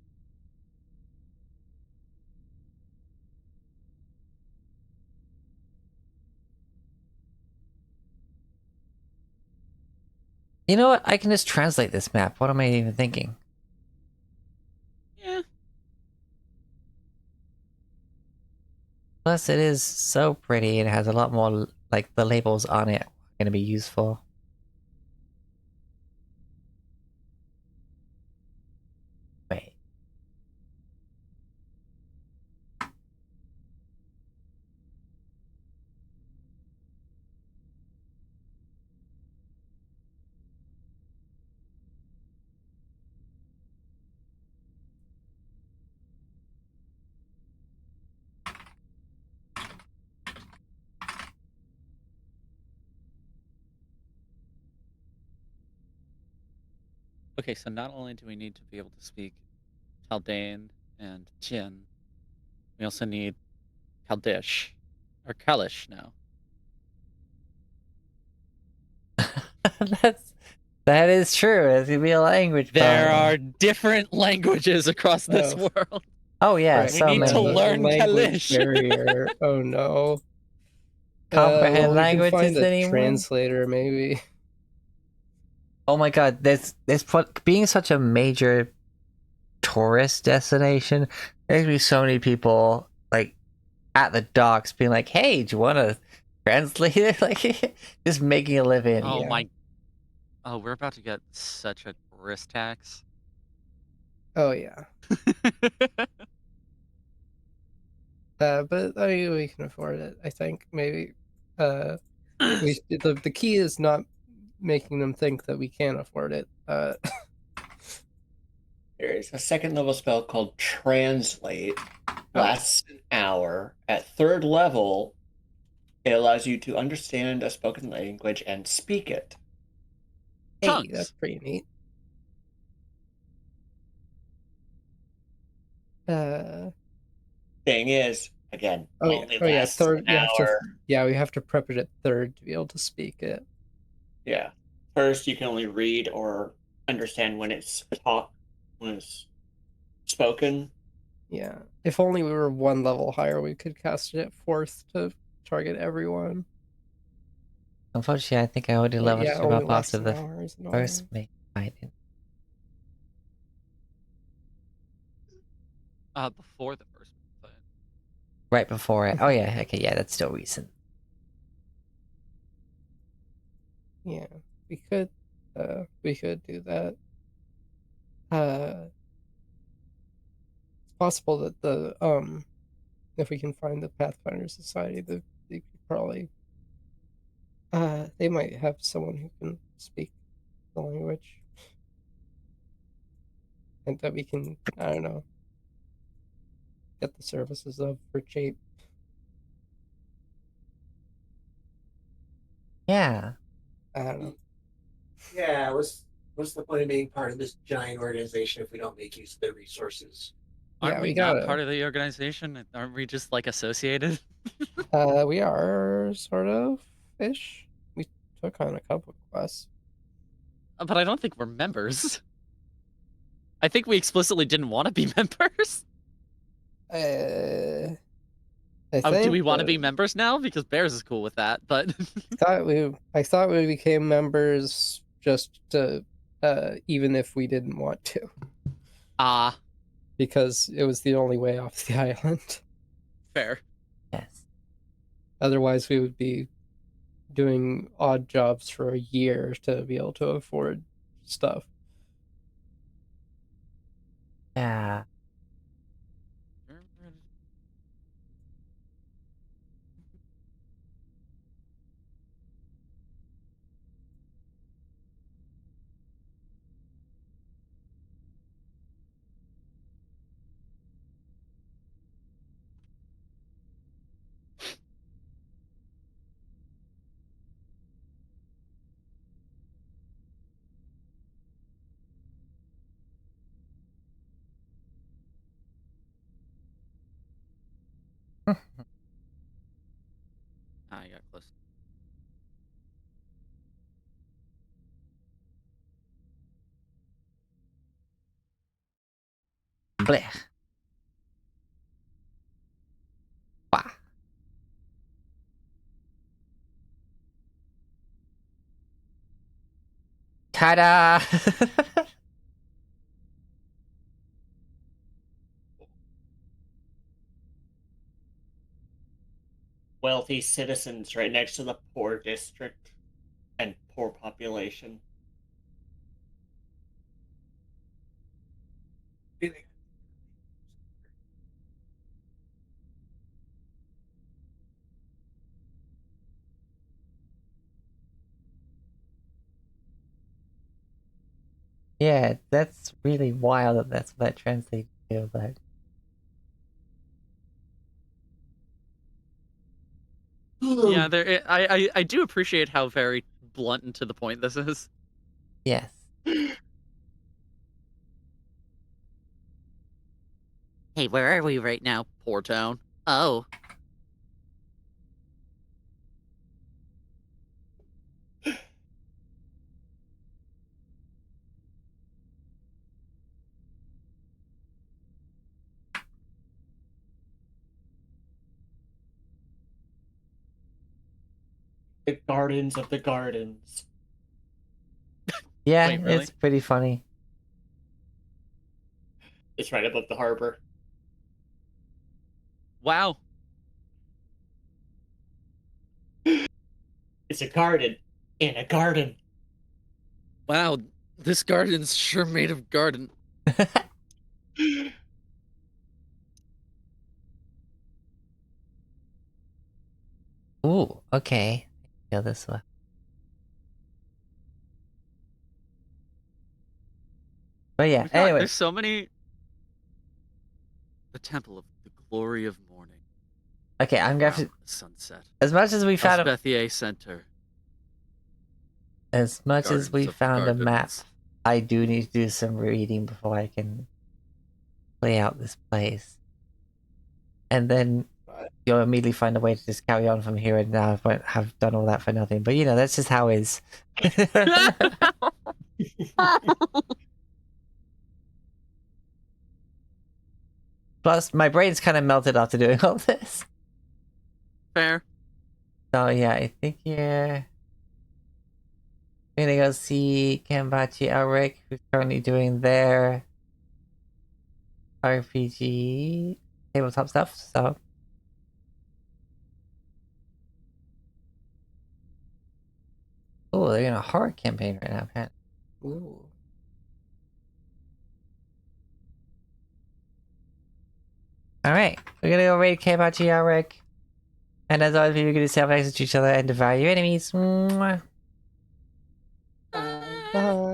You know what? I can just translate this map. What am I even thinking? Yeah. Plus, it is so pretty and it has a lot more, like, the labels on it are going to be useful. Wait. Okay, so not only do we need to be able to speak Chaldean and Jin, we also need Kaldish. Or Kalish now. That is true. It's gonna be a language There problem. are different languages across this Oh. world. Oh yeah, Right, so We need to many. learn language Kalish. barrier. Oh no. Comprehend We can languages find a anymore? translator, maybe. Oh my god, being such a major tourist destination, there's gonna be so many people like at the docks being like, "Hey, do you want to translate it?" Like, just making a living. Oh Yeah. my. Oh, we're about to get such a tourist tax. Oh yeah. But I mean, we can afford it. I think maybe. The key is not making them think that we can't afford it. There is a second level spell called Translate. Lasts an hour. At third level, it allows you to understand a spoken language and speak it. Hey, Tongues. that's pretty neat. Thing is, again, Oh only yeah, lasts third. an hour. We have to prep it at third to be able to speak it. Yeah. First, you can only read or understand when it's when it's spoken. Yeah. If only we were one level higher, we could cast it at fourth to target everyone. Unfortunately, I think I already But leveled yeah, it you only up lasts after an the hour. Is annoying. first main fight. Before the first fight. Right before it. Oh yeah, okay, yeah, that's still recent. Yeah, we could do that. It's possible that if we can find the Pathfinder Society, they could probably they might have someone who can speak the language, and that we can, I don't know, get the services of for cheap. Yeah. I don't know. Yeah, what's the point of being part of this giant organization if we don't make use of their resources? Aren't Yeah, we we not gotta. part of the organization? Aren't we just like associated? We are sort of ish. We took on a couple quests. But I don't think we're members. I think we explicitly didn't want to be members. I Oh, do think we want to that be members now? Because Bears is cool with that, but I thought we became members just to even if we didn't want to, because it was the only way off the island. fair. Yes. Otherwise, we would be doing odd jobs for a year to be able to afford stuff. Yeah. I got close. Blech. Wah. Ta-da! Wealthy citizens right next to the poor district and poor population. Yeah, that's really wild that that's what that translates to, but Yeah, there. I do appreciate how very blunt and to the point this is. yes. Hey, where are we right now? Poor town. Oh, The gardens of the gardens. Yeah, Wait, really? it's pretty funny. It's right above the harbor. Wow. It's a garden in a garden. Wow. This garden's sure made of garden. Ooh, okay. Go this way. But yeah, God, anyway. there's so many. The Temple of the Glory of Morning. Okay, I'm gonna have Wow, to, the sunset. as much as we found a, Elspethier Center. as much as Gardens we of the found a map, Gardens. I do need to do some reading before I can play out this place. And then you'll immediately find a way to just carry on from here, and now I won't have done all that for nothing. But you know, that's just how it is. Plus, my brain's kind of melted after doing all this. Fair. So yeah, I think yeah. We're gonna go see Kenpachi Elric, who's currently doing their RPG tabletop stuff, so. Oh, they're in a horror campaign right now, apparently. Ooh. Alright, we're gonna go raid Kenpachi Elric. And as always, we're gonna self-exit each other and devour your enemies. Mwah. Bye.